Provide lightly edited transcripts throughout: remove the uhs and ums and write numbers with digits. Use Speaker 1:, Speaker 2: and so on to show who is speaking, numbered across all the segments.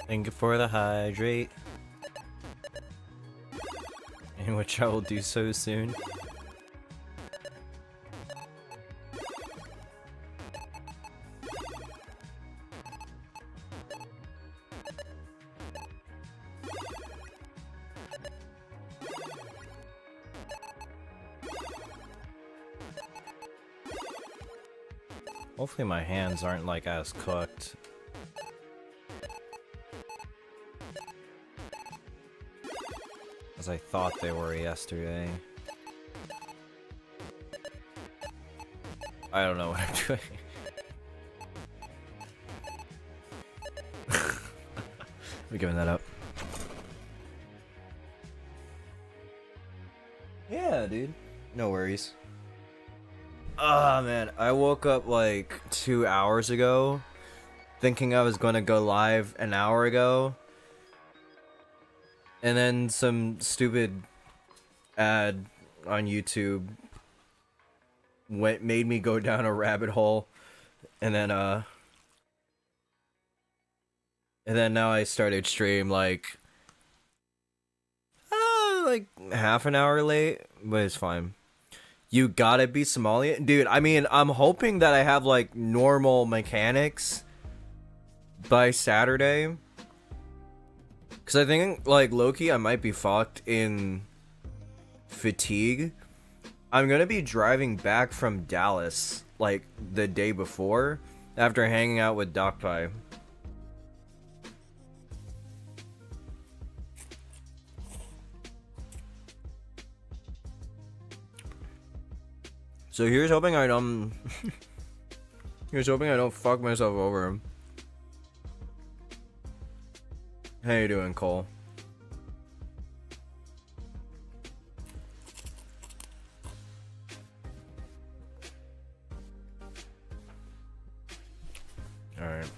Speaker 1: Thank you for the hydrate. In which I will do so soon. Hopefully my hands aren't like as cooked. As I thought they were yesterday. I don't know what I'm doing. We're giving that up. Yeah, dude. No worries. Ah, man. I woke up like 2 hours ago thinking I was gonna go live an hour ago. And then some stupid ad on YouTube made me go down a rabbit hole. And then now I started stream like half an hour late, but it's fine. You gotta be Somalian? Dude, I mean, I'm hoping that I have like normal mechanics by Saturday. Cause I think like Loki, I might be fucked in fatigue. I'm gonna be driving back from Dallas like the day before after hanging out with Doc Pie. So here's hoping I don't here's hoping I don't fuck myself over. How you doing, Cole? Alright.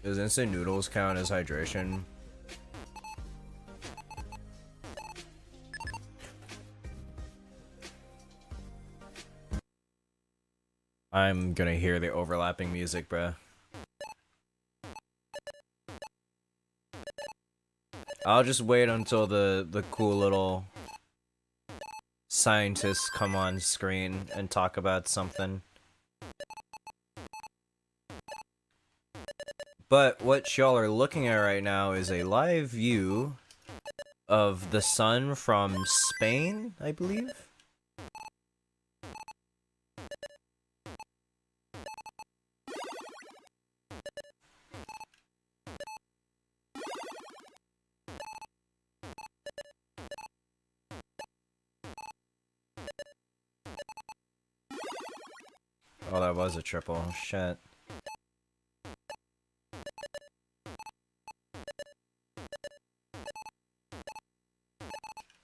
Speaker 1: Does instant noodles count as hydration? I'm gonna hear the overlapping music, bruh. I'll just wait until the cool little scientists come on screen and talk about something. But what y'all are looking at right now is a live view of the sun from Spain, I believe? Oh, that was a triple. Shit.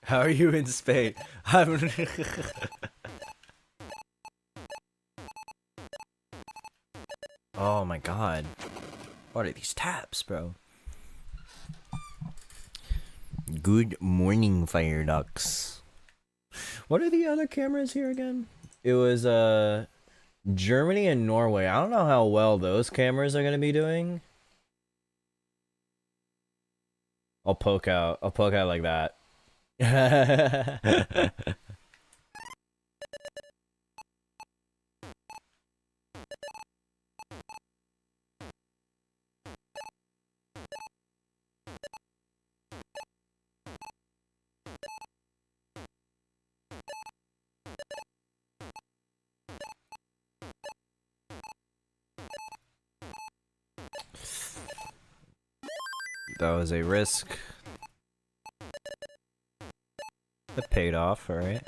Speaker 1: How are you in Spain? I'm Oh my god. What are these tabs, bro? Good morning, Fire Ducks. What are the other cameras here again? It was, Germany and Norway. I don't know how well those cameras are gonna be doing. I'll poke out like that. That was a risk. It paid off, alright.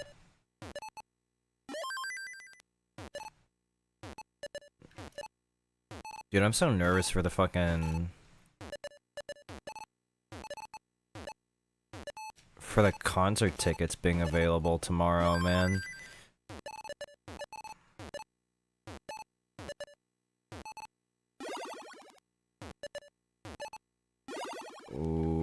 Speaker 1: Dude, I'm so nervous for the fucking... for the concert tickets being available tomorrow, man. Ooh.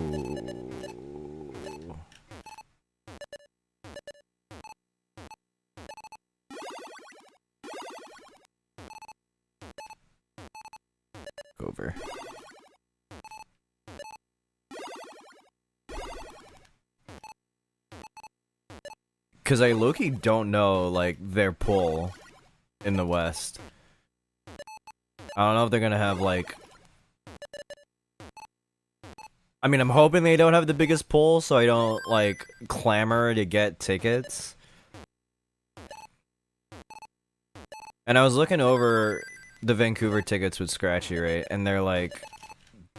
Speaker 1: over. Because I low-key don't know, like, their pull in the West. I don't know if they're gonna have, like... I mean, I'm hoping they don't have the biggest pull, so I don't, like, clamor to get tickets. And I was looking over the Vancouver tickets with Scratchy, right? And they're like...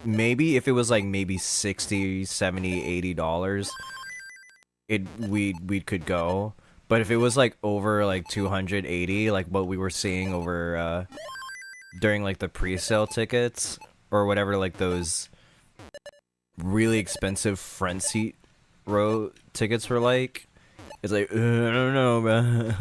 Speaker 1: Maybe if it was, like, maybe $60, $70, $80... we could go, but if it was like over like 280, like what we were seeing over during like the pre-sale tickets or whatever, like those really expensive front seat row tickets were like, it's like I don't know, man.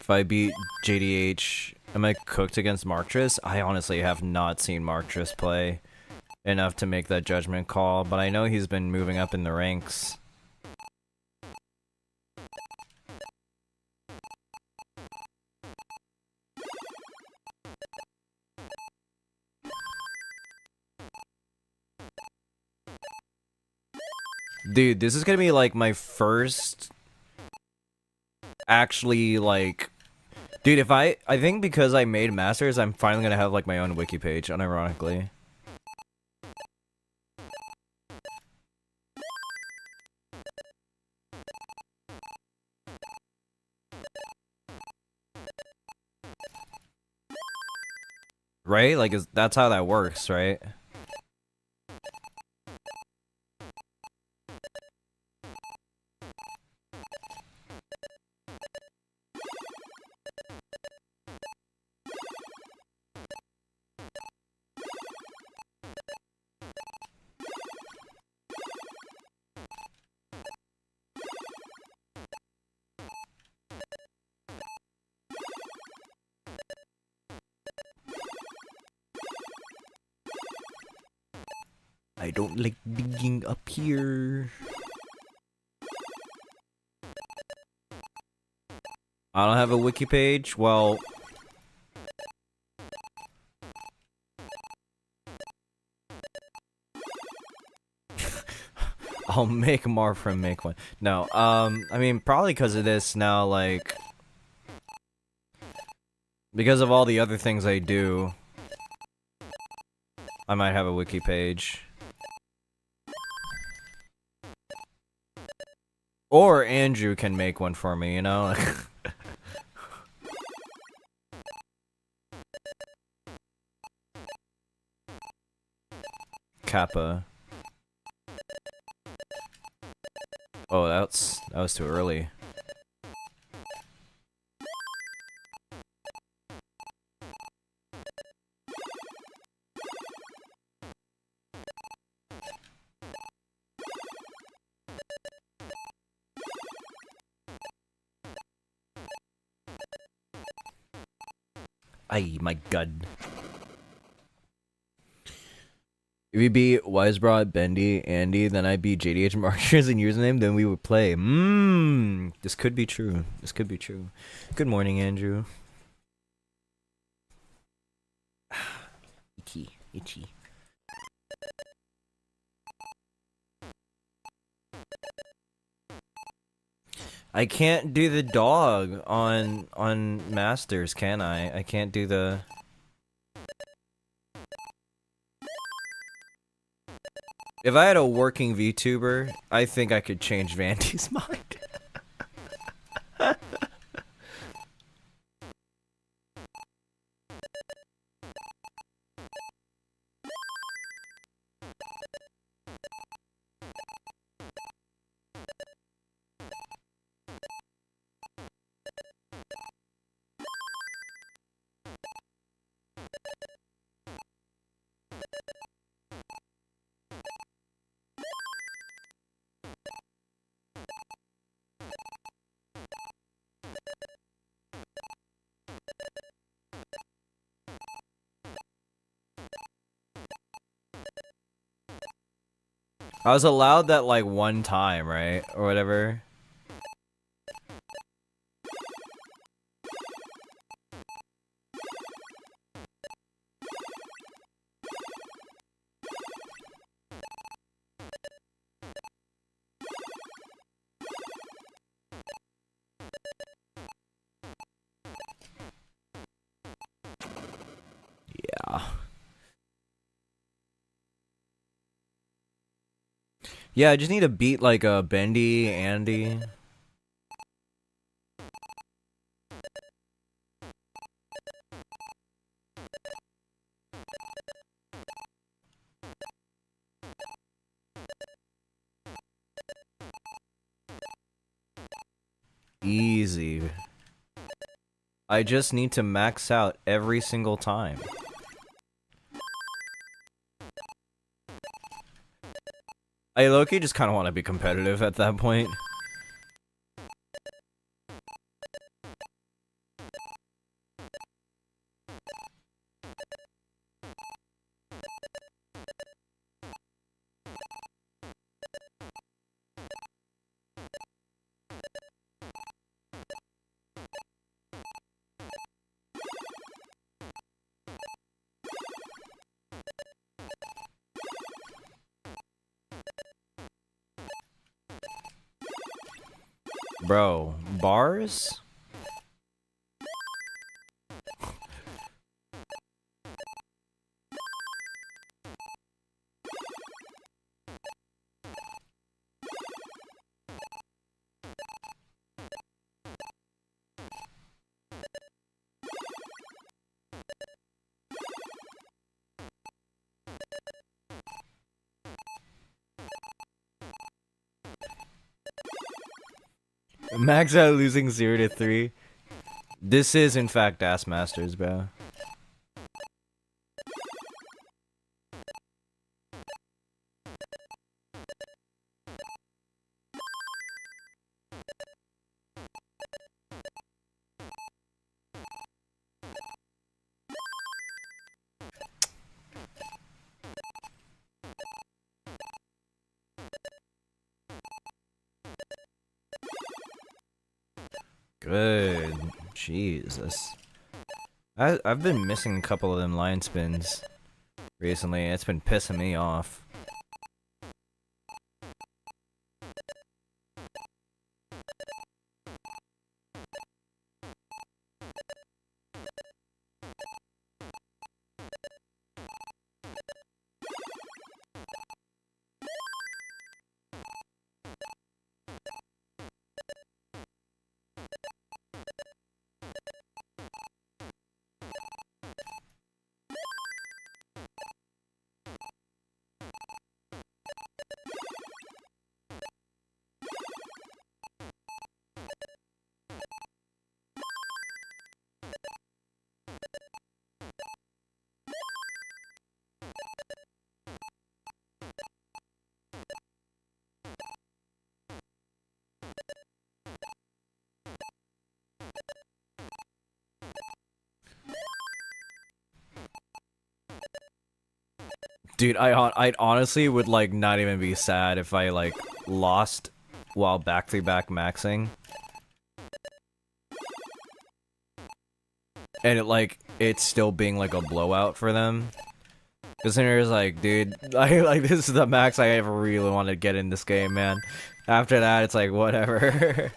Speaker 1: If I beat JDH, am I cooked against Marktris? I honestly have not seen Marktris play enough to make that judgment call, but I know he's been moving up in the ranks. Dude, this is gonna be like my first actually like... Dude, if I think because I made Masters, I'm finally gonna have like my own wiki page, unironically. Right? Like, that's how that works, right? I don't like digging up here. I don't have a wiki page? Well... I'll make Marfrim make one. No, I mean, probably because of this now, like... Because of all the other things I do, I might have a wiki page. Or Andrew can make one for me, you know? Kappa. Oh, that was too early. Ay, my god. If we beat Wisebroad, Bendy, Andy, then I beat JDH Markers in username, then we would play. This could be true. This could be true. Good morning, Andrew. Itchy, itchy. I can't do the dog on Masters, can I? I can't do the... If I had a working VTuber, I think I could change Vandy's mind. I was allowed that like one time, right? Or whatever. Yeah. Yeah, I just need to beat like a Bendy, Andy. Easy. I just need to max out every single time. I low-key just kind of want to be competitive at that point. Bro, bars? Max out losing 0 to 3. This is in fact Ass Masters, bro. Good. Jesus. I've been missing a couple of them line spins recently. It's been pissing me off. Dude, I honestly would like not even be sad if I like lost while back-to-back maxing. And it's still being like a blowout for them. Cause then there's like, dude, this is the max I ever really want to get in this game, man. After that, it's like whatever.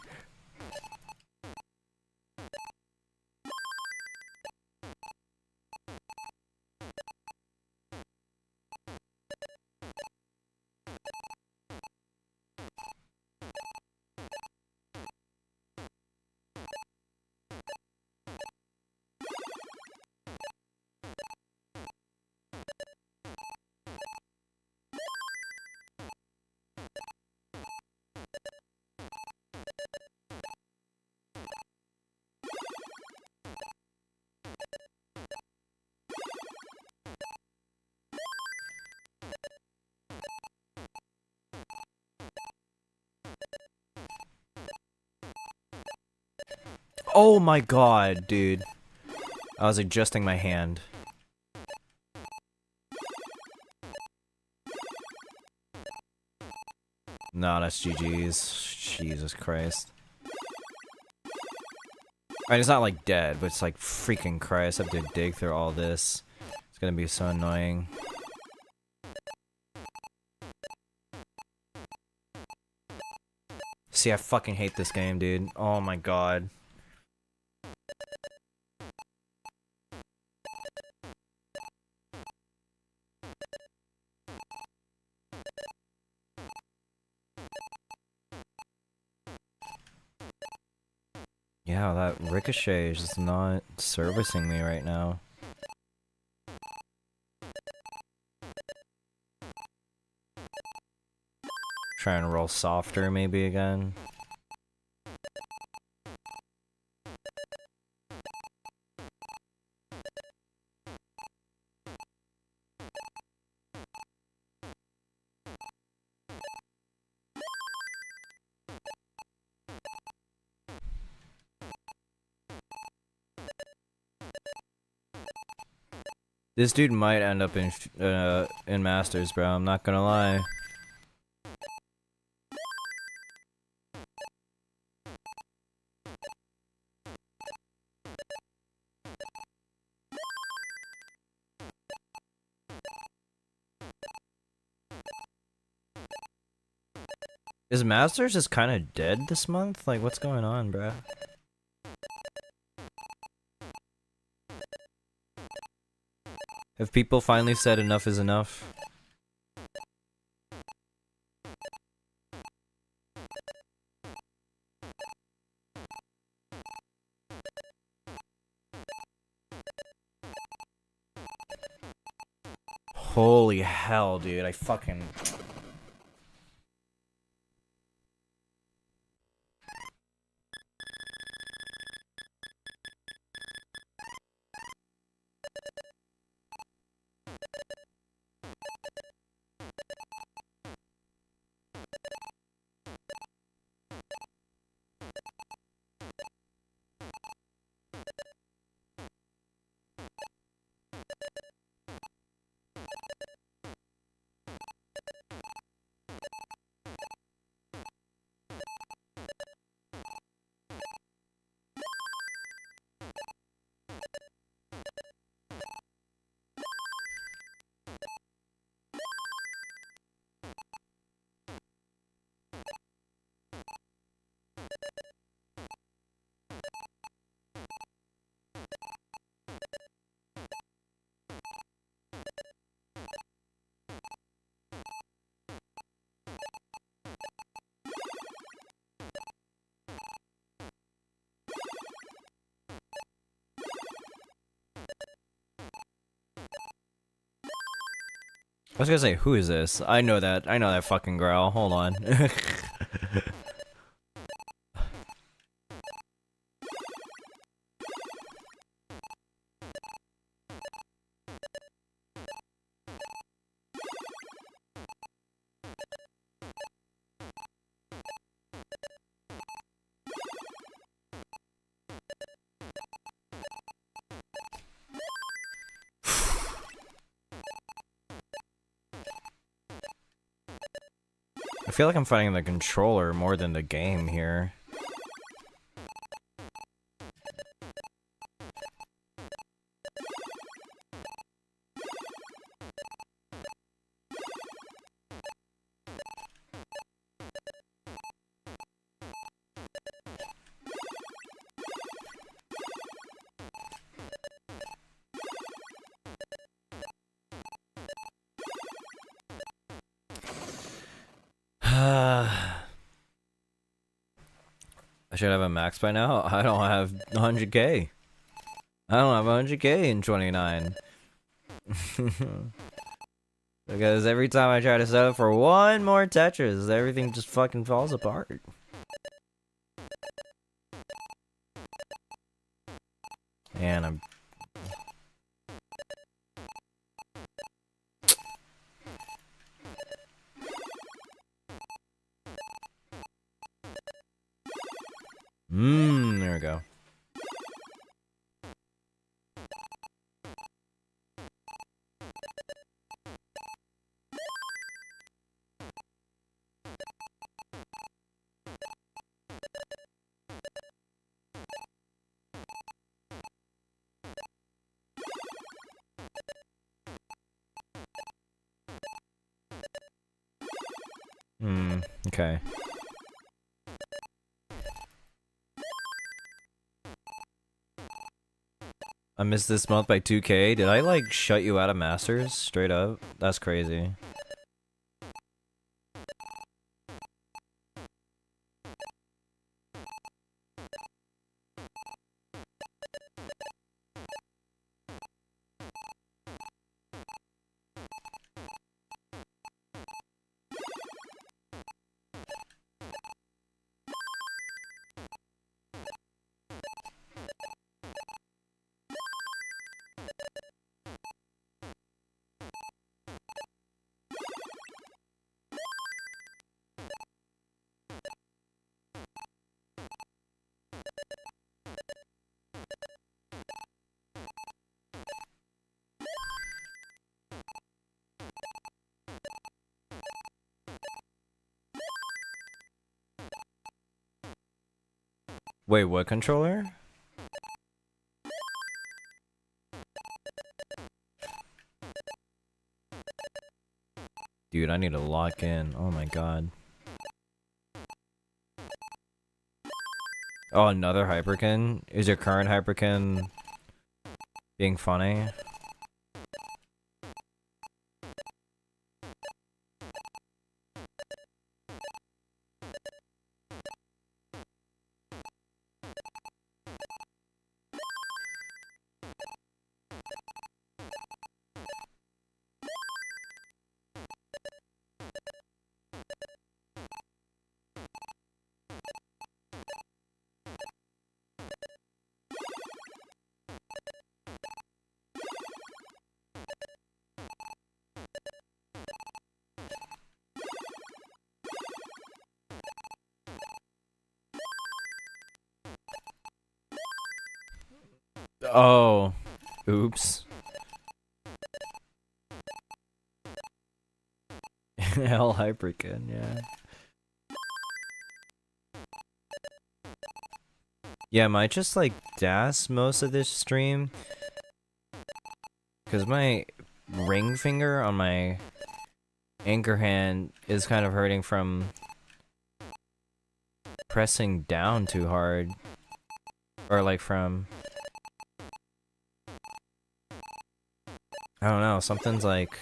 Speaker 1: Oh my god, dude. I was adjusting my hand. No, that's GG's. Jesus Christ. I mean, it's not like dead, but it's like freaking Christ. I have to dig through all this. It's gonna be so annoying. See, I fucking hate this game, dude. Oh my god. Yeah, that ricochet is just not servicing me right now. Try and roll softer maybe again. This dude might end up in Masters, bro. I'm not gonna lie. Is Masters just kind of dead this month? Like, what's going on, bro? Have people finally said enough is enough? Holy hell, dude. I fucking... I was gonna say, who is this? I know that fucking growl. Hold on. I feel like I'm fighting the controller more than the game here. I should have a max by now. I don't have 100k. I don't have 100k in 29. Because every time I try to set up for one more Tetris, everything just fucking falls apart. And I'm... there we go. Okay. I missed this month by 2k. Did I, like, shut you out of Masters? Straight up? That's crazy. Wait, what controller? Dude, I need to lock in. Oh my god. Oh, another Hyperkin? Is your current Hyperkin being funny? Oh. Oops. Hell Hyperkin, yeah. Yeah, I might just like DAS most of this stream. Cause my ring finger on my anchor hand is kind of hurting from pressing down too hard. Or like from... I don't know, something's like...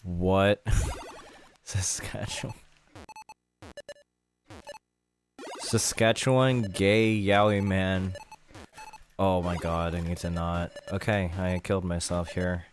Speaker 1: What? Saskatchewan. Saskatchewan gay yaoi man. Oh my god, I need to not. Okay, I killed myself here.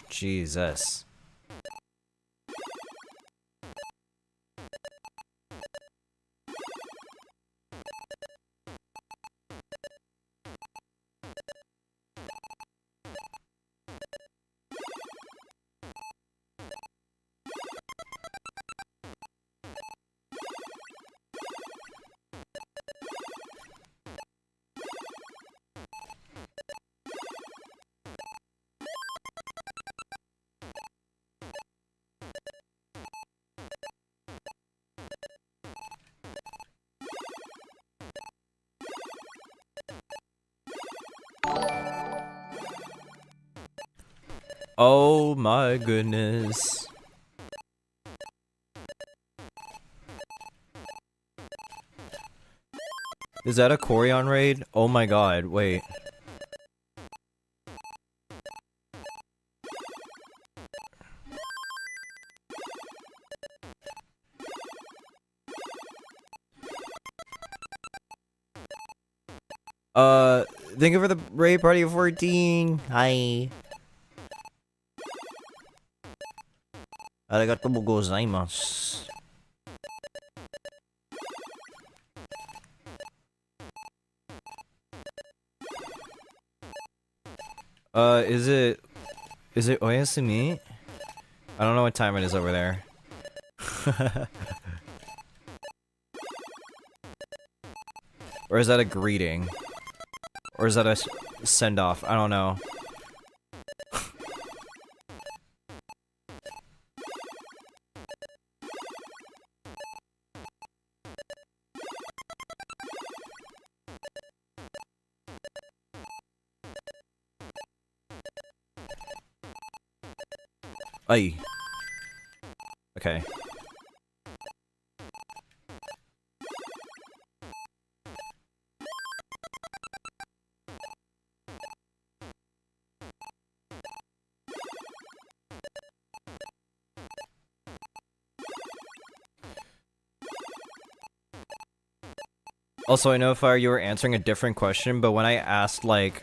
Speaker 1: Jesus. Oh my goodness. Is that a Corion raid? Oh my god, wait. Thank you for the raid party of 14. Hi. Arigatou gozaimasu. Is it oyasumi? I don't know what time it is over there. Or is that a greeting? Or is that a send-off? I don't know. Ay. Okay. Also, I know, Fire, you were answering a different question, but when I asked, like...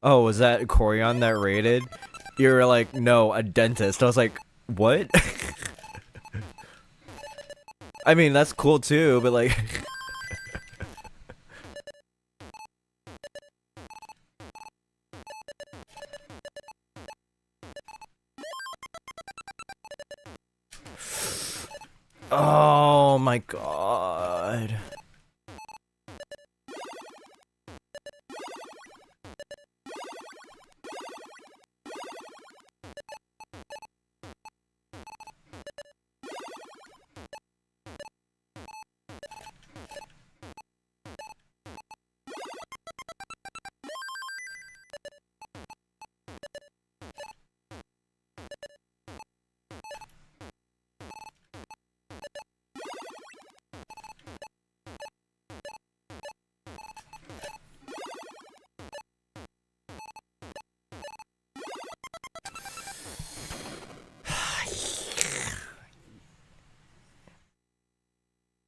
Speaker 1: oh, was that Corian that raided? You were like, no, a dentist. I was like, what? I mean, that's cool too, but like... oh my god.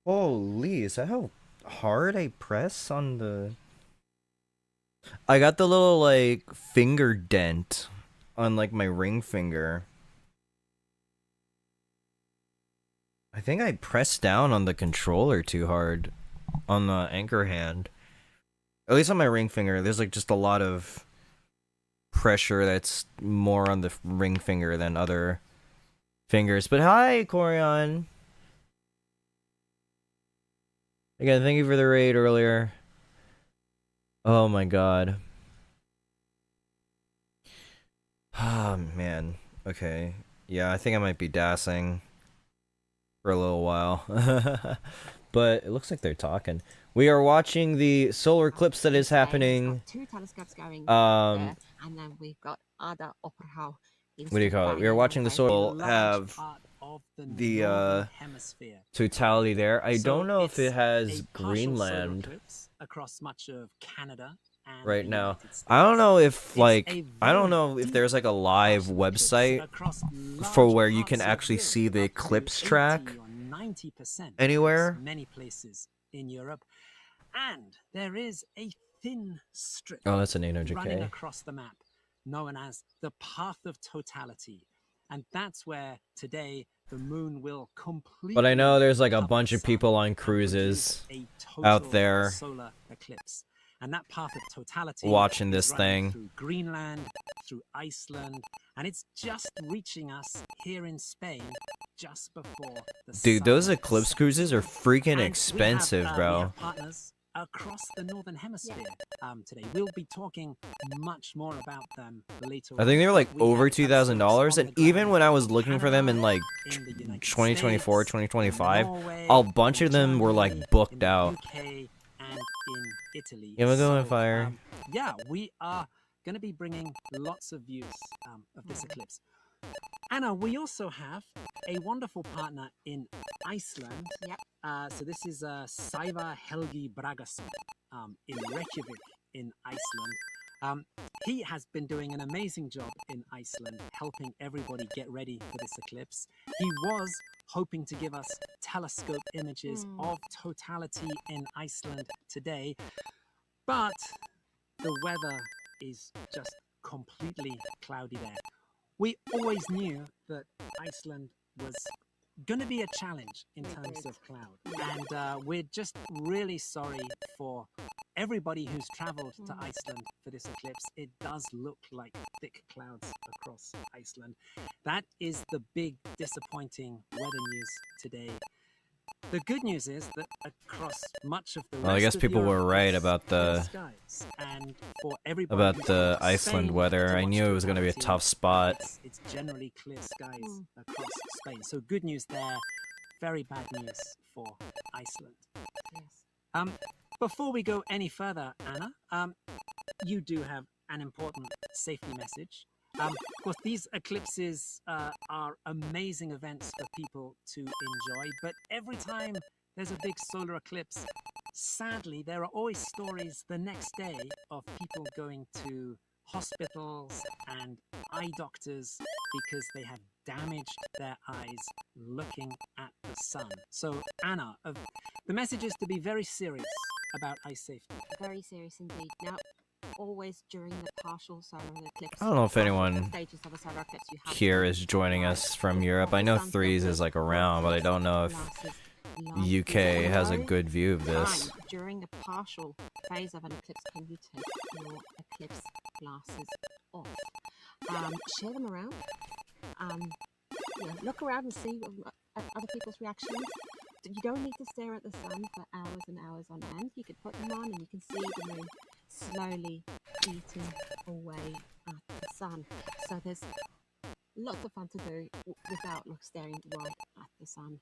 Speaker 1: Holy, is that how hard I press on the... I got the little, like, finger dent on, like, my ring finger. I think I pressed down on the controller too hard on the anchor hand. At least on my ring finger, there's, like, just a lot of pressure that's more on the ring finger than other fingers. But hi, Corian. Again, thank you for the raid earlier. Oh my god. Oh man. Okay. Yeah, I think I might be dassing for a little while. But it looks like they're talking. We are watching the solar eclipse that is happening.
Speaker 2: Two telescopes going
Speaker 1: there,
Speaker 2: and then we've got other opera house.
Speaker 1: What do you call it? We are watching the solar have the totality there. I don't know if it has Greenland
Speaker 3: across much of Canada
Speaker 1: right now. I don't know if there's like a live website for where you can actually see the eclipse track anywhere.
Speaker 3: Many places in Europe, and there is a thin strip.
Speaker 1: Oh, that's an 800K
Speaker 3: running across the map, known as the path of totality, and that's where today the moon will completely.
Speaker 1: But I know there's like a bunch of people on cruises out there
Speaker 3: solar eclipse. And that path of totality
Speaker 1: watching this thing
Speaker 3: through Greenland, through Iceland, and it's just reaching us here in Spain just before the
Speaker 1: dude, those eclipse cruises are freaking expensive, bro.
Speaker 3: We have partners across the northern hemisphere today. We'll be talking much more about them later.
Speaker 1: I think they were like over $2,000, and even when I was looking for them in like 2024, 2025, a bunch of them were like booked out.
Speaker 3: In Italy.
Speaker 1: Yeah, we're going fire.
Speaker 3: Yeah, we are going to be bringing lots of views of this eclipse. Anna, we also have a wonderful partner in Iceland.
Speaker 2: Yep.
Speaker 3: So this is Sævar Helgi Bragason in Reykjavik in Iceland. He has been doing an amazing job in Iceland, helping everybody get ready for this eclipse. He was hoping to give us telescope images of totality in Iceland today, but the weather is just completely cloudy there. We always knew that Iceland was going to be a challenge in terms of cloud, and we're just really sorry for everybody who's traveled to Iceland for this eclipse. It does look like thick clouds across Iceland. That is the big disappointing weather news today. The good news is that across much of the rest
Speaker 1: I guess people were right about the Iceland weather. I knew it was going to be a tough spot.
Speaker 3: It's generally clear skies across Spain. So good news there. Very bad news for Iceland. Yes. Before we go any further, Anna, you do have an important safety message. Of course, these eclipses are amazing events for people to enjoy, but every time there's a big solar eclipse, sadly, there are always stories the next day of people going to hospitals and eye doctors because they have damaged their eyes looking at the sun. So, Anna, the message is to be very serious about eye safety.
Speaker 2: Very serious indeed. Now, always during the partial solar eclipse.
Speaker 1: I don't know if anyone
Speaker 2: stages of a solar eclipse, you have
Speaker 1: here
Speaker 2: to
Speaker 1: is joining us
Speaker 2: rise
Speaker 1: from
Speaker 2: of
Speaker 1: Europe.
Speaker 2: the
Speaker 1: I know
Speaker 2: sun
Speaker 1: Threes
Speaker 2: filter
Speaker 1: is like
Speaker 2: or
Speaker 1: around, but I don't know if
Speaker 2: glasses line
Speaker 1: UK
Speaker 2: through.
Speaker 1: has a
Speaker 2: No
Speaker 1: good view of this.
Speaker 2: time during a partial phase of an eclipse can you take your eclipse glasses off. Share them around. Look around and see other people's reactions. You don't need to stare at the sun for hours and hours on end. You could put them on and you can see the moon slowly eating away at the sun. So there's lots of fun to do without staring right at the sun.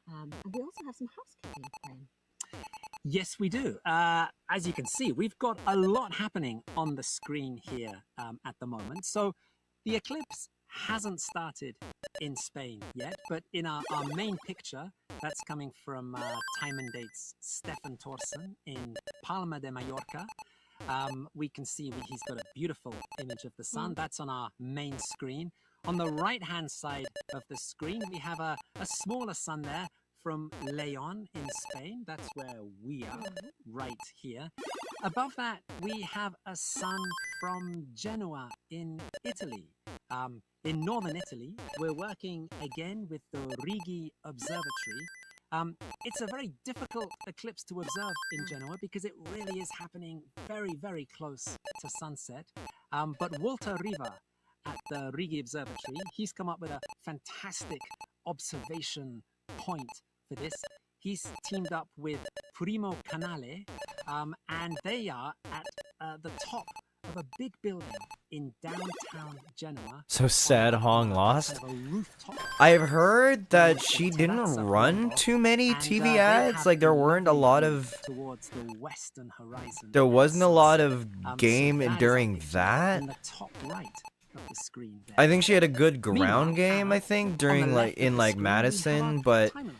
Speaker 2: And we also have some housekeeping, Graham.
Speaker 3: Yes, we do. As you can see, we've got a lot happening on the screen here at the moment. So the eclipse hasn't started in Spain yet, but in our main picture, that's coming from Time and Date's Stefan Thorsen in Palma de Mallorca. We can see he's got a beautiful image of the sun. That's on our main screen. On the right-hand side of the screen, we have a smaller sun there from Leon in Spain. That's where we are, right here. Above that, we have a sun from Genoa in Italy. In northern Italy, we're working again with the Righi Observatory. It's a very difficult eclipse to observe in Genoa because it really is happening very, very close to sunset. But Walter Riva at the Righi Observatory, he's come up with a fantastic observation point for this. He's teamed up with Primo Canale, and they are at the top of a big building in downtown Genoa.
Speaker 1: So sad Hong lost.
Speaker 3: Kind of a rooftop.
Speaker 1: I've heard that she didn't run too many TV ads. Like there weren't a lot of.
Speaker 3: Towards the western horizon.
Speaker 1: There wasn't a lot of
Speaker 3: So
Speaker 1: game
Speaker 3: that is
Speaker 1: during
Speaker 3: our picture
Speaker 1: that.
Speaker 3: in the top right of the screen there.
Speaker 1: I think she had a good ground
Speaker 3: Meanwhile,
Speaker 1: game. I think during
Speaker 3: on the
Speaker 1: like
Speaker 3: left of
Speaker 1: in
Speaker 3: the
Speaker 1: like
Speaker 3: screen, we have
Speaker 1: Madison,
Speaker 3: our
Speaker 1: but
Speaker 3: timeline.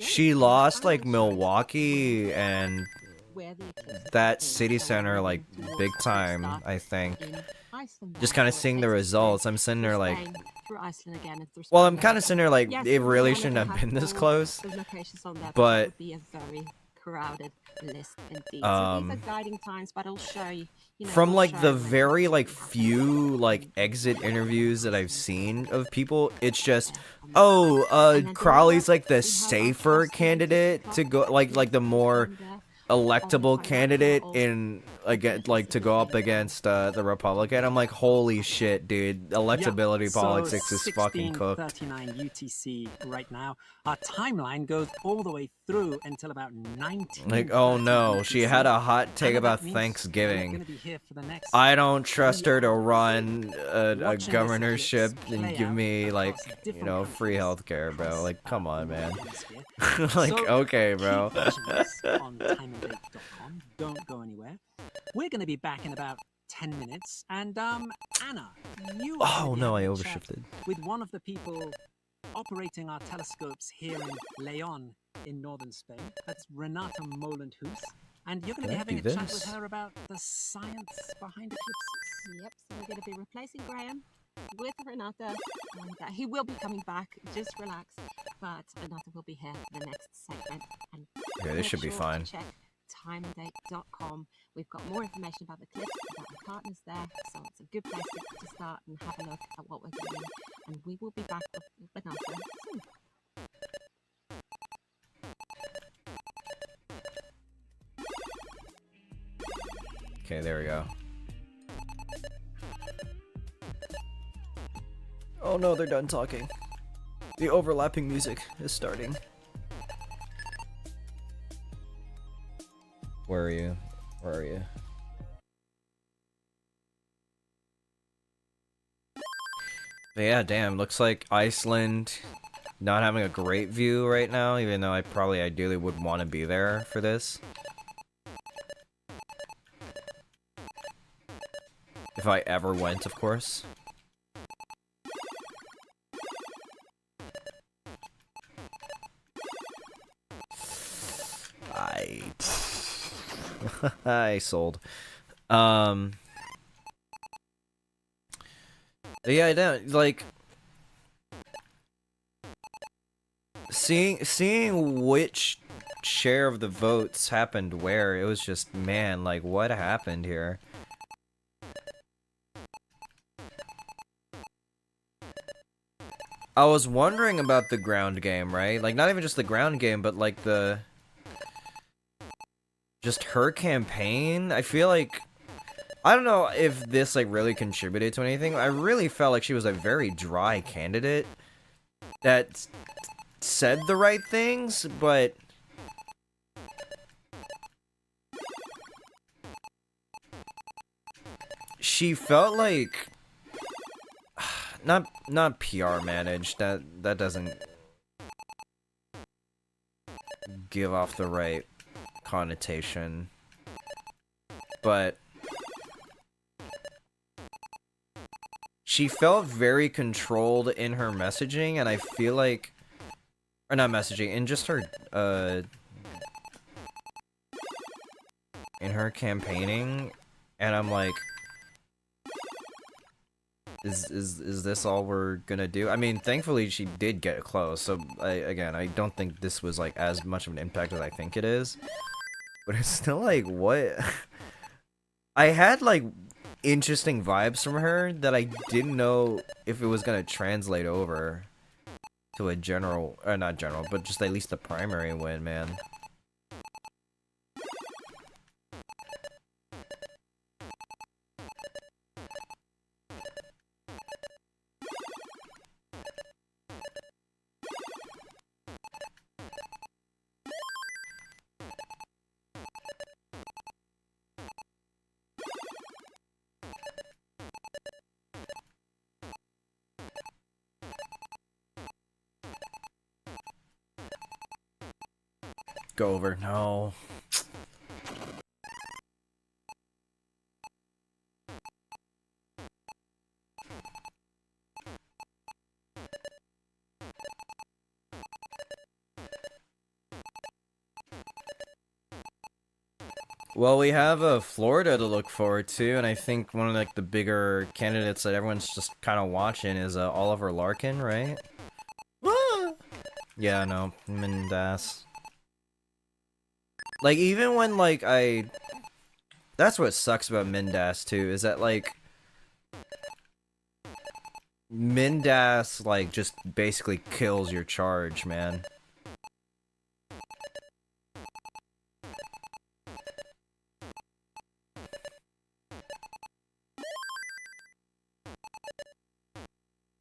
Speaker 1: she lost like Milwaukee and
Speaker 2: Where the eclipse
Speaker 1: that
Speaker 2: is.
Speaker 1: city
Speaker 2: So
Speaker 1: center
Speaker 2: we're
Speaker 1: like
Speaker 2: moving
Speaker 1: big
Speaker 2: towards
Speaker 1: time.
Speaker 2: start
Speaker 1: I think.
Speaker 2: in Iceland
Speaker 1: Just
Speaker 2: now.
Speaker 1: kind of
Speaker 2: So
Speaker 1: seeing the
Speaker 2: it's
Speaker 1: results. I'm sitting
Speaker 2: through
Speaker 1: there like.
Speaker 2: Spain, through Iceland again, and through
Speaker 1: Well,
Speaker 2: Spain
Speaker 1: I'm kind of sitting there like
Speaker 2: Yes,
Speaker 1: it
Speaker 2: we
Speaker 1: really
Speaker 2: wanted
Speaker 1: shouldn't
Speaker 2: to
Speaker 1: have
Speaker 2: have
Speaker 1: been this
Speaker 2: all
Speaker 1: close.
Speaker 2: the locations on there,
Speaker 1: but-
Speaker 2: it would be a very crowded list indeed. So these are guiding times, but it'll show you.
Speaker 1: From
Speaker 2: it'll
Speaker 1: like
Speaker 2: show
Speaker 1: the
Speaker 2: when
Speaker 1: very
Speaker 2: it's
Speaker 1: like
Speaker 2: happening.
Speaker 1: few like exit interviews that I've seen of people, it's just
Speaker 2: And then
Speaker 1: Crowley's like
Speaker 2: we
Speaker 1: the
Speaker 2: have our
Speaker 1: safer
Speaker 2: cross
Speaker 1: candidate to go like the more
Speaker 2: on there.
Speaker 1: electable
Speaker 2: bilateral
Speaker 1: candidate
Speaker 2: or
Speaker 1: in like to go up against the Republican. I'm like, holy shit, dude! Electability politics is fucking cooked.
Speaker 3: 16:39 UTC right now. Our timeline goes all the way through until about 19.
Speaker 1: Like, oh no, she had a hot take
Speaker 3: Anna,
Speaker 1: about
Speaker 3: that means
Speaker 1: Thanksgiving.
Speaker 3: we're gonna be here for the next
Speaker 1: I don't trust her to
Speaker 3: 3 hours.
Speaker 1: run a
Speaker 3: Watching
Speaker 1: governorship
Speaker 3: this eclipse
Speaker 1: and
Speaker 3: play
Speaker 1: give
Speaker 3: out
Speaker 1: me like
Speaker 3: across different
Speaker 1: free
Speaker 3: countries
Speaker 1: healthcare, bro.
Speaker 3: across,
Speaker 1: Like, come
Speaker 3: the
Speaker 1: on, man.
Speaker 3: Northern Hemisphere.
Speaker 1: Like,
Speaker 3: So,
Speaker 1: okay, bro.
Speaker 3: Keep watching us on timeanddate.com. Don't go anywhere. We're going to be back in about 10 minutes. And Anna, you are
Speaker 1: Oh
Speaker 3: gonna be
Speaker 1: no, I
Speaker 3: having a chat
Speaker 1: overshifted.
Speaker 3: with one of the people operating our telescopes here in Leon in northern Spain. That's Renata Moland-Hoos. And you're going to be
Speaker 1: Can I
Speaker 3: having a
Speaker 1: do
Speaker 3: chat with
Speaker 1: this?
Speaker 3: her about the science behind eclipses.
Speaker 2: Yep, so we're going to be replacing Graham with Renata, and he will be coming back. Just relax, but Renata will be here for the next segment. And
Speaker 1: Okay, this
Speaker 2: make
Speaker 1: should be
Speaker 2: sure to
Speaker 1: fine.
Speaker 2: Check timeanddate.com. We've got more information about the clips, about our partners there, so it's a good place to start and have a look at what we're doing. And we will be back with Renata soon.
Speaker 1: Okay, there we go. Oh no, they're done talking. The overlapping music is starting. Where are you? Where are you? But yeah, damn, looks like Iceland not having a great view right now, even though I probably ideally would want to be there for this. If I ever went, of course. I sold. Yeah, I don't like seeing which share of the votes happened where. It was just, man, like, what happened here? I was wondering about the ground game, right? Like, not even just the ground game, but like the just her campaign. I feel like, I don't know if this like really contributed to anything. I really felt like she was a very dry candidate that said the right things, but she felt like not PR managed. That doesn't give off the right connotation. But she felt very controlled in her messaging, and I feel like, or not messaging, in just her in her campaigning, and I'm like, is this all we're gonna do? I mean, thankfully she did get close, so I don't think this was like as much of an impact as I think it is, but it's still like, what? I had like interesting vibes from her that I didn't know if it was gonna translate over to a general, or not general, but just at least the primary win, man. Go over. No. Well, we have Florida to look forward to, and I think one of like the bigger candidates that everyone's just kind of watching is Oliver Larkin, right? Yeah, no, Mindas. Like, even when like that's what sucks about Mindas too, is that like Mindas like just basically kills your charge, man.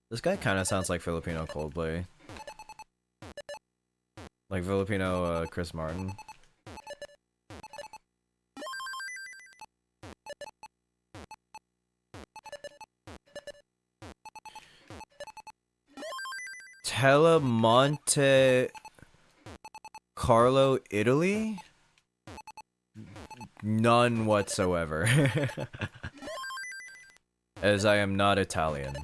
Speaker 1: This guy kind of sounds like Filipino Coldplay. Like Filipino Chris Martin. Telemonte Carlo, Italy? None whatsoever. As I am not Italian.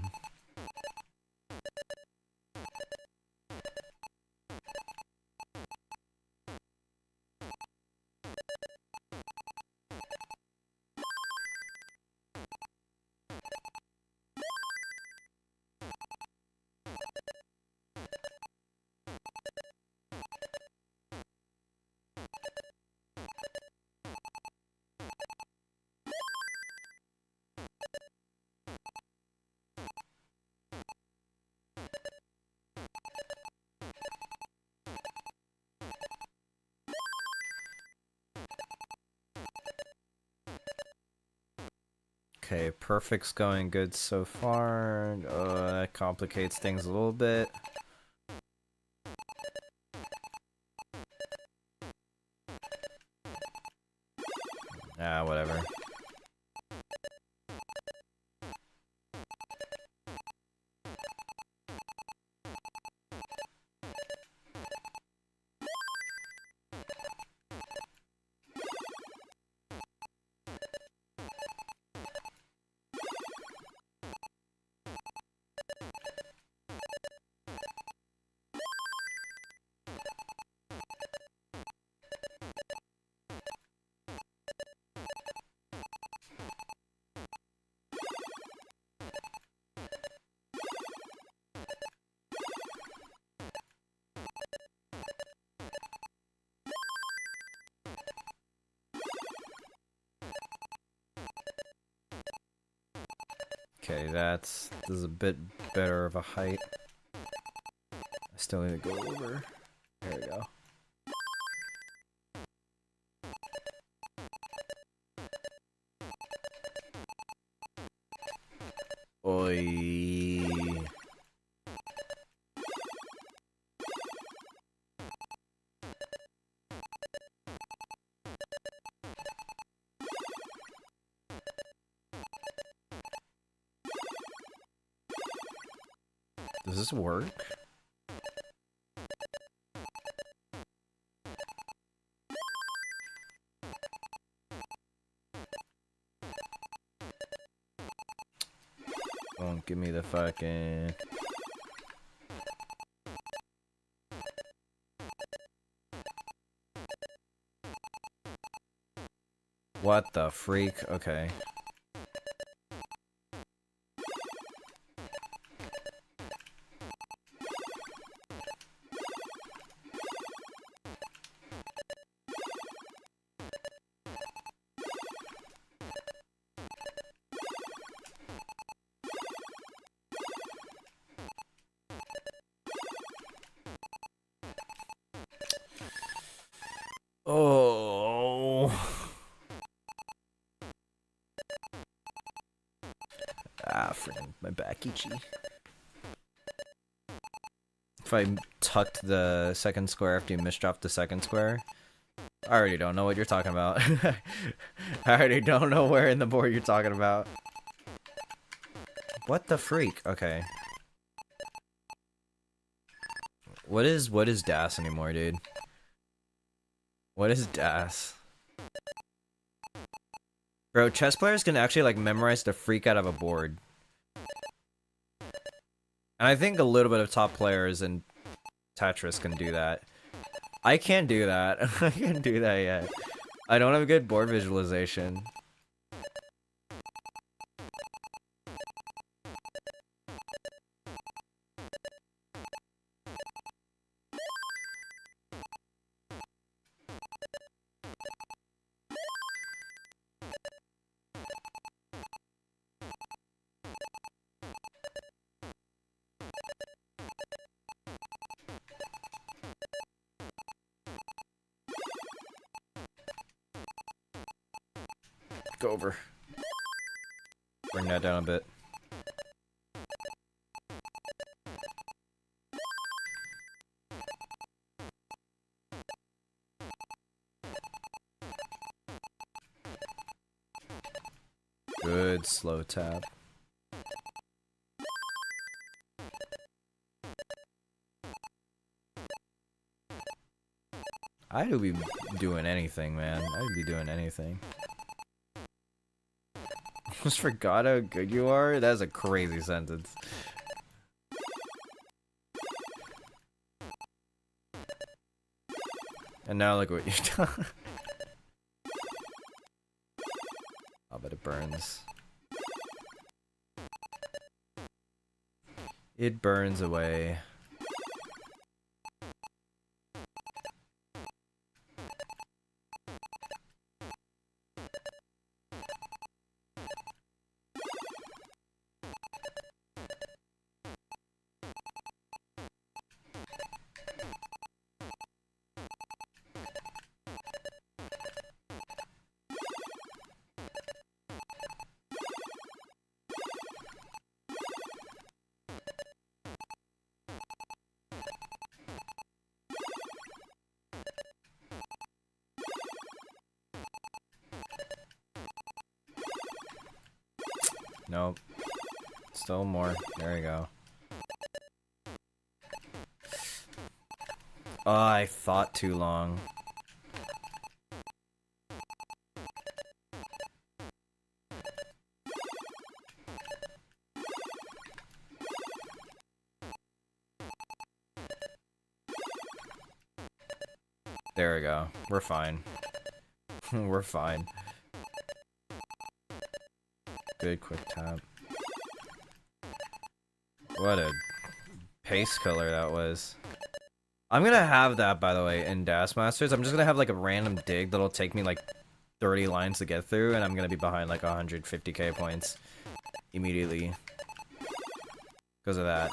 Speaker 1: Okay, perfect's going good so far. That complicates things a little bit. Ah, whatever. Okay, this is a bit better of a height. I still need to go over. There we go. Oi. Does this work? Don't give me the fucking... What the freak? Okay. Oh. Ah, freaking my back itchy. If I tucked the second square after you misdropped the second square, I already don't know what you're talking about. I already don't know where in the board you're talking about. What the freak? Okay. What is DAS anymore, dude? What is DAS? Bro, chess players can actually like memorize the freak out of a board. And I think a little bit of top players in Tetris can do that. I can't do that. I can't do that yet. I don't have good board visualization. Go over. Bring that down a bit. Good slow tap. I would be doing anything, man. I would be doing anything. Almost forgot how good you are? That's a crazy sentence. And now look what you've done. Oh, but it burns. It burns away. Nope. Still more. There you go. Oh, I thought too long. There we go. We're fine. We're fine. Good quick tap. What a pace killer that was. I'm gonna have that, by the way, in DAS Masters. I'm just gonna have like a random dig that'll take me like 30 lines to get through, and I'm gonna be behind like 150k points. immediately because of that.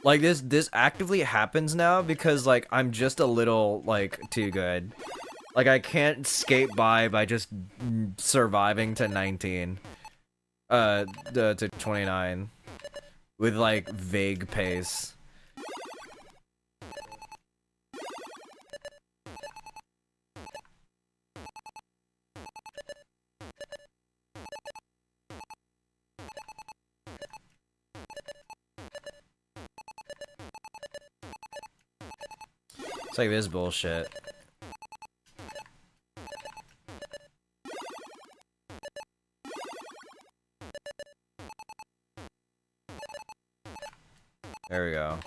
Speaker 1: Like this actively happens now because like I'm just a little like too good. Like I can't skate by just surviving to 19. To 29 with like vague pace. It's like this bullshit. There we go.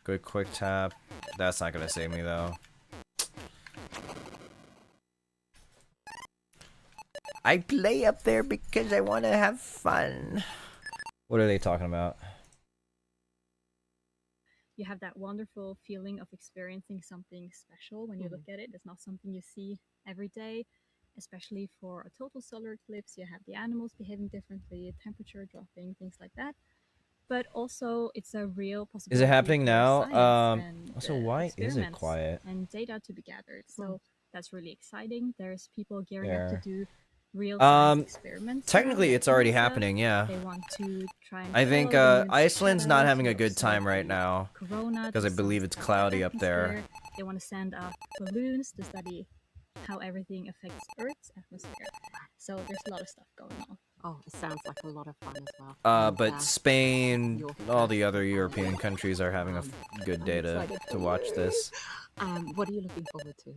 Speaker 1: Good quick tap. That's not gonna save me though. I play up there because I want to have fun. What are they talking about?
Speaker 4: You have that wonderful feeling of experiencing something special when you look at it. It's not something you see every day, especially for a total solar eclipse. You have the animals behaving differently, temperature dropping, things like that. But also, it's a real possibility.
Speaker 1: Is it happening
Speaker 4: for
Speaker 1: now?
Speaker 4: science and,
Speaker 1: So why is it
Speaker 4: experiments
Speaker 1: quiet?
Speaker 4: and data to be gathered. So that's really exciting. There's people gearing
Speaker 1: There.
Speaker 4: up to do real science experiments. now
Speaker 1: Technically
Speaker 4: with
Speaker 1: it's already
Speaker 4: NASA.
Speaker 1: happening, yeah.
Speaker 4: They want to try and
Speaker 1: I think
Speaker 4: follow the moon's
Speaker 1: Iceland's not
Speaker 4: shadow
Speaker 1: having
Speaker 4: to
Speaker 1: a good
Speaker 4: observe
Speaker 1: time right
Speaker 4: the
Speaker 1: now
Speaker 4: corona
Speaker 1: because
Speaker 4: to
Speaker 1: I believe
Speaker 4: sense
Speaker 1: it's
Speaker 4: the
Speaker 1: cloudy up there.
Speaker 4: atmosphere. They want to send up balloons to study how everything affects Earth's atmosphere. So there's a lot of stuff going on.
Speaker 2: Oh, it sounds like a lot of fun as well.
Speaker 1: But Spain,
Speaker 2: your
Speaker 1: all the
Speaker 2: first
Speaker 1: other
Speaker 2: time.
Speaker 1: European countries are having a good
Speaker 2: I'm
Speaker 1: day to
Speaker 2: excited for
Speaker 1: watch
Speaker 2: you.
Speaker 1: this.
Speaker 2: What are you looking forward to?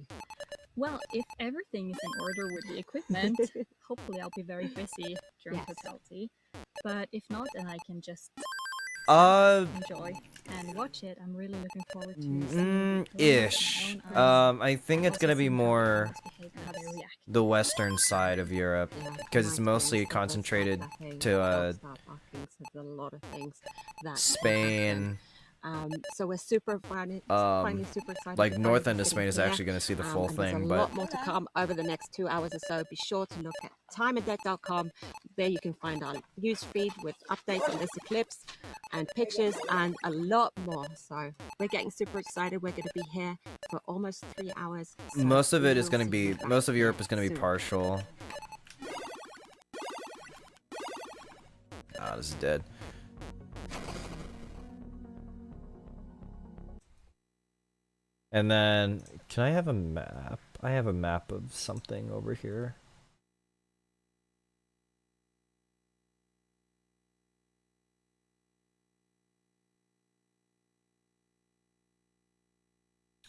Speaker 4: Well, if everything is in order with the equipment, hopefully I'll be very busy during
Speaker 2: Yes.
Speaker 4: totality. But if not, then I can just enjoy and watch it. I'm really looking forward to seeing the
Speaker 1: ish.
Speaker 4: with my own eyes.
Speaker 1: I think it's
Speaker 4: Also
Speaker 1: gonna be
Speaker 4: seeing how
Speaker 1: more
Speaker 4: animals behave and how they react.
Speaker 1: the western side of Europe
Speaker 2: Yeah,
Speaker 1: because
Speaker 2: my
Speaker 1: it's mostly
Speaker 2: experience, the birds start
Speaker 1: concentrated
Speaker 2: clapping,
Speaker 1: to
Speaker 2: dogs start barking, so there's a lot of things that can happen.
Speaker 1: Spain.
Speaker 2: So we're finally super excited.
Speaker 1: Like
Speaker 2: to
Speaker 1: north
Speaker 2: finally
Speaker 1: end of
Speaker 2: getting
Speaker 1: Spain is
Speaker 2: here.
Speaker 1: actually gonna see the full
Speaker 2: And
Speaker 1: thing,
Speaker 2: there's a
Speaker 1: but
Speaker 2: lot more to come over the next 2 hours or so. Be sure to look at timeanddeck.com. There you can find our news feed with updates on this eclipse and pictures and a lot more. So we're getting super excited. We're going to be here for almost 3 hours. So
Speaker 1: most of
Speaker 2: we
Speaker 1: it is
Speaker 2: will
Speaker 1: gonna
Speaker 2: see
Speaker 1: be
Speaker 2: you back
Speaker 1: most of Europe
Speaker 2: here
Speaker 1: is gonna be
Speaker 2: soon.
Speaker 1: partial. Ah, this is dead. And then, can I have a map? I have a map of something over here.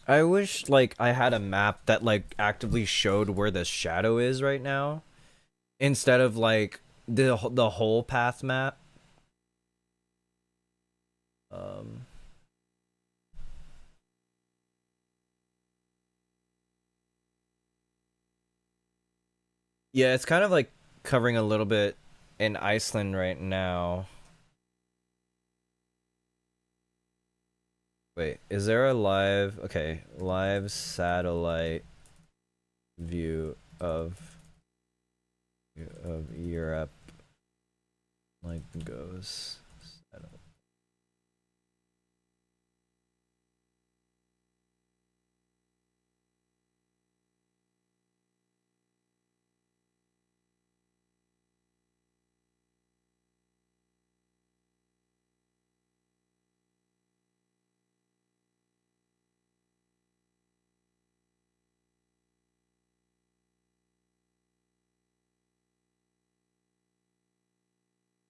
Speaker 1: I wish, like, I had a map that, like, actively showed where the shadow is right now. Instead of, like, the whole path map. Yeah, it's kind of like covering a little bit in Iceland right now. Wait, is there a live... Okay, live satellite view of Europe. Like, goes...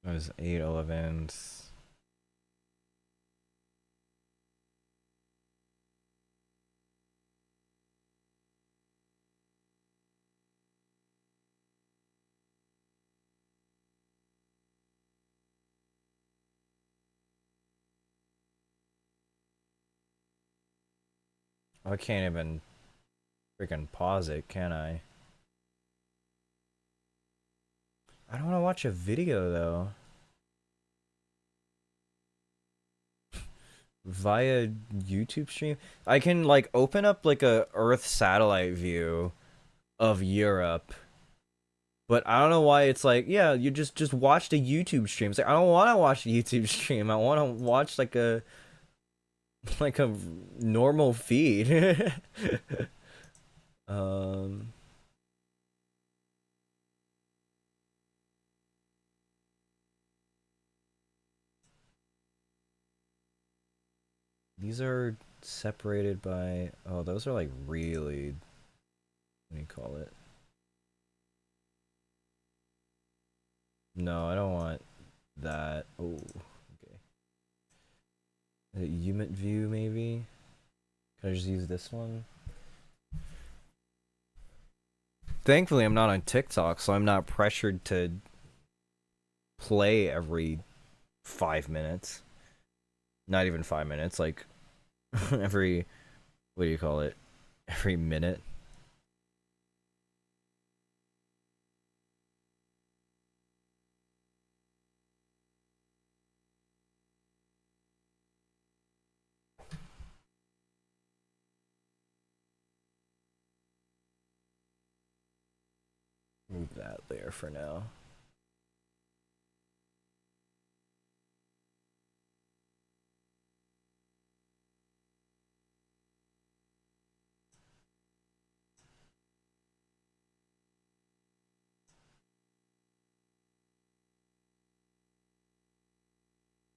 Speaker 1: It was 8/11. I can't even freaking pause it, can I? I don't want to watch a video though. via YouTube stream. I can like open up like a Earth satellite view of Europe, but I don't know why it's like, yeah, you just watch the YouTube stream. It's like I don't want to watch the YouTube stream. I want to watch like a normal feed. um These are separated by, oh, those are like really, what do you call it? No, I don't want that. Oh, okay. Unit view maybe? Can I just use this one? Thankfully, I'm not on TikTok, so I'm not pressured to play every 5 minutes. Not even 5 minutes, like every, what do you call it? Every minute. Move that there for now.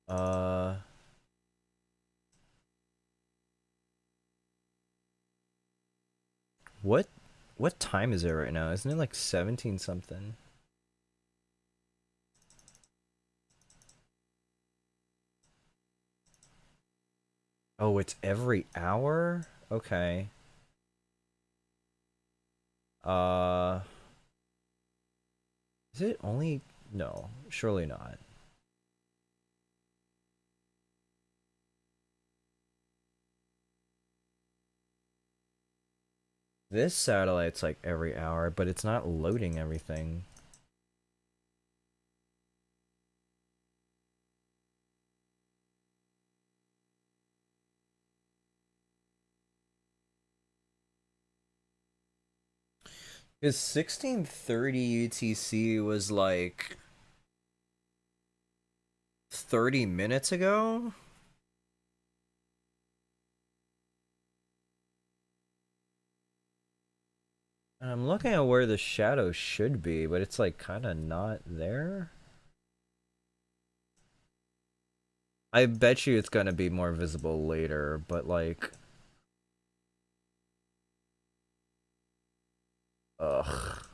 Speaker 1: Uh, what time is it right now? Isn't it like 17 something? Oh, it's every hour? Okay. Uh, is it only? No, surely not. This satellite's like every hour, but it's not loading everything. His 1630 UTC was like 30 minutes ago? And I'm looking at where the shadow should be, but it's like kind of not there. I bet you it's gonna be more visible later, but like... Ugh.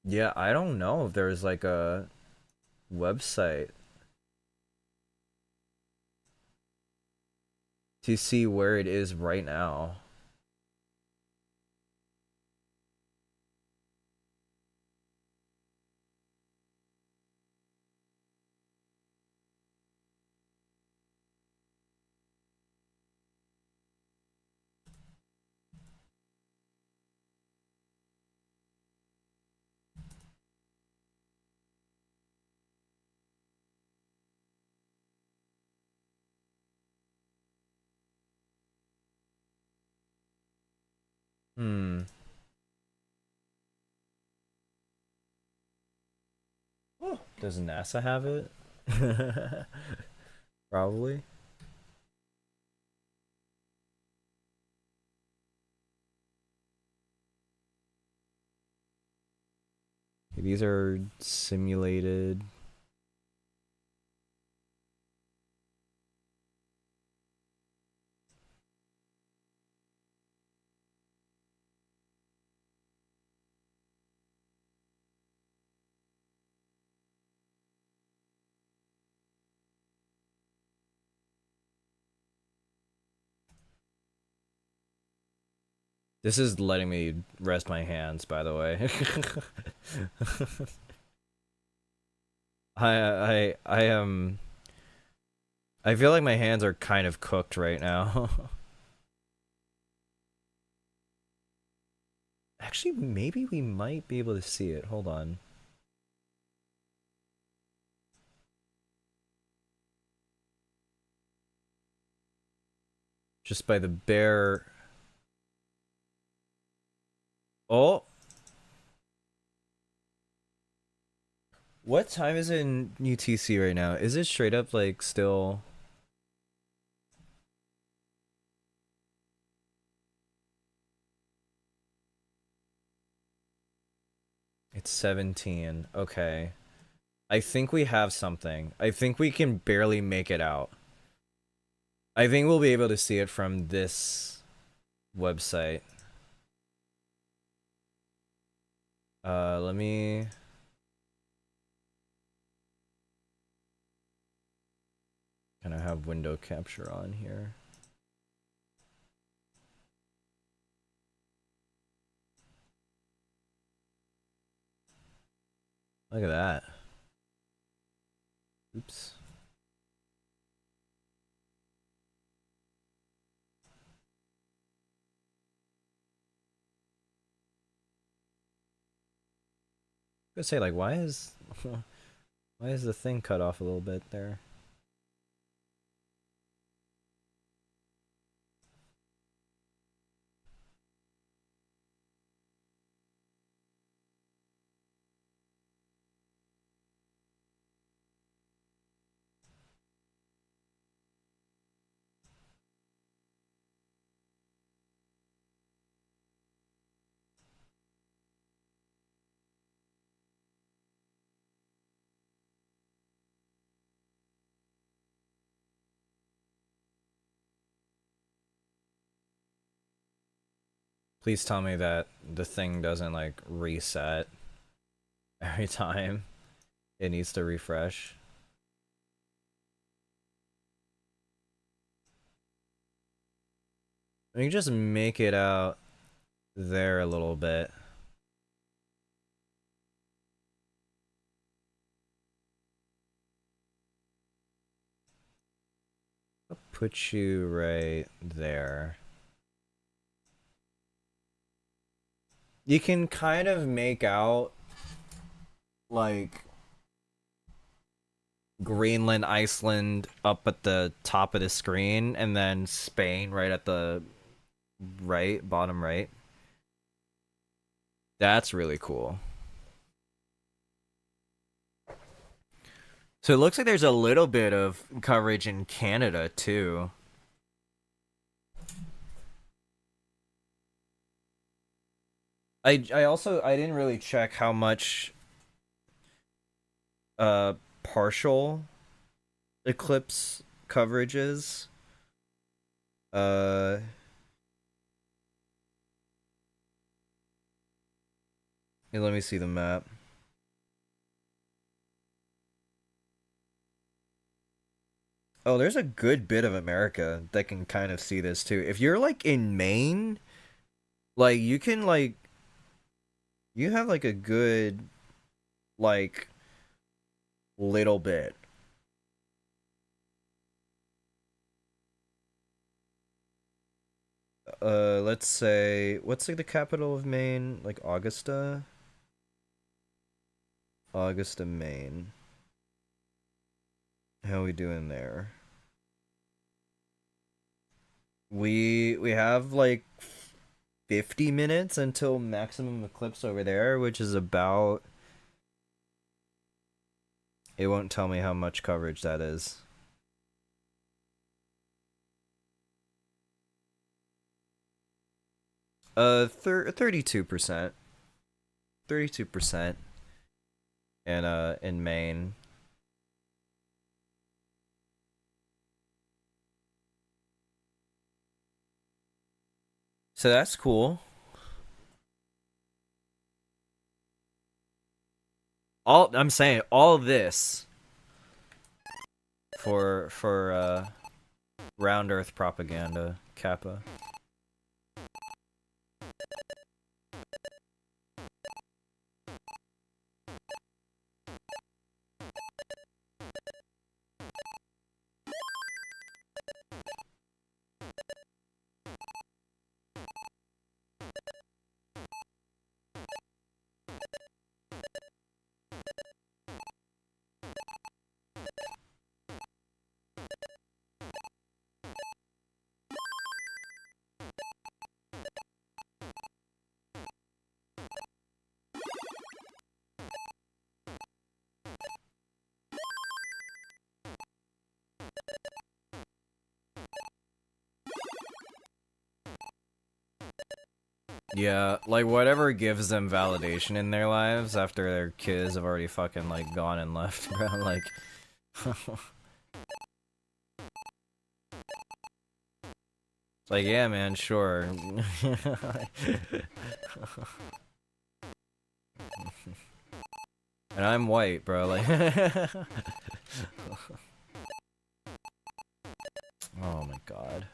Speaker 1: Yeah, I don't know if there's like a website to see where it is right now. Hmm. Oh, does NASA have it? Probably. Okay, these are simulated. This is letting me rest my hands, by the way. I am. I feel like my hands are kind of cooked right now. Actually, maybe we might be able to see it. Hold on. Just by the bare... Oh! What time is it in UTC right now? Is it straight up, like, still... It's 17. Okay. I think we have something. I think we can barely make it out. I think we'll be able to see it from this website. Let me... Can I have window capture on here? Look at that. Oops. I was gonna say, like, why is the thing cut off a little bit there? Please tell me that the thing doesn't, like, reset every time it needs to refresh. We can just make it out there a little bit. I'll put you right there. You can kind of make out, like, Greenland, Iceland up at the top of the screen, and then Spain right at the right, bottom right. That's really cool. So it looks like there's a little bit of coverage in Canada, too. I didn't really check how much partial eclipse coverage is. Let me see the map. Oh, there's a good bit of America that can kind of see this too. If you're like in Maine, like you can like you have like a good like little bit. Let's say what's like the capital of Maine? Like Augusta? Augusta, Maine. How we doing there? We have like 50 minutes until maximum eclipse over there, which is about... It won't tell me how much coverage that is. 32%. 32% in Maine. So that's cool. I'm saying all this for round earth propaganda, Kappa. Yeah, like whatever gives them validation in their lives after their kids have already fucking like gone and left, bro. Like, it's like, yeah, man, sure. And I'm white, bro. Like, oh my god.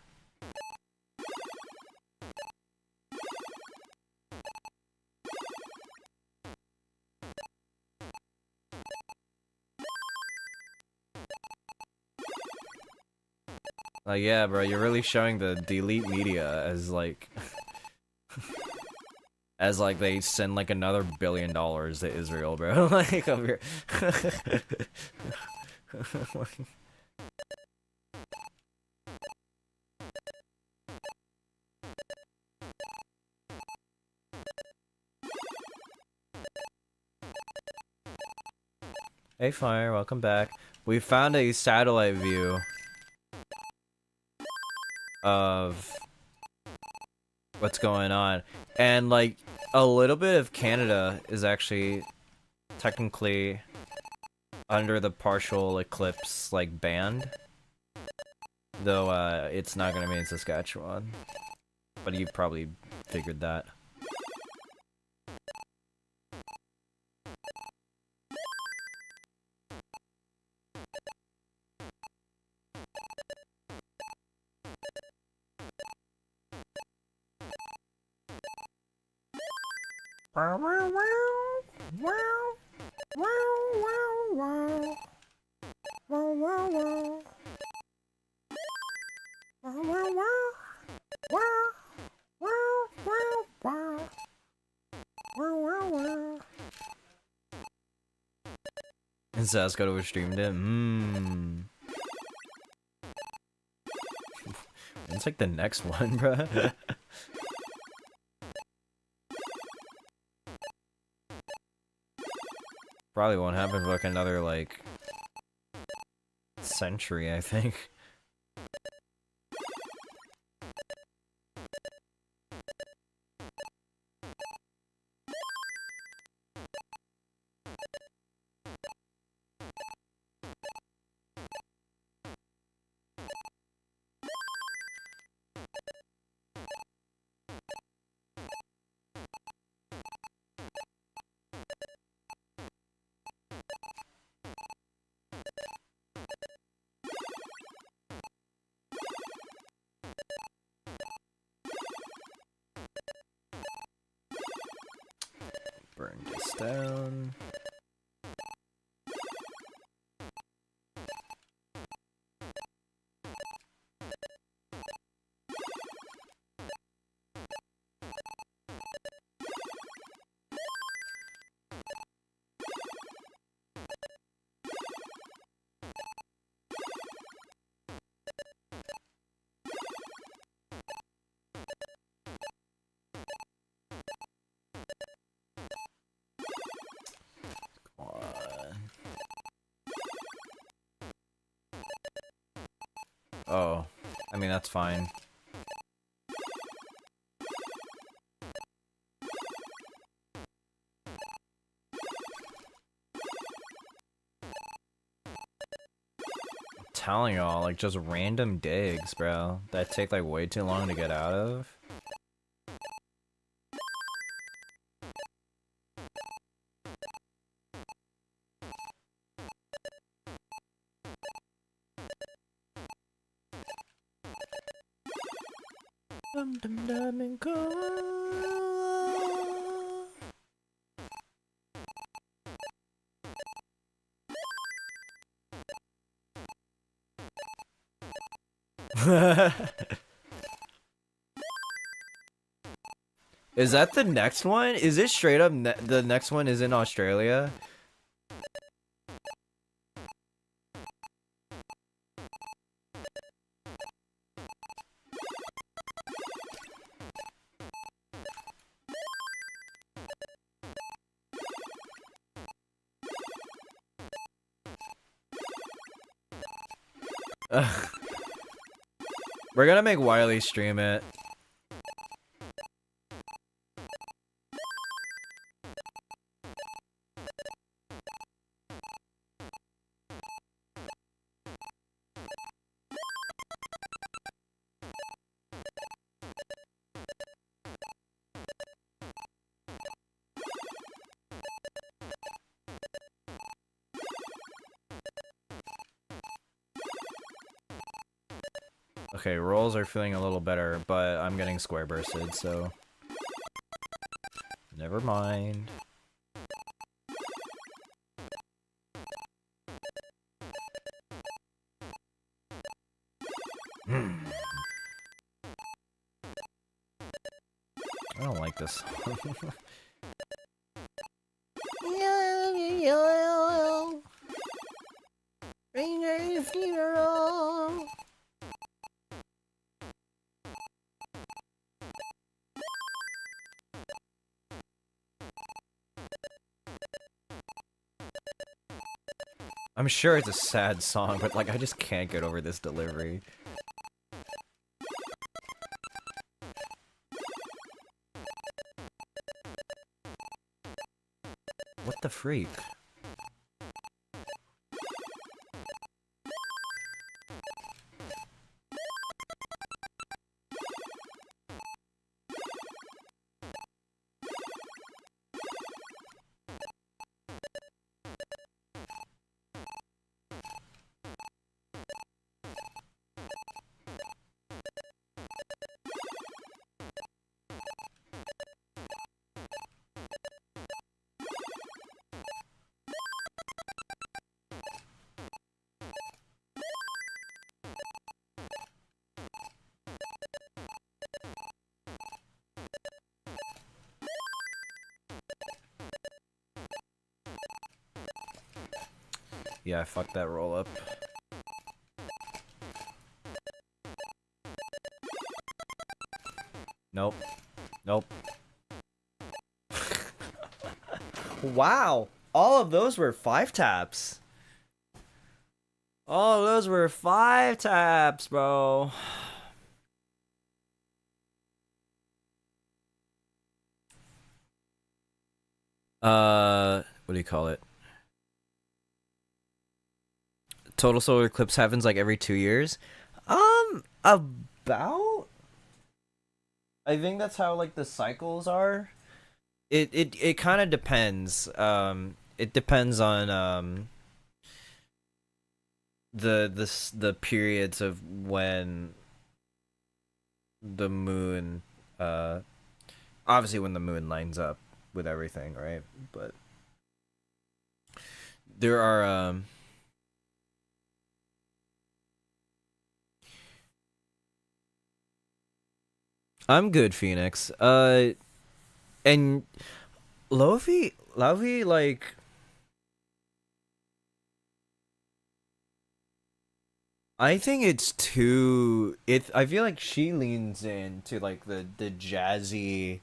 Speaker 1: Like, yeah, bro, you're really showing the delete media as like, as like they send like another $1 billion to Israel, bro. Like, over here. Hey, Fire, welcome back. We found a satellite view of what's going on, and like a little bit of Canada is actually technically under the partial eclipse like band, though it's not gonna be in Saskatchewan, but you probably figured that. And Sasko streamed it. It's like the next one, bro. Probably won't happen for like another like century, I think. Burn this down. Oh, I mean, that's fine. I'm telling y'all, like, just random digs, bro, that take, like, way too long to get out of. Dum dum dum and go. Is that the next one? Is it straight up the next one is in Australia? Ugh. We're gonna make Wiley stream it. Okay, rolls are feeling a little better, but I'm getting square bursted, so never mind. I don't like this. Funeral. I'm sure it's a sad song, but like I just can't get over this delivery. What the freak? Yeah, I fucked that roll up. Nope. Nope. Wow! All of those were 5 taps. All of those were 5 taps, bro. What do you call it? Total solar eclipse happens like every 2 years. About. I think that's how like the cycles are. It kind of depends. It depends on the periods of when the moon obviously when the moon lines up with everything, right? But there are I'm good, Phoenix. And Lofi, like, I think it's too. I feel like she leans into like the jazzy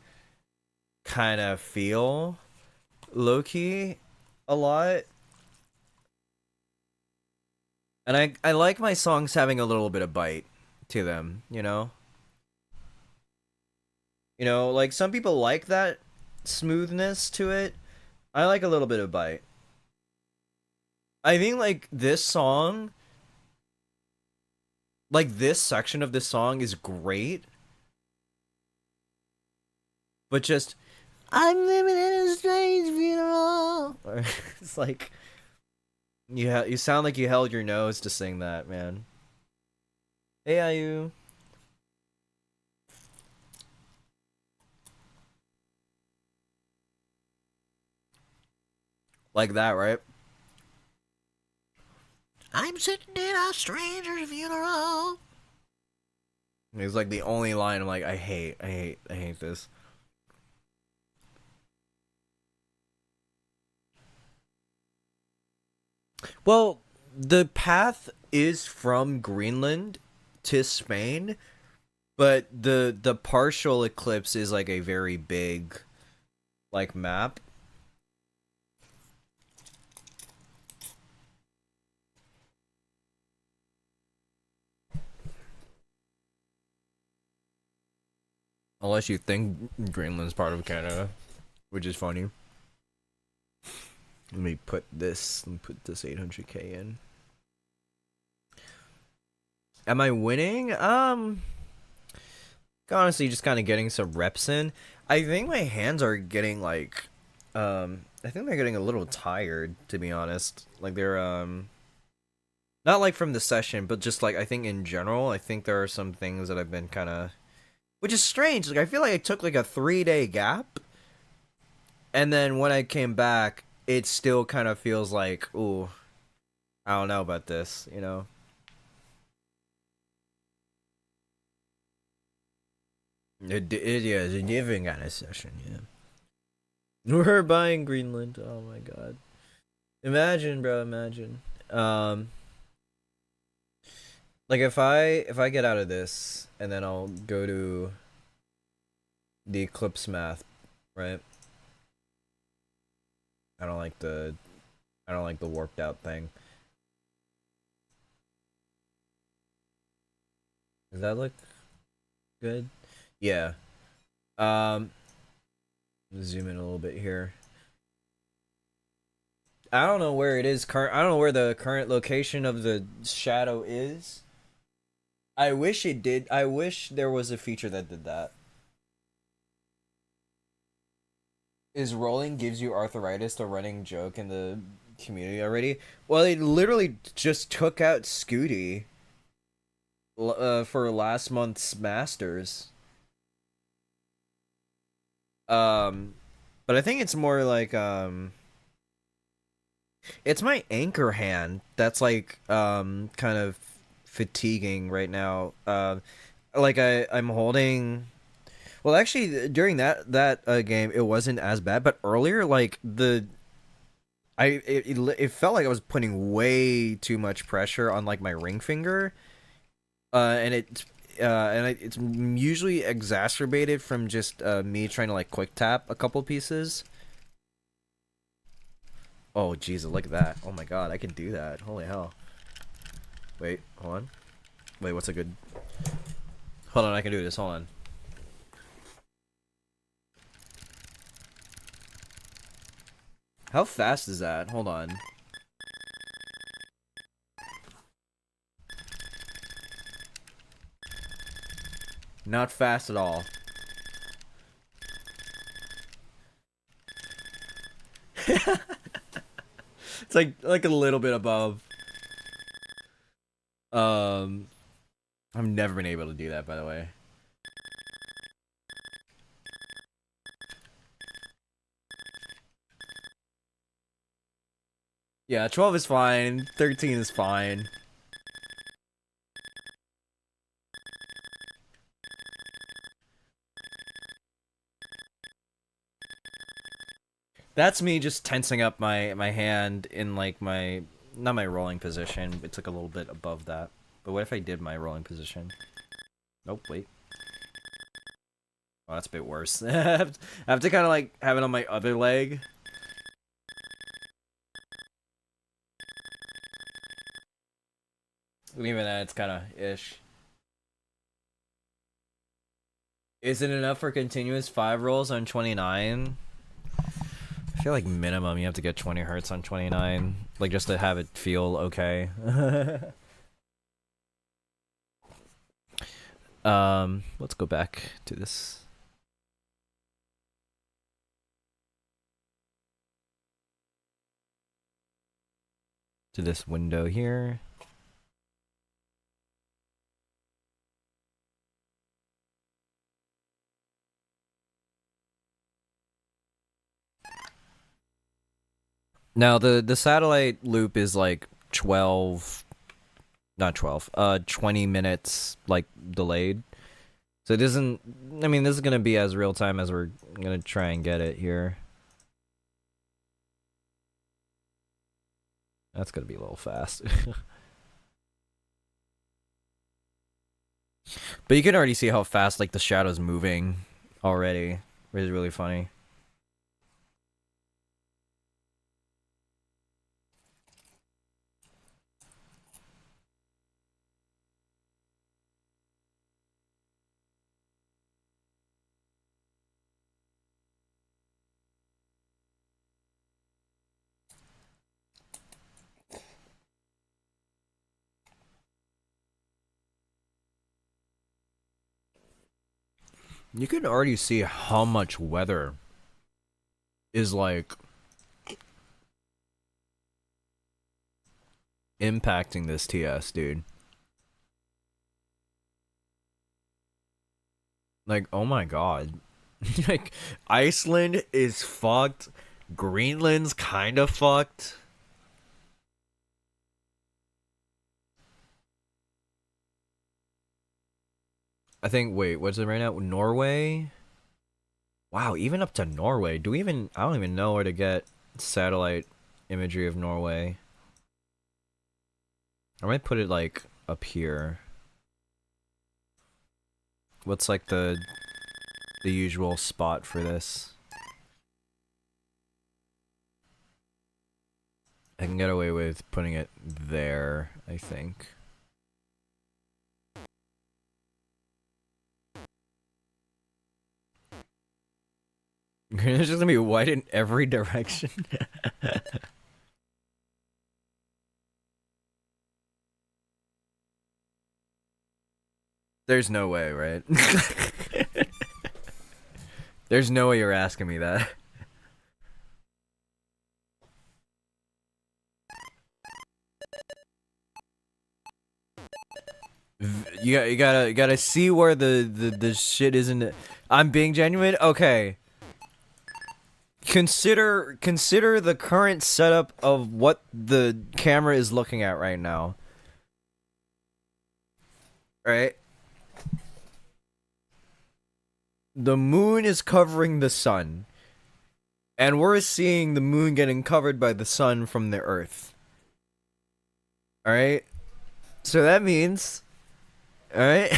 Speaker 1: kind of feel, low key, a lot. And I like my songs having a little bit of bite to them, you know. You know, like some people like that smoothness to it. I like a little bit of bite. I think like this song, like this section of this song is great, but just I'm living in a strange funeral. It's like you sound like you held your nose to sing that, man. Hey, Ayu. Like that, right? I'm sitting in a stranger's funeral. It's like the only line I'm like, I hate this. Well, the path is from Greenland to Spain, but the partial eclipse is like a very big like map. Unless you think Greenland's part of Canada, which is funny. Let me put this 800k in. Am I winning? Honestly, just kind of getting some reps in. I think my hands are getting like, I think they're getting a little tired, to be honest. Like they're Not like from the session, but just like I think in general, I think there are some things that I've been kind of, which is strange. Like I feel like I took like a 3-day gap, and then when I came back, it still kind of feels like, ooh, I don't know about this, you know. Yeah, it's a different kind of session, yeah. We're buying Greenland. Oh my god. Imagine, bro, imagine. Like if I get out of this and then I'll go to the Eclipse math, right? I don't like the warped out thing. Does that look good? Yeah. Zoom in a little bit here. I don't know where it is. I don't know where the current location of the shadow is. I wish it did. I wish there was a feature that did that. Is rolling gives you arthritis a running joke in the community already? Well, they literally just took out Scooty for last month's Masters. But I think it's more like it's my anchor hand that's like kind of fatiguing right now. Like I'm holding. Well, actually, during that game, it wasn't as bad. But earlier, like it felt like I was putting way too much pressure on like my ring finger, and it's usually exacerbated from just me trying to like quick tap a couple pieces. Oh Jesus, look at that! Oh my God, I can do that! Holy hell! Wait, hold on. Wait, what's a good? Hold on, I can do this. Hold on. How fast is that? Hold on. Not fast at all. It's like a little bit above. I've never been able to do that, by the way. Yeah, 12 is fine. 13 is fine. That's me just tensing up my hand in like my, not my rolling position. It's like a little bit above that. But what if I did my rolling position? Nope, wait. Oh, that's a bit worse. I have to kind of like have it on my other leg. Even that, it's kind of ish. Is it enough for continuous 5 rolls on 29? I feel like minimum you have to get 20 hertz on 29, like just to have it feel okay. Let's go back to this. To this window here. Now the satellite loop is like 12, not 12, 20 minutes like delayed. So it isn't, I mean, this is going to be as real time as we're going to try and get it here. That's going to be a little fast. But you can already see how fast like the shadow's moving already, which is really funny. You can already see how much weather is like impacting this TS, dude. Like, oh my god. Like, Iceland is fucked. Greenland's kind of fucked. I think, wait, what's it right now? Norway? Wow, even up to Norway. Do we even, I don't even know where to get satellite imagery of Norway. I might put it like up here. What's like the usual spot for this? I can get away with putting it there, I think. It's just gonna be white in every direction. There's no way, right? There's no way you're asking me that. You gotta see where the shit isn't. I'm being genuine. Okay. Consider the current setup of what the camera is looking at right now. Right? The moon is covering the sun. And we're seeing the moon getting covered by the sun from the earth. Alright? So that means... Alright?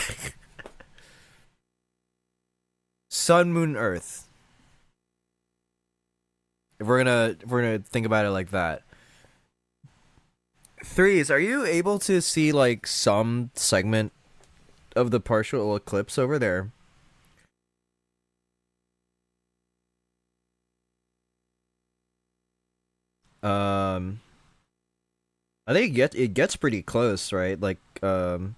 Speaker 1: Sun, moon, earth. If we're gonna think about it like that. Threes, are you able to see like some segment of the partial eclipse over there? I think it gets pretty close, right? Like for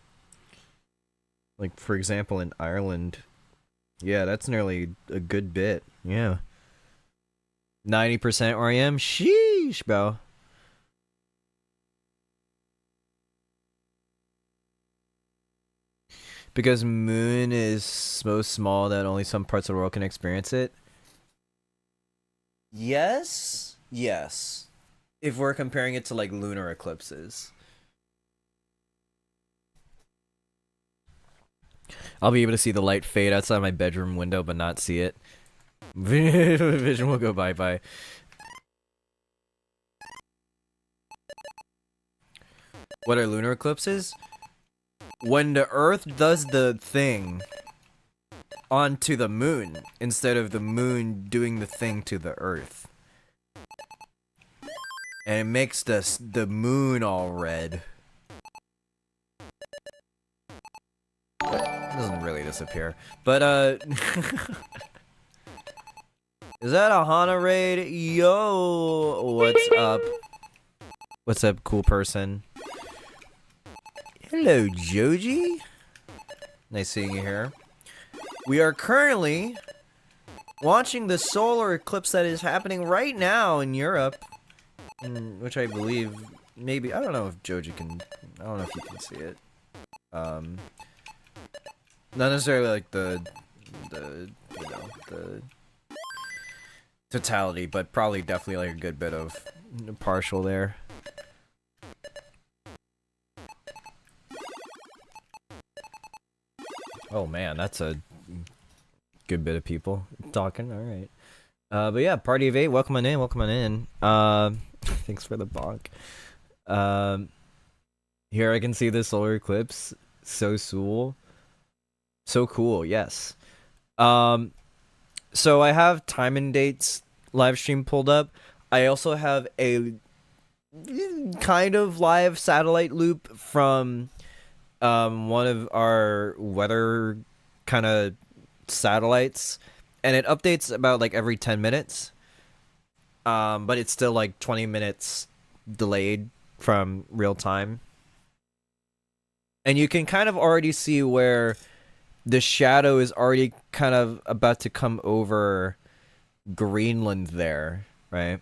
Speaker 1: example in Ireland. Yeah, that's nearly a good bit. Yeah. 90% REM? Sheesh, bro. Because moon is so small that only some parts of the world can experience it? Yes. Yes. If we're comparing it to like lunar eclipses. I'll be able to see the light fade outside my bedroom window but not see it. Vision will go bye-bye. What are lunar eclipses? When the Earth does the thing onto the moon instead of the moon doing the thing to the Earth. And it makes the moon all red. It doesn't really disappear. But, is that a Hana raid? Yo! What's up? What's up, cool person? Hello, Joji. Nice seeing you here. We are currently watching the solar eclipse that is happening right now in Europe. Which I believe, maybe, I don't know if Joji can, I don't know if you can see it. Not necessarily like the totality, but probably definitely like a good bit of partial there. Oh man, that's a good bit of people talking. All right, but yeah, party of 8. Welcome on in. Welcome on in. Thanks for the bonk. Here I can see the solar eclipse. So cool. So cool. Yes. So I have time and dates live stream pulled up. I also have a kind of live satellite loop from one of our weather kind of satellites, and it updates about like every 10 minutes. But it's still like 20 minutes delayed from real time. And you can kind of already see where the shadow is already kind of about to come over Greenland there, right?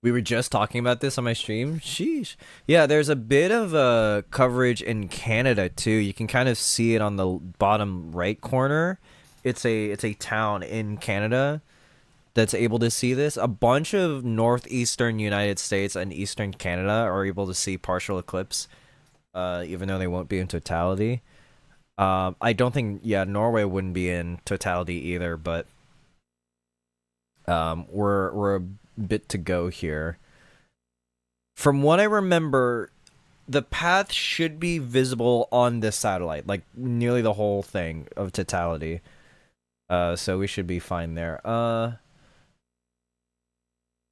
Speaker 1: We were just talking about this on my stream. Sheesh. Yeah, there's a bit of coverage in Canada too. You can kind of see it on the bottom right corner. It's a town in Canada that's able to see this. A bunch of northeastern United States and eastern Canada are able to see partial eclipse, even though they won't be in totality. I don't think, yeah, Norway wouldn't be in totality either, but we're a bit to go here. From what I remember, the path should be visible on this satellite, like nearly the whole thing of totality. So we should be fine there.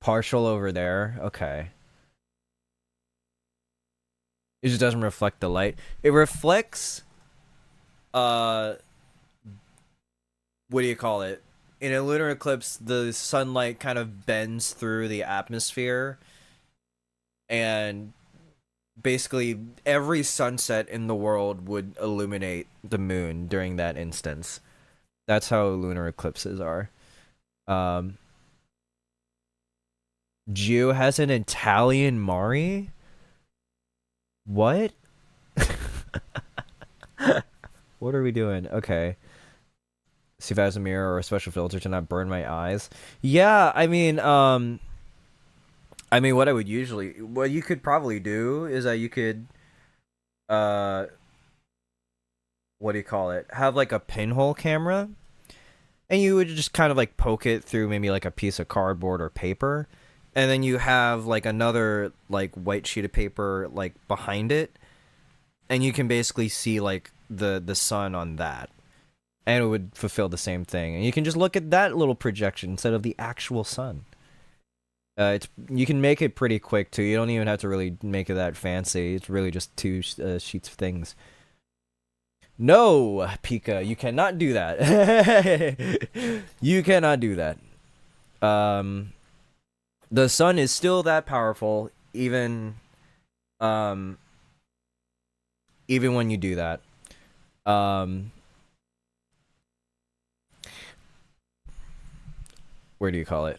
Speaker 1: Partial over there. Okay. It just doesn't reflect the light. It reflects what do you call it? In a lunar eclipse, the sunlight kind of bends through the atmosphere, and basically every sunset in the world would illuminate the moon during that instance. That's how lunar eclipses are. Gio has an Italian Mari? What? What are we doing? Okay. See if I have a mirror or a special filter to not burn my eyes. Yeah, I mean, what you could probably do is that you could, what do you call it? Have like a pinhole camera, and you would just kind of like poke it through maybe like a piece of cardboard or paper, and then you have like another like white sheet of paper like behind it, and you can basically see like the sun on that. And it would fulfill the same thing. And you can just look at that little projection instead of the actual sun. You can make it pretty quick too. You don't even have to really make it that fancy. It's really just two sheets of things. No, Pika, you cannot do that. You cannot do that. The sun is still that powerful, even when you do that. Where do you call it?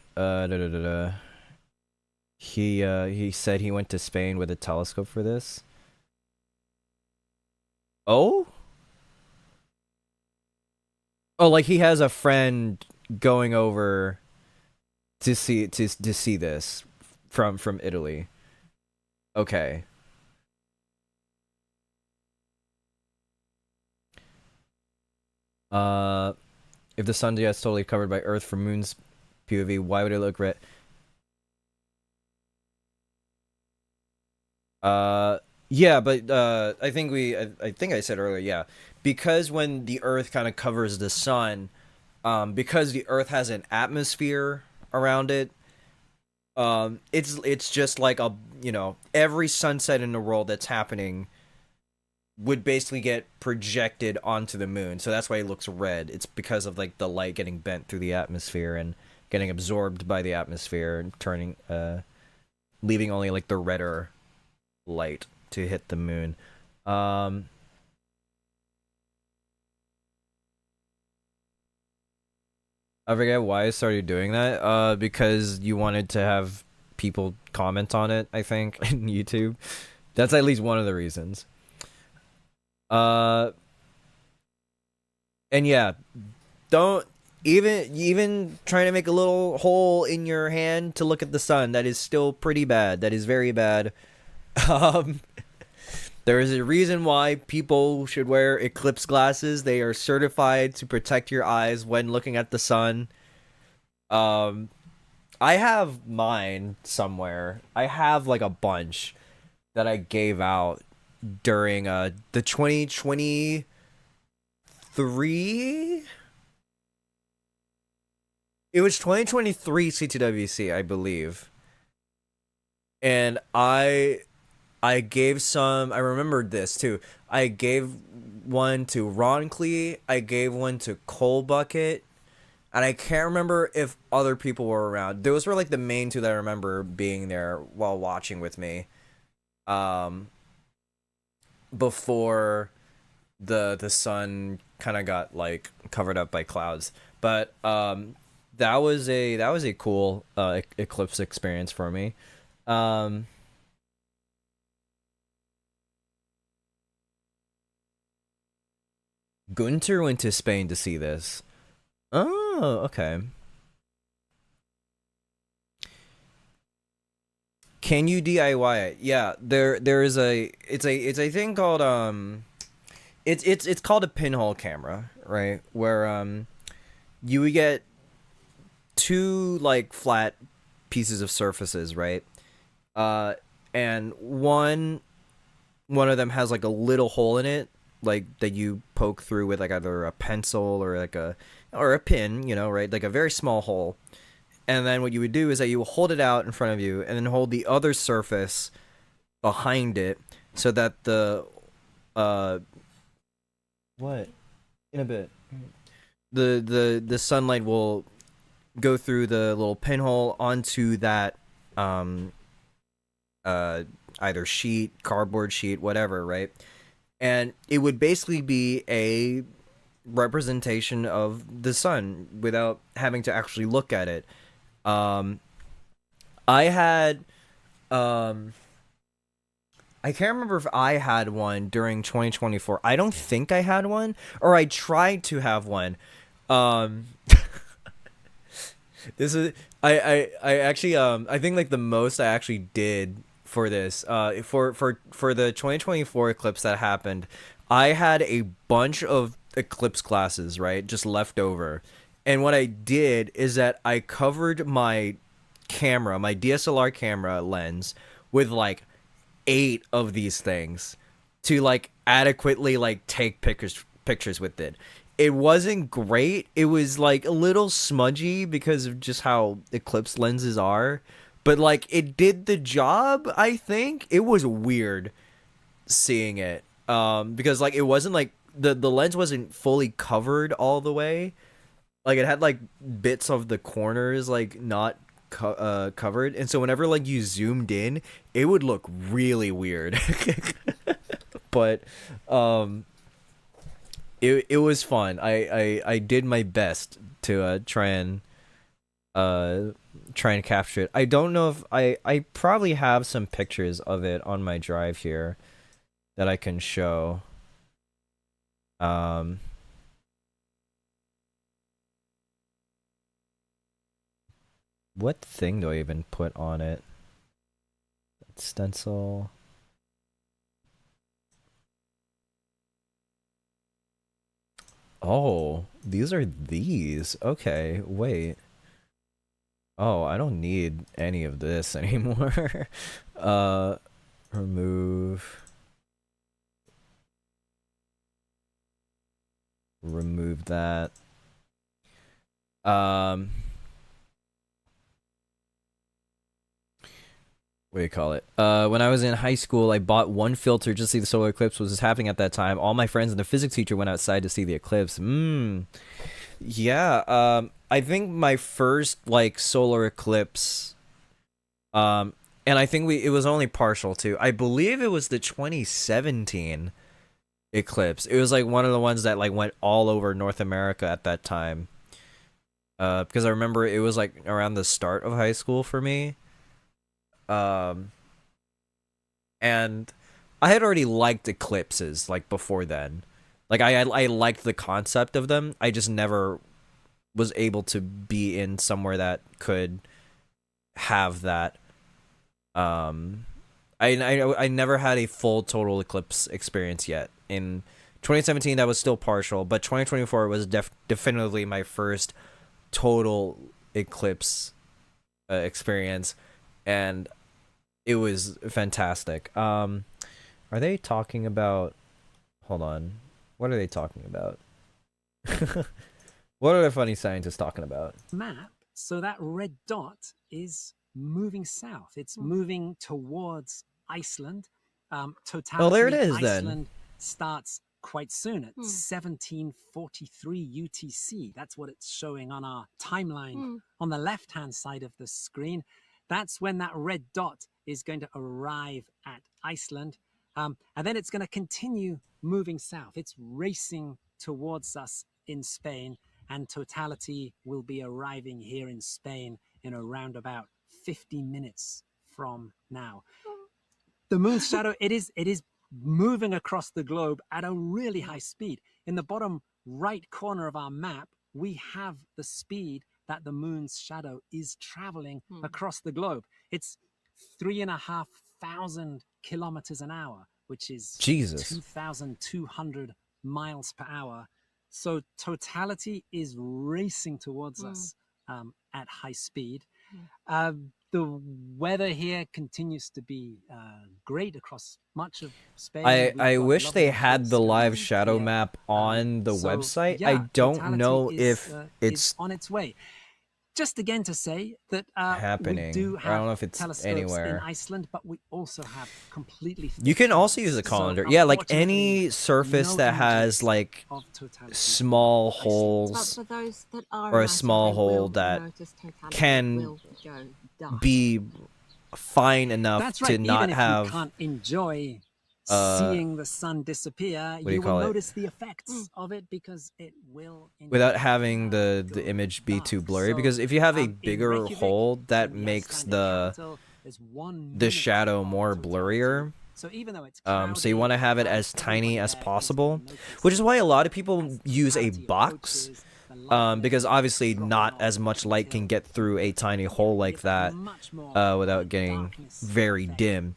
Speaker 1: He said he went to Spain with a telescope for this. Oh? Oh, like he has a friend going over to see this from Italy. Okay. If the sun is totally covered by Earth from Moon's POV, why would it look red? Yeah, but I think I said earlier, yeah, because when the Earth kind of covers the sun, because the Earth has an atmosphere around it, it's just like every sunset in the world that's happening would basically get projected onto the moon, so that's why it looks red. It's because of like the light getting bent through the atmosphere and getting absorbed by the atmosphere and turning leaving only like the redder light to hit the moon. I forget why I started doing that. Because you wanted to have people comment on it, I think, in YouTube. That's at least one of the reasons. And yeah, don't even trying to make a little hole in your hand to look at the sun. That is still pretty bad. That is very bad. There is a reason why people should wear eclipse glasses. They are certified to protect your eyes when looking at the sun. I have mine somewhere. I have like a bunch that I gave out during the 2023. It was 2023 CTWC, I believe. And I gave some. I remembered this too. I gave one to Ron Clee. I gave one to Cole Bucket, and I can't remember if other people were around. Those were like the main two that I remember being there while watching with me. Before the sun kind of got like covered up by clouds, but that was a cool eclipse experience for me. Um, Gunter went to Spain to see this. Oh, okay. Can you DIY it? Yeah, there is a it's a thing called it's called a pinhole camera, right? Where you would get two like flat pieces of surfaces, right? Uh and one of them has like a little hole in it, like that you poke through with like either a pencil or like a pin, right? Like a very small hole. And then what you would do is that you hold it out in front of you and then hold the other surface behind it so that uh what in a bit the sunlight will go through the little pinhole onto that um uh either sheet, cardboard sheet, whatever, right? And it would basically be a representation of the sun without having to actually look at it. um I had um I can't remember if I had one during 2024. I don't think I had one, or I tried to have one. Um, this is I actually I think like the most I actually did for this for the 2024 eclipse that happened, I had a bunch of eclipse classes, right, just left over. And what I did is that I covered my camera, my DSLR camera lens, with like eight of these things to like adequately like take pictures with it. It wasn't great. It was like a little smudgy because of just how eclipse lenses are, but like it did the job. I think it was weird seeing it because like it wasn't like the lens wasn't fully covered all the way. Like it had like bits of the corners like not covered, and so whenever like you zoomed in, it would look really weird. But um, it was fun. I did my best to try and capture it. I don't know if I probably have some pictures of it on my drive here that I can show. Um. What thing do I even put on it? Stencil. Oh, these are these. Okay, wait. Oh, I don't need any of this anymore. uh, remove. Remove that. What do you call it? When I was in high school, I bought one filter just to see the solar eclipse was happening at that time. All my friends and the physics teacher went outside to see the eclipse. Yeah. I think my first like solar eclipse, and I think it was only partial too. I believe it was the 2017 eclipse. It was like one of the ones that like went all over North America at that time. Because I remember it was like around the start of high school for me. And I had already liked eclipses like before then. Like I liked the concept of them. I just never was able to be in somewhere that could have that. I never had a full total eclipse experience yet. In 2017, that was still partial, but 2024 was definitively my first total eclipse experience, and it was fantastic. Are they talking about? Hold on, what are they talking about? What are the funny scientists talking about?
Speaker 3: Map, so that red dot is moving south. It's moving towards Iceland. Totality,
Speaker 1: Oh, there it is then.
Speaker 3: Iceland starts quite soon at 1743 UTC. That's what it's showing on our timeline on the left-hand side of the screen. That's when that red dot is going to arrive at Iceland. And then it's going to continue moving south. It's racing towards us in Spain. and totality will be arriving here in Spain in around about 50 minutes from now. The moon's shadow, it is moving across the globe at a really high speed. In the bottom right corner of our map, we have the speed that the moon's shadow is traveling across the globe. It's 3,500 kilometers an hour, which is
Speaker 1: Jesus.
Speaker 3: 2,200 miles per hour. So totality is racing towards us at high speed. The weather here continues to be great across much of Spain.
Speaker 1: I wish they had the live shadow
Speaker 3: here.
Speaker 1: map on the
Speaker 3: So,
Speaker 1: website.
Speaker 3: yeah,
Speaker 1: I don't
Speaker 3: totality
Speaker 1: know
Speaker 3: is,
Speaker 1: if
Speaker 3: is
Speaker 1: it's
Speaker 3: on its way. Just again to say that
Speaker 1: happening.
Speaker 3: we do
Speaker 1: I
Speaker 3: have
Speaker 1: don't know if it's
Speaker 3: telescopes
Speaker 1: anywhere.
Speaker 3: in Iceland, but we also have completely.
Speaker 1: You can also use a colander. Yeah, like any
Speaker 3: unfortunately,
Speaker 1: surface
Speaker 3: no
Speaker 1: that has
Speaker 3: images
Speaker 1: like
Speaker 3: of totality
Speaker 1: small
Speaker 3: from Iceland.
Speaker 2: But
Speaker 1: holes
Speaker 2: for those that are
Speaker 1: or
Speaker 2: in
Speaker 1: a small
Speaker 2: Iceland, they
Speaker 1: hole
Speaker 2: will
Speaker 1: that
Speaker 2: notice totality
Speaker 1: can
Speaker 2: will go dark.
Speaker 1: be fine enough
Speaker 3: That's right.
Speaker 1: to
Speaker 3: Even
Speaker 1: not
Speaker 3: if
Speaker 1: have
Speaker 3: you can't enjoy
Speaker 1: uh
Speaker 3: seeing the sun disappear,
Speaker 1: do you
Speaker 3: you
Speaker 1: call
Speaker 3: will
Speaker 1: it?
Speaker 3: notice the effects of it because it will
Speaker 1: without
Speaker 3: indeed,
Speaker 1: having the
Speaker 3: go
Speaker 1: image be
Speaker 3: dark.
Speaker 1: too blurry,
Speaker 3: So,
Speaker 1: because if you have a
Speaker 3: in
Speaker 1: bigger
Speaker 3: Reykjavik,
Speaker 1: hole, that
Speaker 3: in the
Speaker 1: makes
Speaker 3: Icelandic
Speaker 1: the
Speaker 3: capital, there's 1
Speaker 1: the
Speaker 3: minute
Speaker 1: shadow
Speaker 3: of
Speaker 1: more
Speaker 3: totality.
Speaker 1: blurrier.
Speaker 3: So even though it's
Speaker 1: So you want to have it as tiny as possible, which is why a lot of people use a box, because obviously not as much light can get through a tiny hole like that without getting very dim.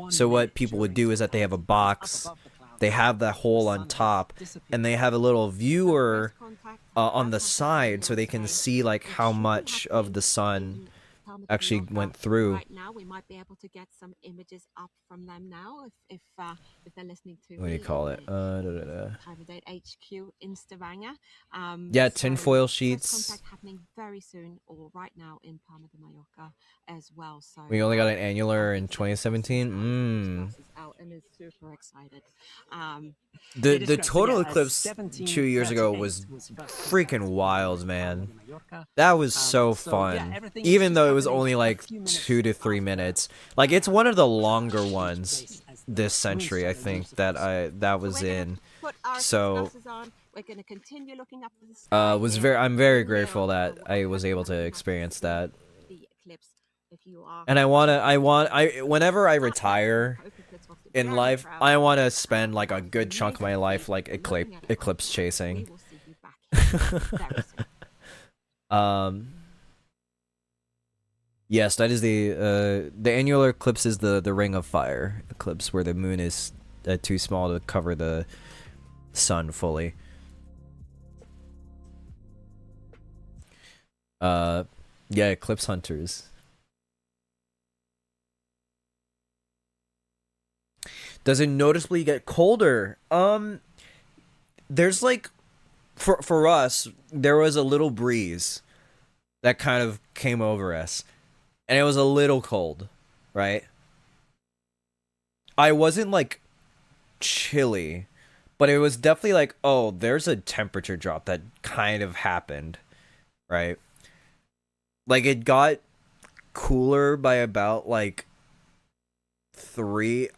Speaker 1: So what people would do is that they have a box, they have that hole on top, and they have a little viewer on the side so they can see like how much of the sun actually went through.
Speaker 2: Right now, we might be able to get some images up from them now if they're listening to.
Speaker 1: What do you call it?
Speaker 2: Time of Date HQ Instabanger.
Speaker 1: Yeah,
Speaker 2: so
Speaker 1: tinfoil
Speaker 2: press
Speaker 1: sheets.
Speaker 2: contact happening very soon, or right now in Palma de Mallorca as well. So
Speaker 1: We only got an annular in 2017.
Speaker 2: is out and is super excited.
Speaker 1: The total eclipse 2 years ago was freaking wild, man. That was so fun. Even though it was only like 2 to 3 minutes. Like it's one of the longer ones this century, I think, that was in. So
Speaker 2: we're going to continue looking up to the sky.
Speaker 1: I'm very grateful that I was able to experience that.
Speaker 2: The eclipse. If you are
Speaker 1: And whenever I retire in life, I want to spend like a good chunk of my life like eclipse chasing.
Speaker 2: We will see you back here very soon.
Speaker 1: Yes, that is the annular eclipse is the Ring of Fire eclipse, where the moon is too small to cover the sun fully. Yeah, eclipse hunters. Does it noticeably get colder? There's like, for us, there was a little breeze that kind of came over us, and it was a little cold, right? I wasn't like chilly, but it was definitely like, oh, there's a temperature drop that kind of happened, right? Like it got cooler by about like 2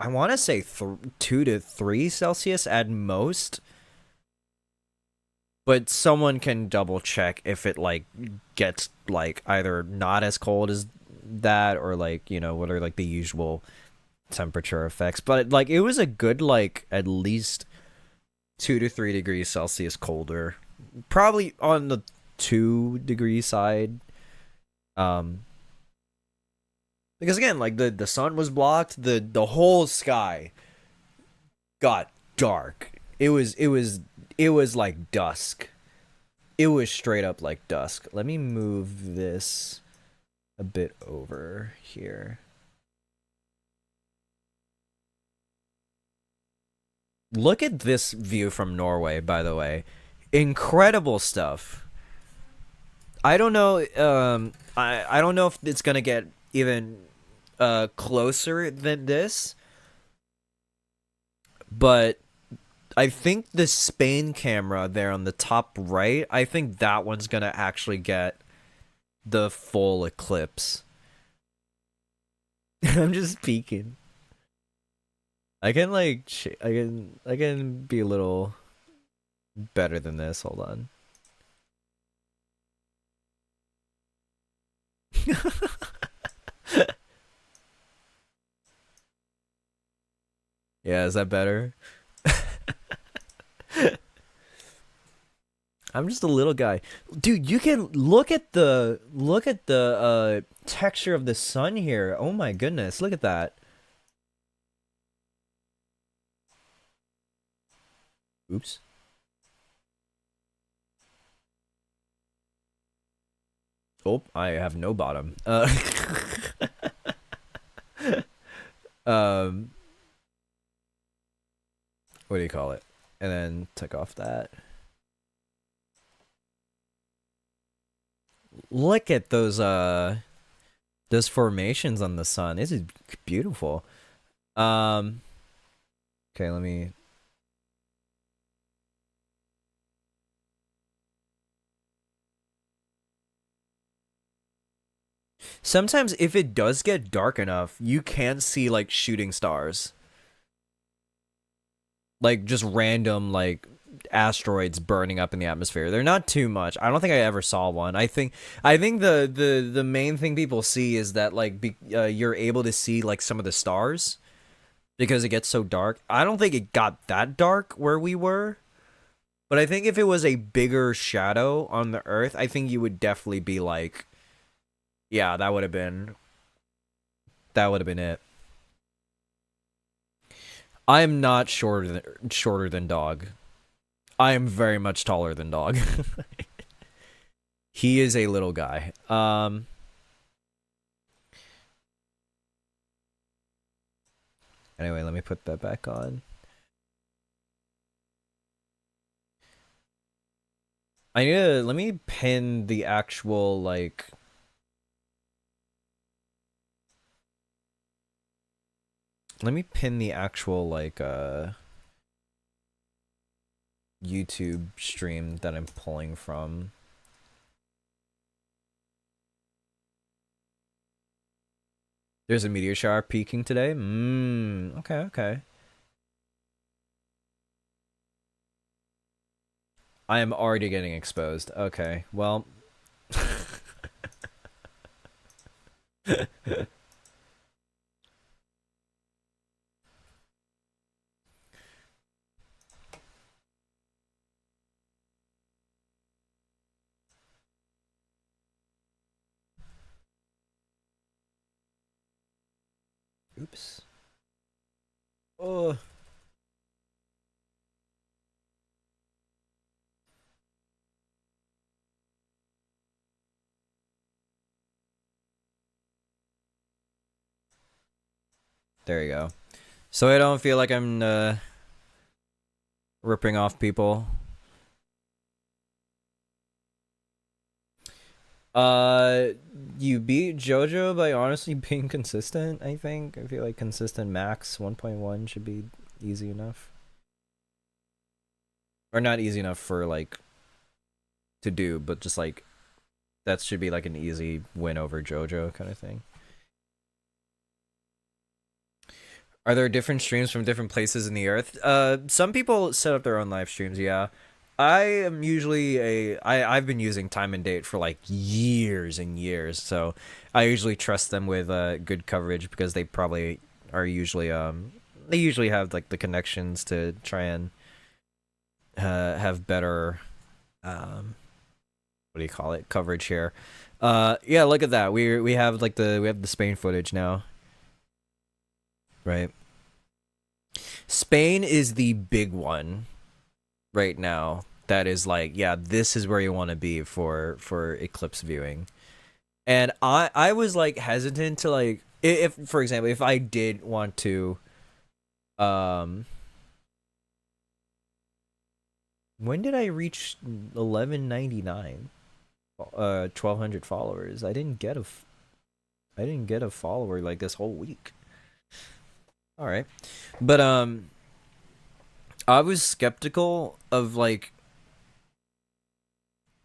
Speaker 1: to 3 Celsius at most. But someone can double check if it like gets like either not as cold as that, or like, you know, what are like the usual temperature effects. But like it was a good like at least 2 to 3 degrees Celsius colder, probably on the 2 degree side. Because again, like the sun was blocked, the whole sky got dark. It was like dusk. It was straight up like dusk. Let me move this a bit over here. Look at this view from Norway, by the way. Incredible stuff. I don't know I don't know if it's going to get even closer than this, but I think the Spain camera there on the top right, I think that one's gonna actually get the full eclipse. I'm just peeking. I can like I can be a little better than this. Hold on. Yeah, is that better? I'm just a little guy. Dude, you can look at the texture of the sun here. Oh my goodness, look at that. Oops. Oh, I have no bottom. Um what do you call it? And then took off that. Look at those formations on the sun. This is beautiful. Okay, let me sometimes if it does get dark enough, you can't see like shooting stars. Like just random like asteroids burning up in the atmosphere. They're not too much. I don't think I ever saw one. I think the main thing people see is that like you're able to see like some of the stars because it gets so dark. I don't think it got that dark where we were. But I think if it was a bigger shadow on the Earth, I think you would definitely be like, yeah, that would have been it. I am not shorter than Dog. I am very much taller than Dog. He is a little guy. Anyway, let me put that back on. Let me pin the actual like YouTube stream that I'm pulling from. There's a meteor shower peaking today. Okay. I am already getting exposed. Okay, well. Oops. Oh. There you go. So I don't feel like I'm ripping off people. You beat JoJo by honestly being consistent, I think. I feel like consistent max 1.1 should be easy enough. Or not easy enough for, like, to do, but just, like, that should be, like, an easy win over JoJo kind of thing. Are there different streams from different places in the earth? Some people set up their own live streams, yeah. I am usually I've been using Time and Date for like years and years, so I usually trust them with good coverage because they probably are usually they usually have like the connections to try and have better what do you call it, coverage here. Yeah, look at that. We have like we have the Spain footage now. Right. Spain is the big one right now. That is like, yeah, this is where you want to be for Eclipse viewing. And I was like hesitant to like if for example, if I did want to when did I reach 1199? 1200 followers. I didn't get a follower like this whole week. All right. But I was skeptical of like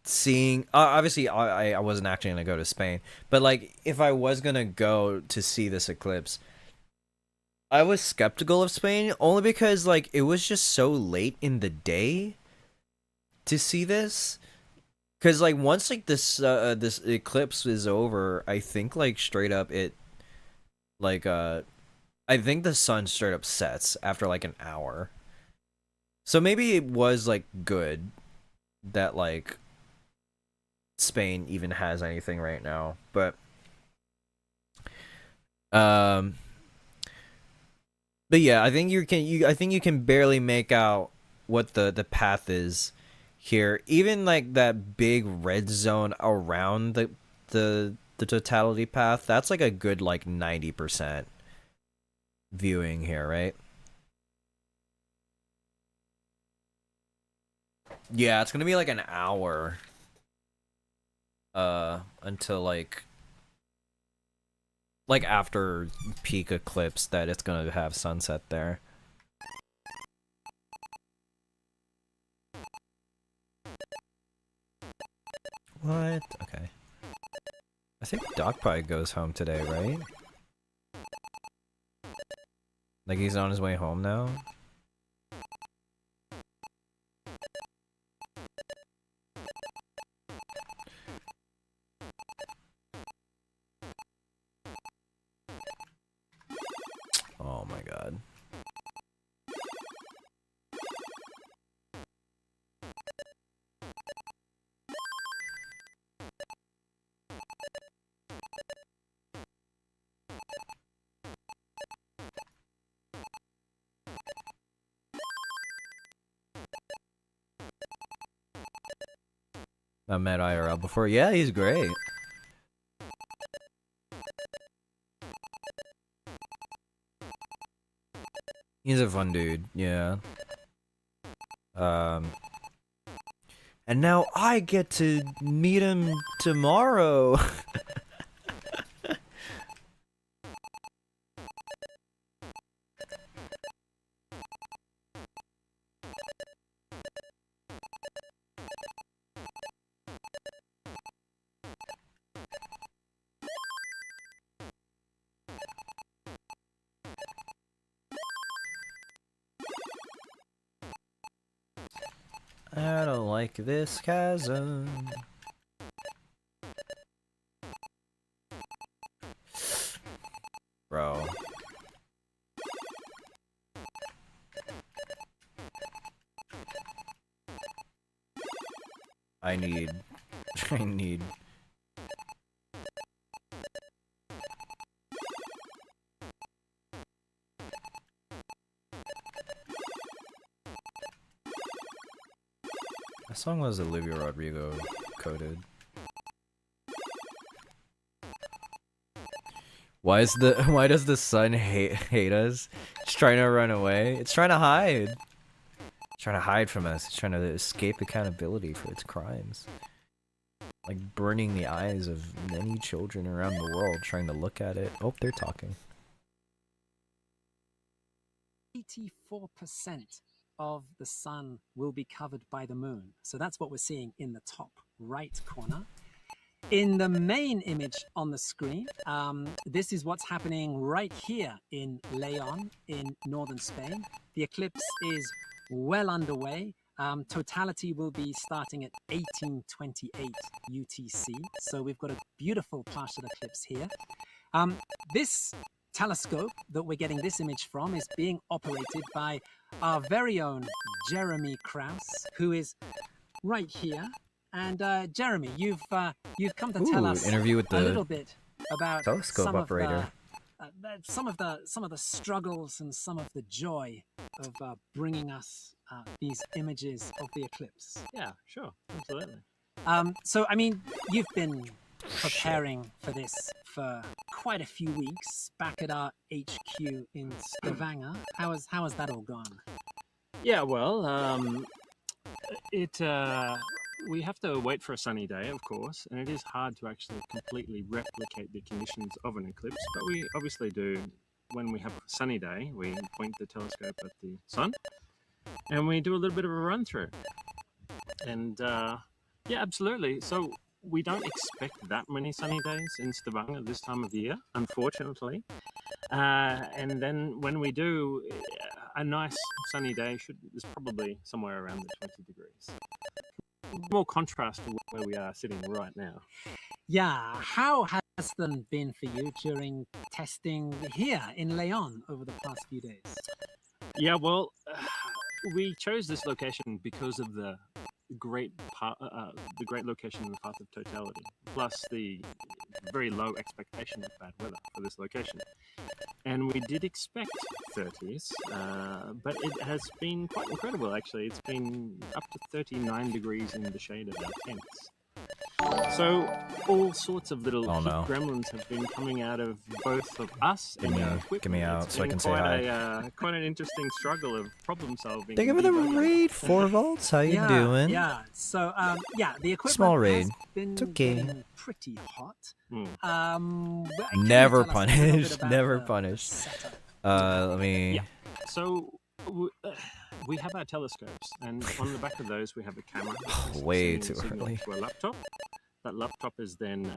Speaker 1: seeing obviously I wasn't actually gonna go to Spain, but like if I was gonna go to see this eclipse, I was skeptical of Spain only because like it was just so late in the day to see this. Cause like once like this eclipse is over, I think like straight up it like I think the sun straight up sets after like an hour. So maybe it was like good that like Spain even has anything right now, but um but yeah, I think I think you can barely make out what the path is here. Even like that big red zone around the totality path, that's like a good like 90% viewing here, right? Yeah, it's gonna be like an hour until like after peak eclipse that it's gonna have sunset there. What? Okay. I think Doc probably goes home today, right? Like he's on his way home now? Oh my god. I met IRL before. Yeah, he's great. He's a fun dude, yeah. And now I get to meet him tomorrow. I don't like this chasm. Bro. I need... That song was Olivia Rodrigo coded. Why does the sun hate us? It's trying to run away. It's trying to hide. It's trying to hide from us. It's trying to escape accountability for its crimes. Like burning the eyes of many children around the world trying to look at it. Oh, they're talking.
Speaker 3: 84% of the sun will be covered by the moon. So that's what we're seeing in the top right corner. In the main image on the screen, this is what's happening right here in Leon in northern Spain. The eclipse is well underway. Totality will be starting at 1828 UTC. So we've got a beautiful partial eclipse here. This telescope that we're getting this image from is being operated by our very own Jeremy Krause, who is right here. And Jeremy, you've come to tell us
Speaker 1: interview with the
Speaker 3: a little bit about
Speaker 1: telescope operator.
Speaker 3: Some of the struggles and some of the joy of bringing us these images of the eclipse.
Speaker 5: Yeah, sure, absolutely.
Speaker 3: So I mean, you've been preparing for this for quite a few weeks back at our HQ in Stavanger. How has that all gone?
Speaker 5: Yeah, well, we have to wait for a sunny day, of course, and it is hard to actually completely replicate the conditions of an eclipse, but we obviously do. When we have a sunny day, we point the telescope at the sun, and we do a little bit of a run through. And yeah, absolutely. So we don't expect that many sunny days in Stavanger this time of the year, unfortunately. And then when we do, a nice sunny day is probably somewhere around the 20 degrees. more contrast to where we are sitting right now.
Speaker 3: Yeah, how has them been for you during testing here in Leon over the past few days?
Speaker 5: Yeah, well, we chose this location because of the great location in the path of totality, plus the very low expectation of bad weather for this location. And we did expect 30s, but it has been quite incredible, actually. It's been up to 39 degrees in the shade of our tents. So all sorts of little heat gremlins have been coming out of both of us and our equipment.
Speaker 1: Get me out
Speaker 5: It's
Speaker 1: so I
Speaker 5: been
Speaker 1: can say hi.
Speaker 5: quite an interesting struggle of problem solving.
Speaker 1: Thank you for the raid, 4 volts. How you doing?
Speaker 3: Yeah. So the equipment
Speaker 1: Small raid.
Speaker 3: has been
Speaker 1: It's okay.
Speaker 3: getting pretty hot.
Speaker 1: Never punished. Never punished. Let me.
Speaker 5: Yeah. So we have our telescopes, and on the back of those we have a camera.
Speaker 1: Way too
Speaker 5: signal
Speaker 1: early.
Speaker 5: to a laptop. That laptop is then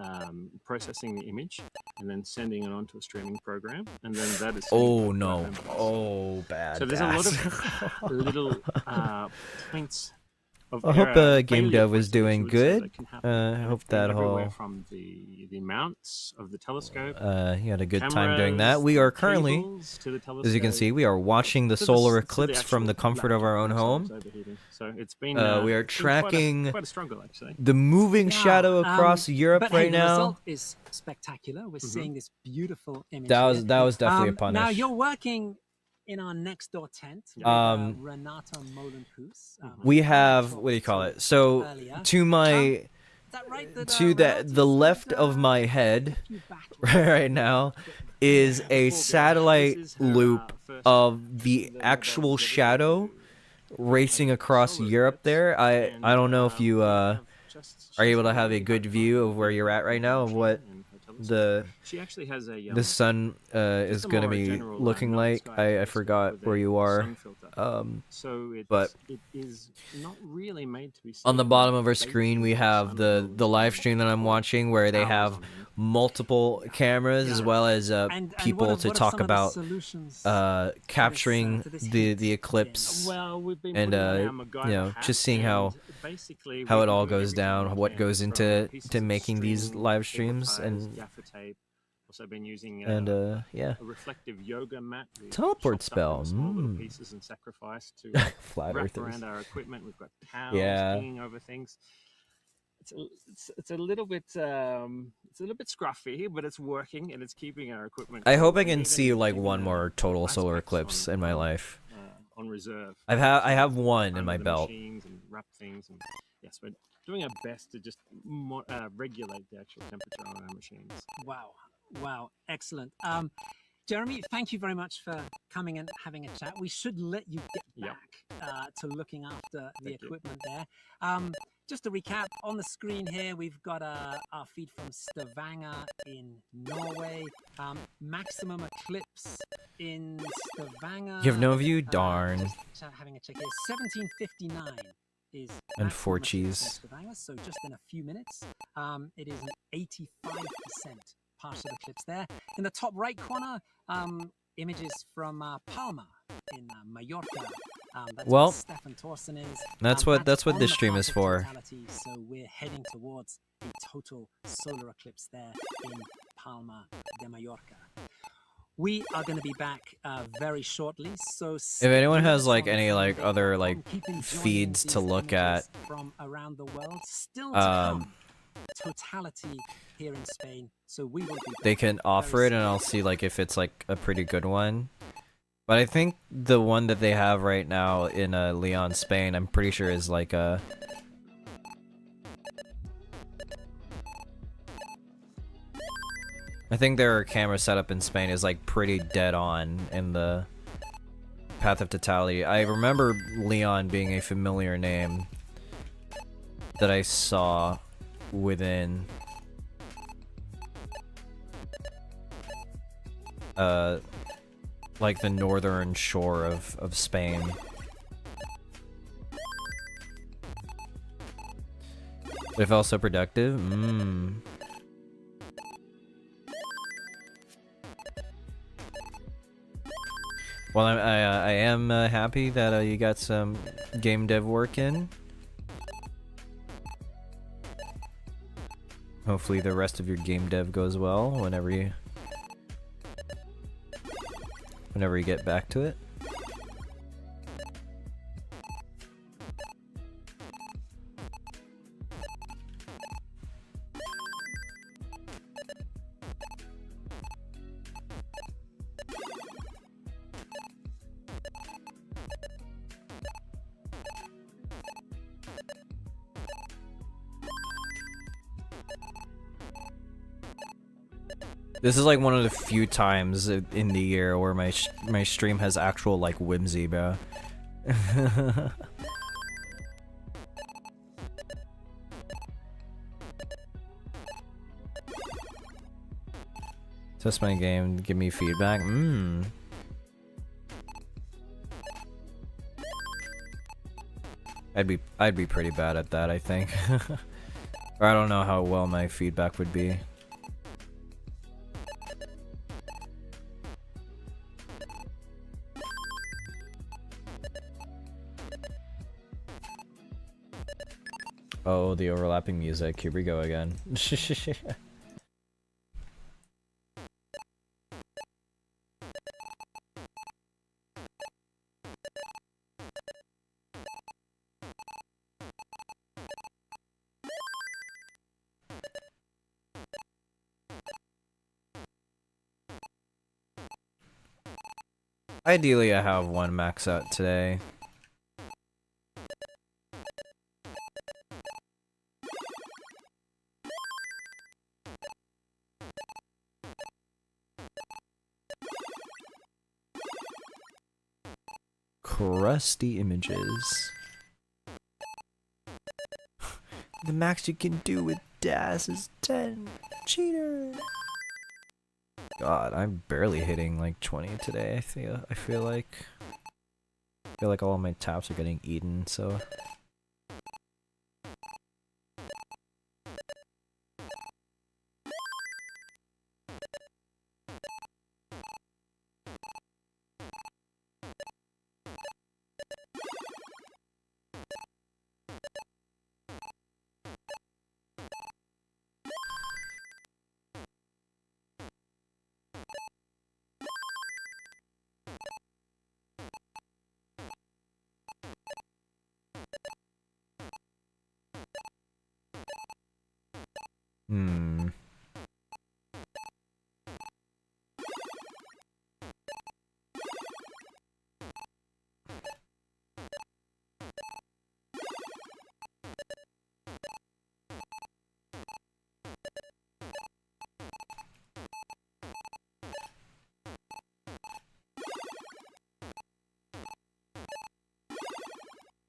Speaker 5: processing the image and then sending it onto a streaming program, and then that is.
Speaker 1: Oh no! Oh bad.
Speaker 5: So there's a lot of little points.
Speaker 1: I hope Game Dev was doing good. I hope that whole
Speaker 5: from the mounts of the telescope.
Speaker 1: He had a good time doing that. We are currently, as you can see, we are watching the solar eclipse from the comfort of our own home.
Speaker 5: So it's been
Speaker 1: we are tracking
Speaker 5: quite a struggle, actually.
Speaker 1: the moving shadow across Europe
Speaker 3: but
Speaker 1: right
Speaker 3: the
Speaker 1: now.
Speaker 3: result is spectacular. We're seeing this beautiful image.
Speaker 1: That was
Speaker 3: here.
Speaker 1: definitely a punish.
Speaker 3: Now you're working in our next door tent with Renata Molenhoos.
Speaker 1: We have, what do you call it? So to my the left of my head right now is a satellite loop of the actual shadow racing across Europe there. I don't know if you are able to have a good view of where you're at right now, of what
Speaker 5: she actually has
Speaker 1: the sun is going to be looking like. I forgot where you are.
Speaker 5: So
Speaker 1: but
Speaker 5: it is not really made to be seen.
Speaker 1: On the bottom of our screen we have the live stream that I'm watching, where they have multiple cameras as well as people to talk about capturing the eclipse, and just seeing how it all goes down, what goes into making these live streams, and
Speaker 5: also been using
Speaker 1: a
Speaker 5: reflective yoga mat.
Speaker 1: Teleport spell.
Speaker 5: Pieces and sacrifice to
Speaker 1: flat
Speaker 5: wrap
Speaker 1: earthers
Speaker 5: around our equipment. We've got towels hanging over things. It's a little bit scruffy, but it's working and it's keeping our equipment.
Speaker 1: I hope I can see like one more total solar eclipse in my life.
Speaker 5: On reserve.
Speaker 1: I have one in my belt.
Speaker 5: Machines and wrap things, and yes, we're doing our best to just regulate the actual temperature on our machines.
Speaker 3: Wow, excellent. Jeremy, thank you very much for coming and having a chat. We should let you get back to looking after the equipment there. Just to recap, on the screen here, we've got our feed from Stavanger in Norway. Maximum eclipse in Stavanger.
Speaker 1: You have no view? Darn.
Speaker 3: Just having a check here. 1759 is
Speaker 1: and 4 cheese.
Speaker 3: Stavanger, so just in a few minutes. It is an 85% partial eclipse there. In the top right corner, images from Palma in Mallorca.
Speaker 1: Well,
Speaker 3: Stefan Thorsen is.
Speaker 1: That's what this stream is for.
Speaker 3: So we're heading towards a total solar eclipse there in Palma de Mallorca. We are going to be back very shortly. So
Speaker 1: if anyone has like any like other like feeds to look at
Speaker 3: from around the world, still to come. Totality here in Spain. So we will be
Speaker 1: they can offer it, and I'll see like if it's like a pretty good one. But I think the one that they have right now in Leon, Spain, I'm pretty sure is like a. I think their camera setup in Spain is like pretty dead on in the path of totality. I remember Leon being a familiar name that I saw within like the northern shore of Spain. But it felt so productive. Well, I am happy that you got some game dev work in. Hopefully the rest of your game dev goes well whenever you get back to it. This is like one of the few times in the year where my stream has actual like whimsy, bro. Test my game, give me feedback. I'd be pretty bad at that, I think. Or I don't know how well my feedback would be. Oh, the overlapping music. Here we go again. Ideally, I have one max out today. Crusty images. The max you can do with DAS is 10. Cheater. God, I'm barely hitting like 20 today. I feel like all my taps are getting eaten, so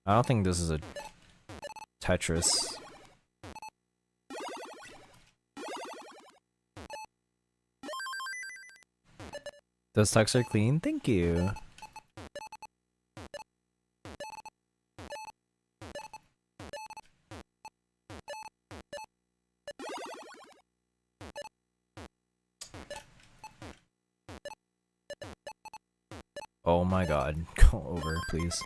Speaker 1: I don't think this is a Tetris. Those tucks are clean, thank you. Oh my god, go over, please.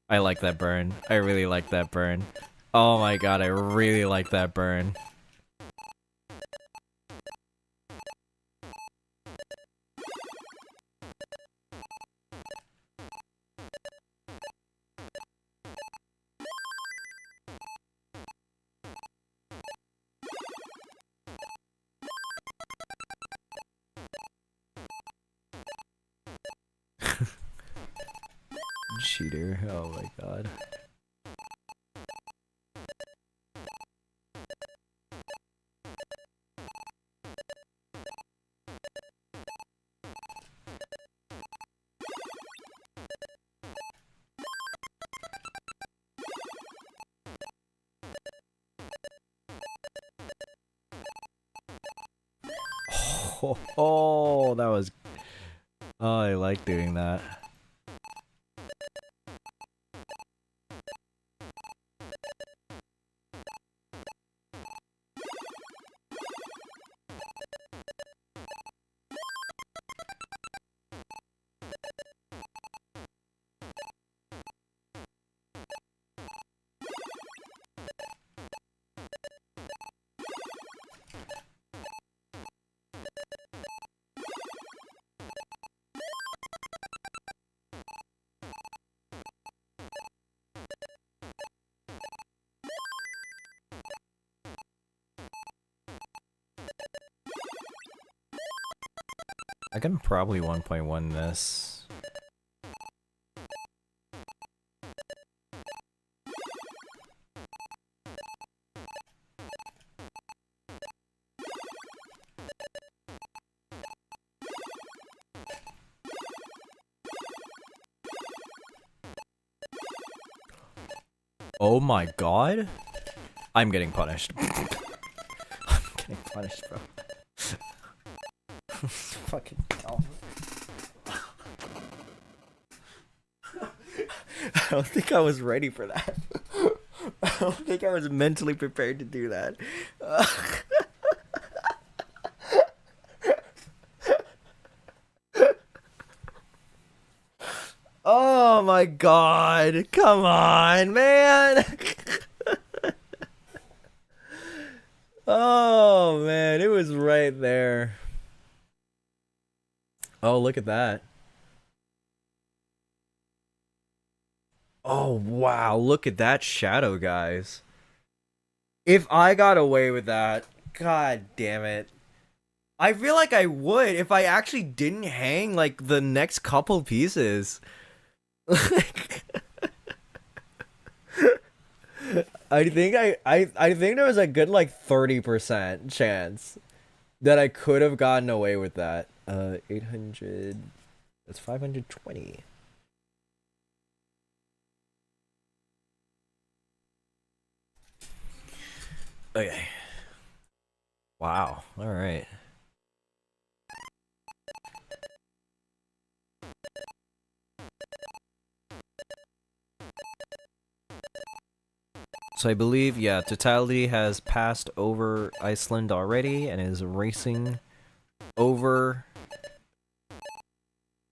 Speaker 1: I like that burn. I really like that burn. Oh my god, I really like that burn. Cheater. Oh my god. Oh, that was... Oh, I like doing that. I can probably 1.1 this. Oh my god. I'm getting punished. I'm getting punished, bro. Fucking hell. I don't think I was ready for that. I don't think I was mentally prepared to do that. Oh my god. Come on, man. Oh man, it was right there. Oh, look at that. Oh wow, look at that shadow, guys. If I got away with that, god damn it. I feel like I would if I actually didn't hang like the next couple pieces. I think I think there was a good like 30% chance that I could have gotten away with that. 800, that's 520. Okay. Wow. All right. So I believe, yeah, Totality has passed over Iceland already and is racing over...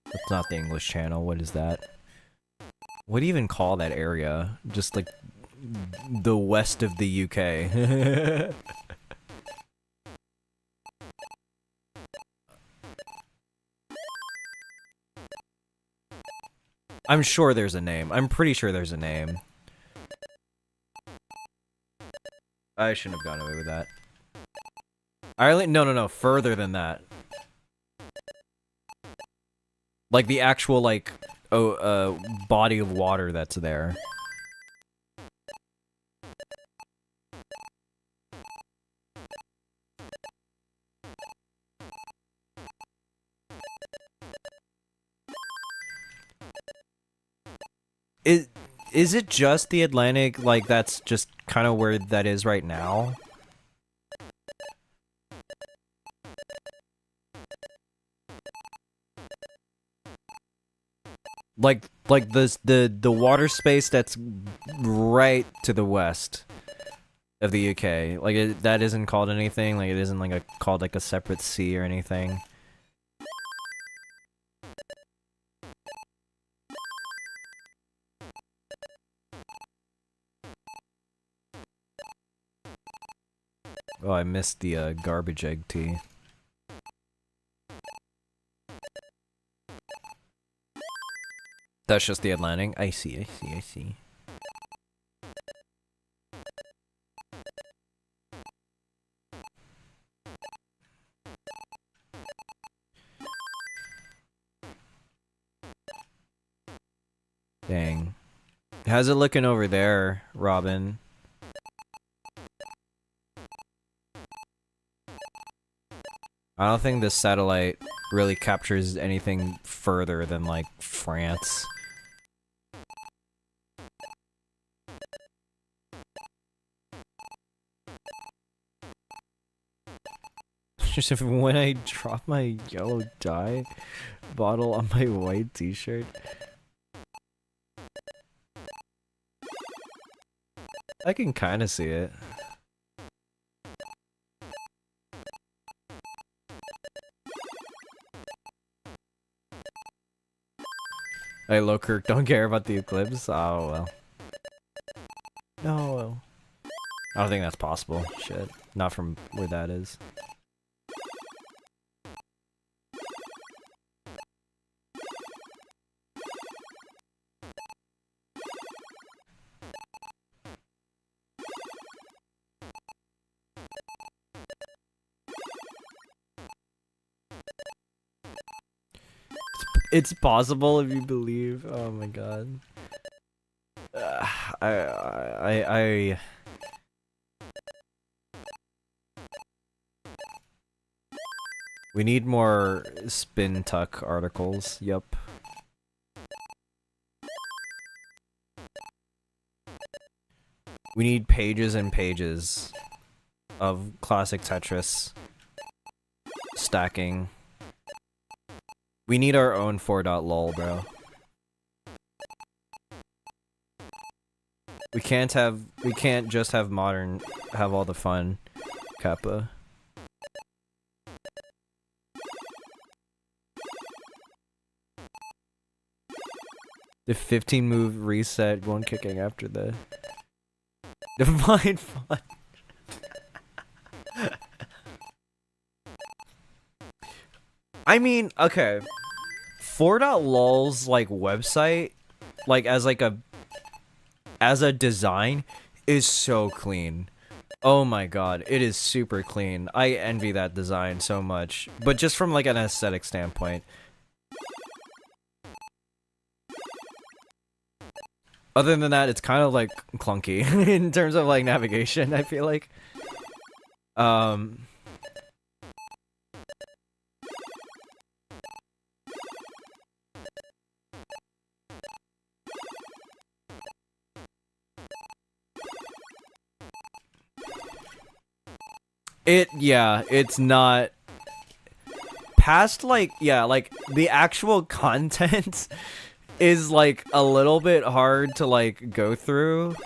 Speaker 1: That's not the English Channel, what is that? What do you even call that area? Just like the west of the UK. I'm sure there's a name. I'm pretty sure there's a name. I shouldn't have gotten away with that. Ireland? No, further than that. Like the actual, like, body of water that's there. Is it just the Atlantic, like, that's just kind of where that is right now? Like the water space that's right to the west of the UK. Like, that isn't called anything? Like, it isn't, like, called, like, a separate sea or anything? Oh, I missed the garbage egg tea. That's just the Atlantic. I see. Dang. How's it looking over there, Robin? I don't think this satellite really captures anything further than, like, France. If when I drop my yellow dye bottle on my white t-shirt. I can kind of see it. Hey, Lokirk, don't care about the eclipse? Oh, well. Oh, well. I don't think that's possible. Shit. Not from where that is. It's possible if you believe. Oh my god. I We need more spin tuck articles. Yup. We need pages and pages of classic Tetris stacking. We need our own 4.lol, bro. We can't just have modern, have all the fun, Kappa. The 15 move reset, one kicking after the divine fun. I mean, okay. 4.lol's like website, like as a design, is so clean. Oh my god, it is super clean. I envy that design so much, but just from like an aesthetic standpoint. Other than that, it's kind of like clunky in terms of like navigation, I feel like. It's not past like, like the actual content is like a little bit hard to like go through.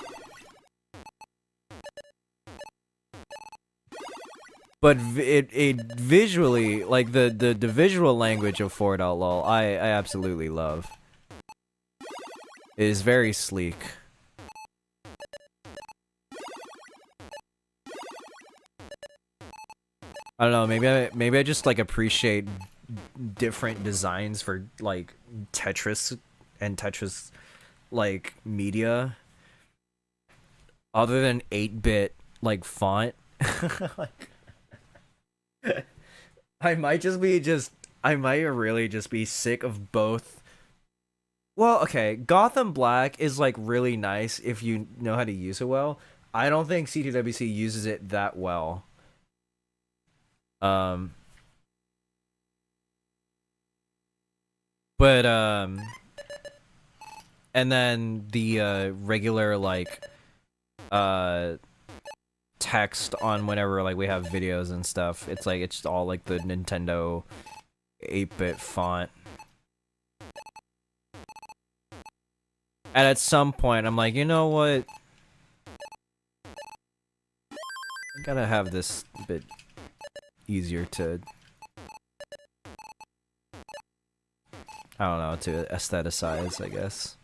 Speaker 1: But it visually, like the visual language of 4.lol, I absolutely love. It is very sleek. I don't know, maybe I just like appreciate different designs for like Tetris and Tetris like media other than 8-bit like font. Like, I might really just be sick of both. Well, okay, Gotham Black is like really nice if you know how to use it well. I don't think C2WC uses it that well. But and then the regular like text on whenever like we have videos and stuff, it's like it's all like the Nintendo 8-bit font. And at some point I'm like, you know what? I gotta have this a bit easier to, I don't know, to aestheticize, I guess,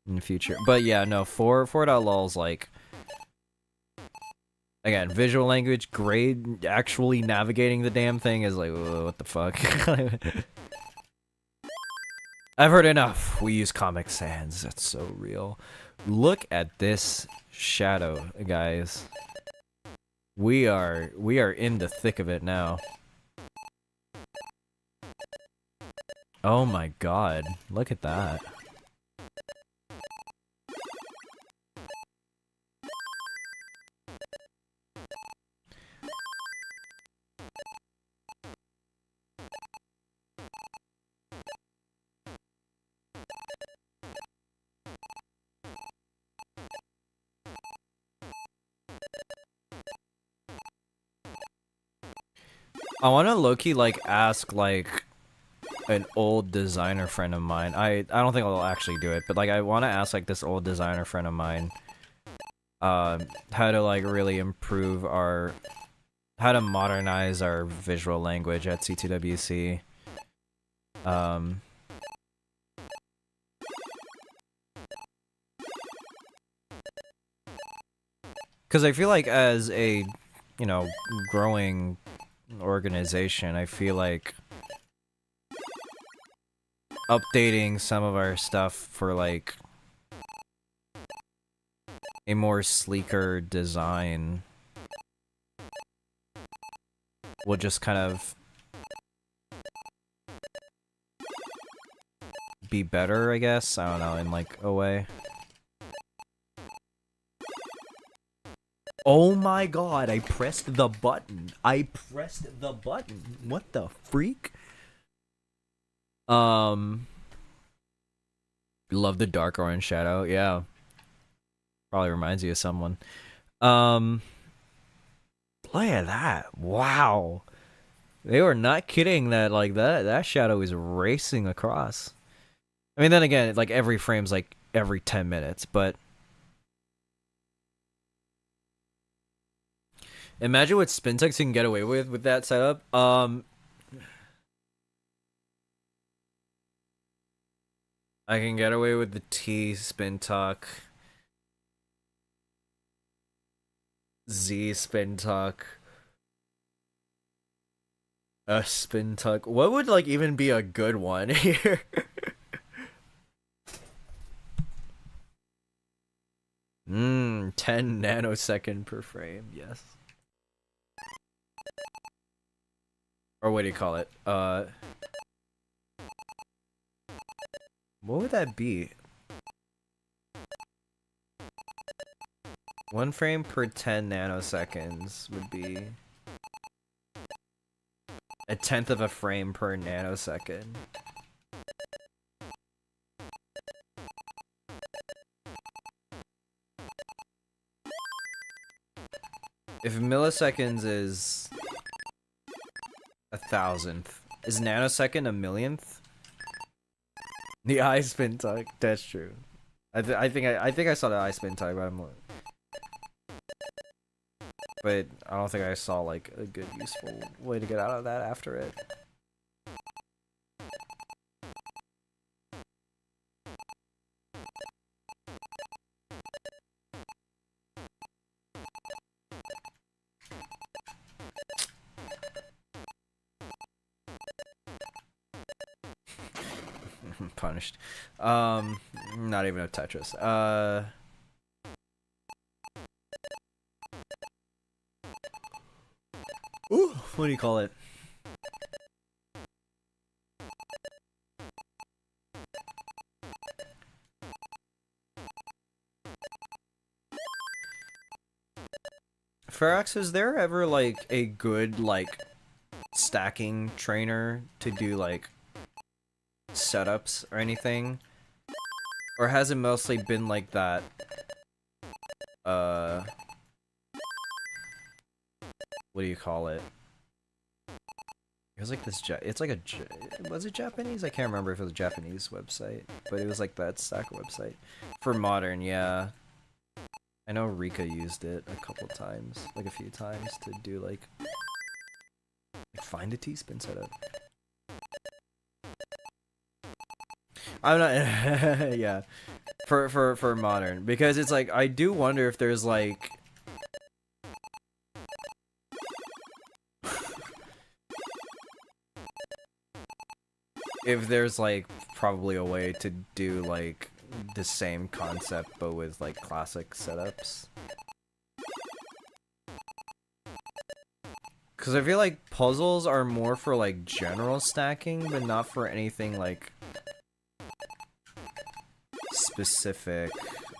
Speaker 1: in the future. But yeah, no, 4.lol's like, again, visual language, great. Actually navigating the damn thing is like, whoa, what the fuck? I've heard enough. We use Comic Sans. That's so real. Look at this shadow, guys. We are in the thick of it now. Oh my god. Look at that. I want to low-key like ask like an old designer friend of mine. I don't think I'll actually do it, but like I want to ask like this old designer friend of mine how to like really improve our how to modernize our visual language at C2WC. Because I feel like as a, you know, growing organization, I feel like updating some of our stuff for like a more sleeker design will just kind of be better, I guess. I don't know, in like a way. Oh my god, I pressed the button. I pressed the button. What the freak? Love the dark orange shadow. Yeah. Probably reminds you of someone. Look at that. Wow. They were not kidding that like that shadow is racing across. I mean, then again, like every frame's like every 10 minutes, but imagine what Spintex can get away with that setup. I can get away with the T spin tuck, Z spin tuck, a spin tuck. What would like even be a good one here? 10 nanosecond per frame, yes. Or what do you call it? What would that be? 1 frame per 10 nanoseconds would be a tenth of a frame per nanosecond. If milliseconds is 1,000th, is nanosecond a millionth? The eye spin tuck. That's true. I think I saw the eye spin tuck, but I don't think I saw like a good useful way to get out of that after it. Punished. Not even a Tetris. Ooh, what do you call it? Ferax, is there ever like a good like stacking trainer to do like setups or anything? Or has it mostly been like that what do you call it? It was like this it's like a was it Japanese? I can't remember if it was a Japanese website, but it was like that stack website for modern. Yeah, I know Rika used it a couple times, like a few times, to do like find a T-spin setup. I'm not yeah, for modern, because it's like I do wonder if there's like if there's like probably a way to do like the same concept but with like classic setups. Because I feel like puzzles are more for like general stacking, but not for anything like specific,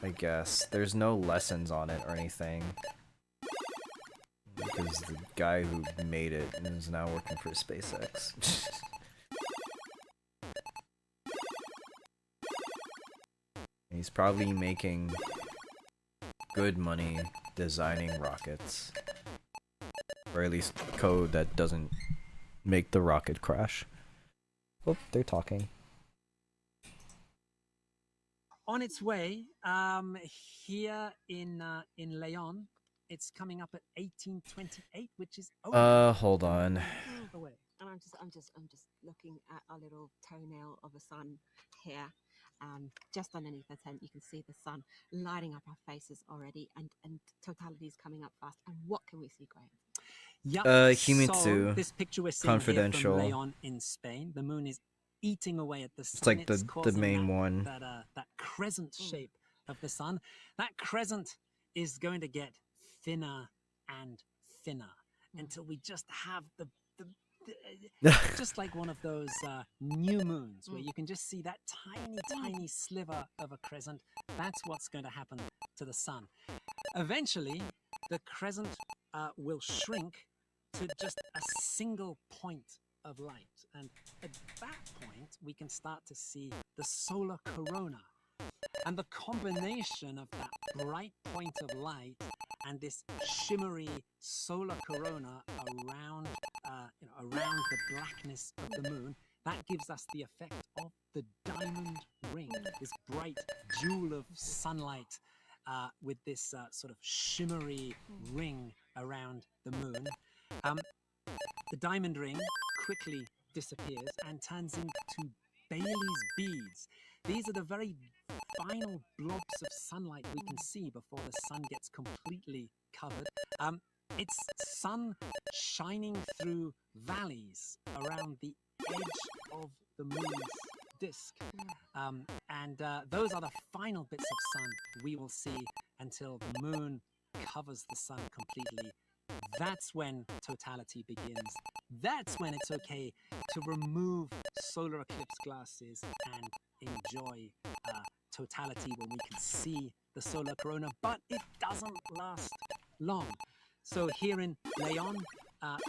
Speaker 1: I guess. There's no lessons on it or anything. Because the guy who made it is now working for SpaceX. He's probably making good money designing rockets. Or at least code that doesn't make the rocket crash. Oh, they're talking.
Speaker 3: On its way, here in Leon, it's coming up at 1828, which is
Speaker 1: Hold on.
Speaker 3: away.
Speaker 2: And I'm just looking at our little toenail of a sun here. Just underneath the tent, you can see the sun lighting up our faces already, and totality is coming up fast. And what can we see, Graham?
Speaker 3: Yeah.
Speaker 1: Himitsu,
Speaker 3: So this picture we're seeing
Speaker 1: Confidential.
Speaker 3: here from Leon in Spain. The moon is eating away at the sun.
Speaker 1: It's like the
Speaker 3: causing
Speaker 1: main one.
Speaker 3: that crescent shape of the sun. That crescent is going to get thinner and thinner until we just have the just like one of those new moons where you can just see that tiny sliver of a crescent. That's what's going to happen to the sun. Eventually, the crescent will shrink to just a single point of light. And at that point, we can start to see the solar corona. And the combination of that bright point of light and this shimmery solar corona around the blackness of the moon, that gives us the effect of the diamond ring, this bright jewel of sunlight with this sort of shimmery ring around the moon. The diamond ring quickly disappears and turns into Bailey's beads. These are the very final blobs of sunlight we can see before the sun gets completely covered. It's sun shining through valleys around the edge of the moon's disk. And those are the final bits of sun we will see until the moon covers the sun completely. That's when totality begins. That's when it's okay to remove solar eclipse glasses and enjoy totality when we can see the solar corona, but it doesn't last long. So here in Leon,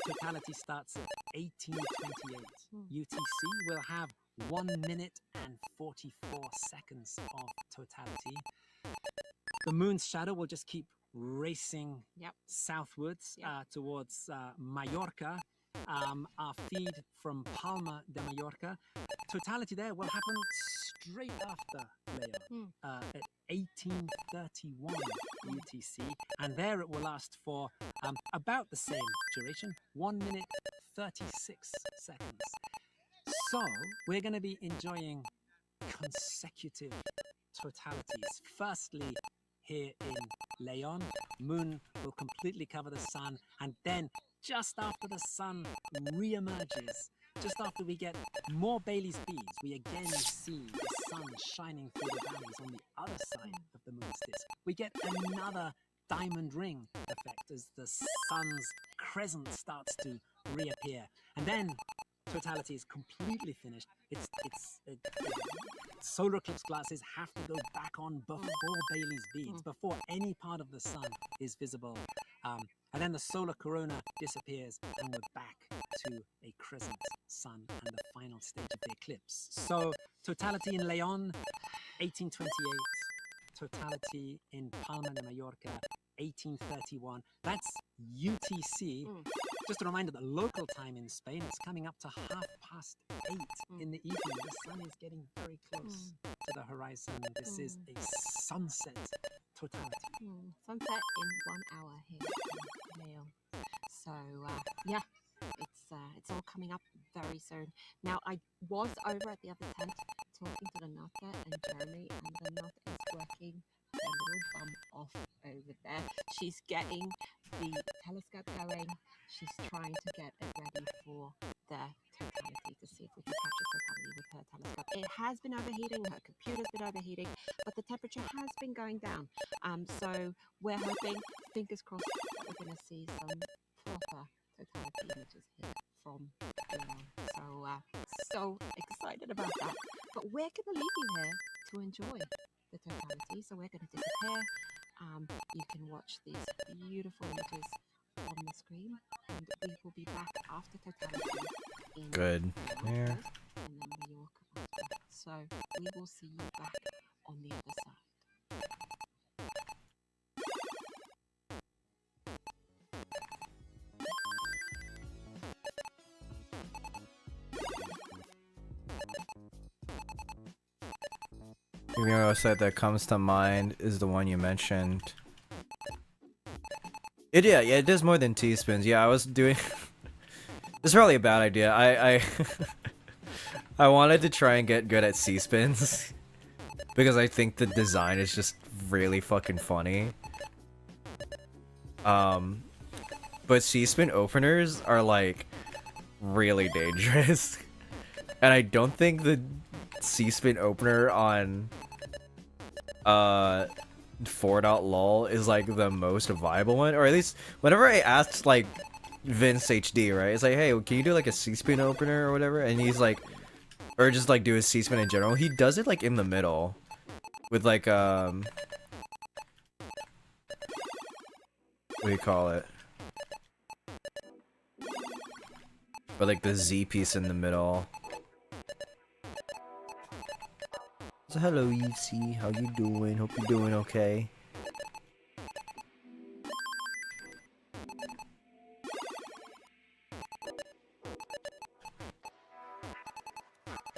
Speaker 3: totality starts at 1828. UTC will have 1 minute and 44 seconds of totality. The moon's shadow will just keep racing southwards towards Mallorca. Our feed from Palma de Mallorca. Totality there will happen straight after Leon at 1831 UTC, and there it will last for about the same duration, 1 minute 36 seconds. So we're going to be enjoying consecutive totalities. Firstly, here in Leon, moon will completely cover the sun, and then just after the sun re-emerges, just after we get more Bailey's beads, we again see the sun shining through the valleys on the other side of the moon's disk. We get another diamond ring effect as the sun's crescent starts to reappear. And then totality is completely finished. Solar eclipse glasses have to go back on before Bailey's beads, before any part of the sun is visible. And then the solar corona disappears, and we're back to a crescent sun and the final stage of the eclipse. So totality in Leon, 1828. Totality in Palma de Mallorca, 1831. That's UTC. Just a reminder that local time in Spain, it's coming up to 8:30 in the evening. The sun is getting very close to the horizon. This is a sunset totality.
Speaker 2: Sunset in 1 hour here in Leon. So yeah, it's all coming up very soon. Now I was over at the other tent talking to the Nata and Jeremy, and the Nata is working a little bum off over there. She's getting the telescope going. She's trying to get it ready for the totality to see if we can capture totality with her telescope. It has been overheating, her computer's been overheating, but the temperature has been going down. So we're hoping, fingers crossed, that we're going to see some proper totality images here from Leon. So excited about that. But we're going to leave you here to enjoy the totality. So we're going to disappear. You can watch these beautiful images on the screen, and we will be back after totality in
Speaker 1: Good.
Speaker 2: Leon
Speaker 1: Yeah.
Speaker 2: first, and then Mallorca after. So we will see you back on the other side.
Speaker 1: The set that comes to mind is the one you mentioned. Yeah, it does more than teaspoons. Yeah, I was doing. This is probably a bad idea. I I wanted to try and get good at C-spins because I think the design is just really fucking funny. But C-spin openers are like really dangerous, and I don't think the C-spin opener on 4.lol is like the most viable one, or at least whenever I asked like Vince HD, right, it's like, hey, can you do like a C-spin opener or whatever, and he's like, or just like do a C-spin in general, he does it like in the middle with like what do you call it, but like the Z piece in the middle. So hello EC, how you doing? Hope you're doing okay.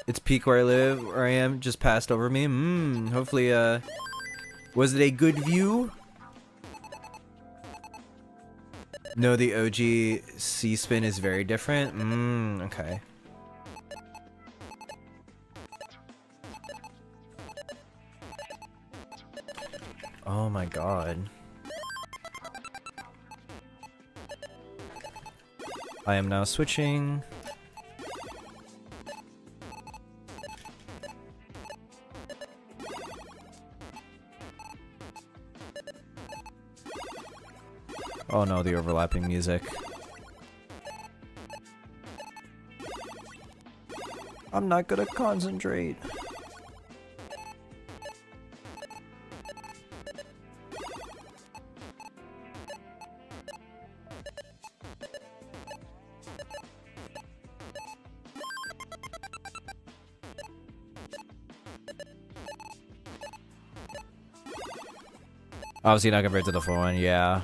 Speaker 1: It's peak where I live, where I am, just passed over me. Hopefully, was it a good view? No, the OG C-spin is very different. Okay. Oh my god. I am now switching. Oh no, the overlapping music. I'm not gonna concentrate. Obviously not compared to the full one, yeah.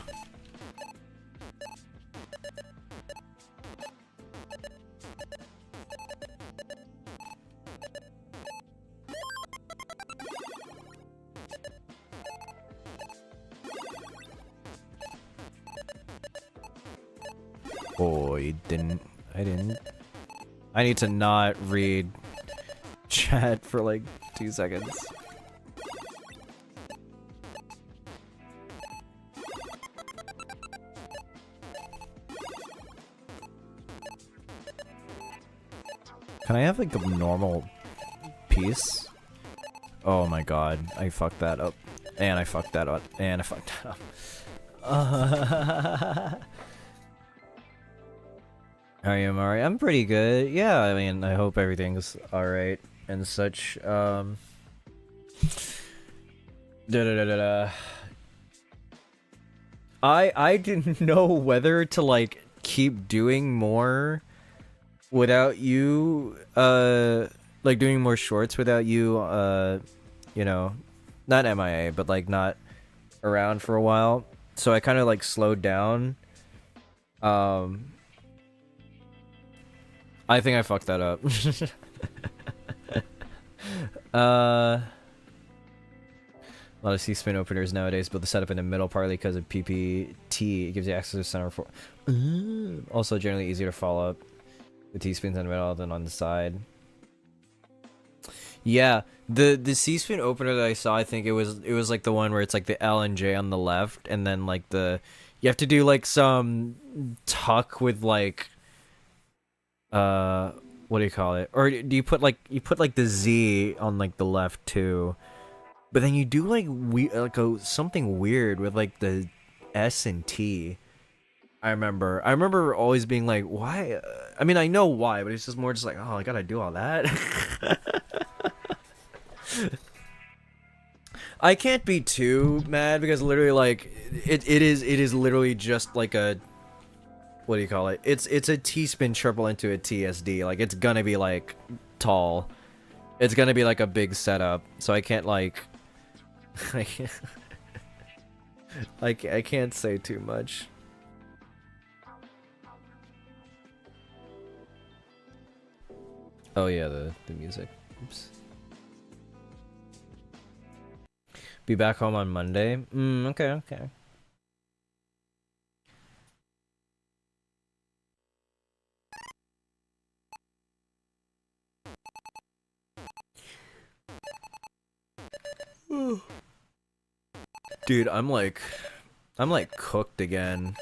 Speaker 1: Oh, you didn't. I didn't. I need to not read chat for like 2 seconds. Can I have like a normal piece? Oh my god, I fucked that up. And I fucked that up. And I fucked that up. How are you, Mari? I'm pretty good. Yeah, I mean, I hope everything's alright and such. I didn't know whether to like keep doing more without you, like doing more shorts without you, you know, not MIA, but like not around for a while. So I kind of like slowed down. I think I fucked that up. A lot of C-spin openers nowadays build the setup in the middle, partly because of PPT. It gives you access to center for. Also, generally easier to follow up the T-spins in the middle than on the side. Yeah, the C-spin opener that I saw, I think it was like the one where it's like the L and J on the left, and then like you have to do like some tuck with like what do you call it? Or do you put like the Z on like the left too? But then you do like something weird with like the S and T. I remember always being like, why? I mean, I know why, but it's just more just like, oh, I gotta do all that. I can't be too mad because literally like it is literally just like a, what do you call it? It's a T-spin triple into a TSD. Like it's gonna be like tall. It's gonna be like a big setup. So I can't like I can't say too much. Oh yeah, the music. Oops. Be back home on Monday. Okay, okay. Dude, I'm like cooked again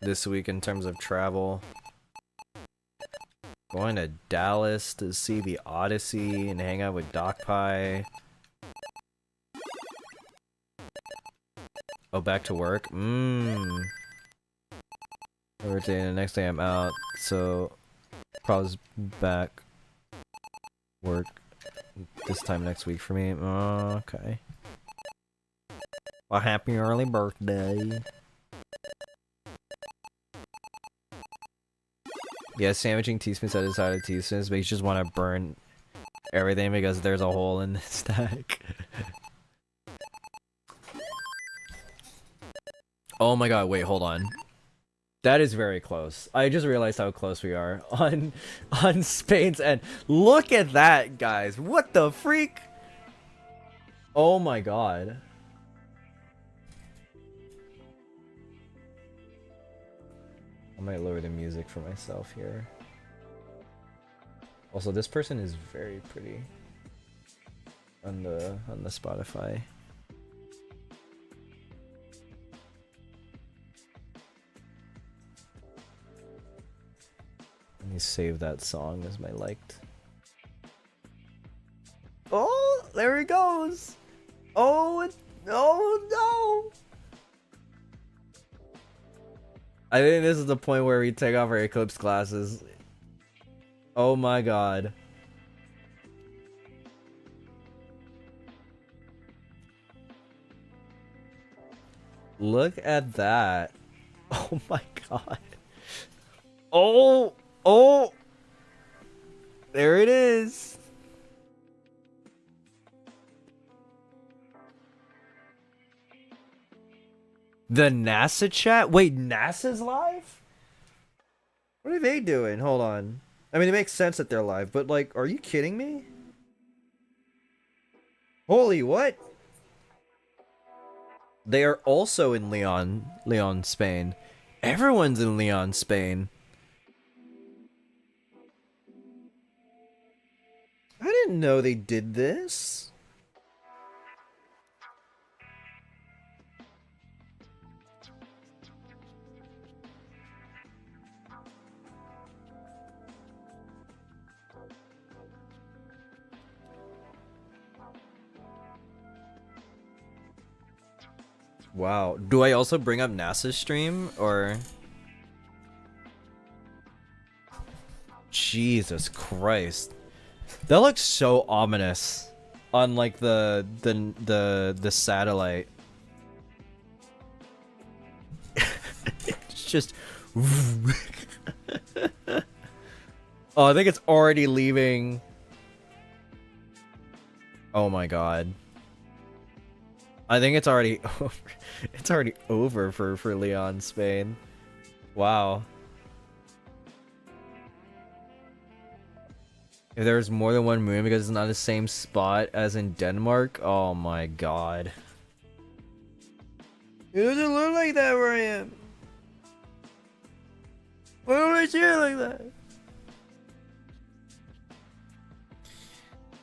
Speaker 1: this week in terms of travel. Going to Dallas to see the Odyssey and hang out with Doc Pie. Oh, back to work? Every day, the next day I'm out, so probably back work this time next week for me. Okay. Well, happy early birthday. Yeah, sandwiching teaspoons at the side of teaspoons, but you just want to burn everything because there's a hole in the stack. Oh my god, wait, hold on. That is very close. I just realized how close we are on Spain's end. Look at that, guys. What the freak? Oh my god. I might lower the music for myself here. Also, this person is very pretty on the Spotify. Let me save that song as my liked. Oh, there he goes. Oh no. I think this is the point where we take off our Eclipse glasses. Oh my god. Look at that. Oh my god. Oh! There it is. The NASA chat? Wait, NASA's live? What are they doing? Hold on. I mean, it makes sense that they're live, but like, are you kidding me? Holy what? They are also in Leon, Spain. Everyone's in Leon, Spain. I didn't know they did this. Wow. Do I also bring up NASA's stream or? Jesus Christ. That looks so ominous on like the satellite. It's just Oh, I think it's already leaving. Oh my god. I think it's already over. It's already over for Leon, Spain. Wow. If there's more than one moon because it's not the same spot as in Denmark, oh my god. It doesn't look like that where I am. Why don't I see it like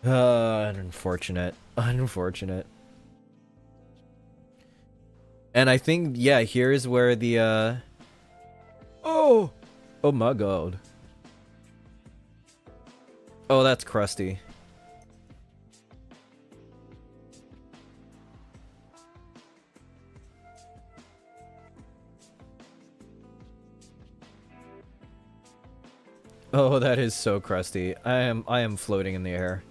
Speaker 1: that? Unfortunate. Unfortunate. And I think, yeah, here's where the, Oh my god. Oh, that's crusty. Oh, that is so crusty. I am floating in the air.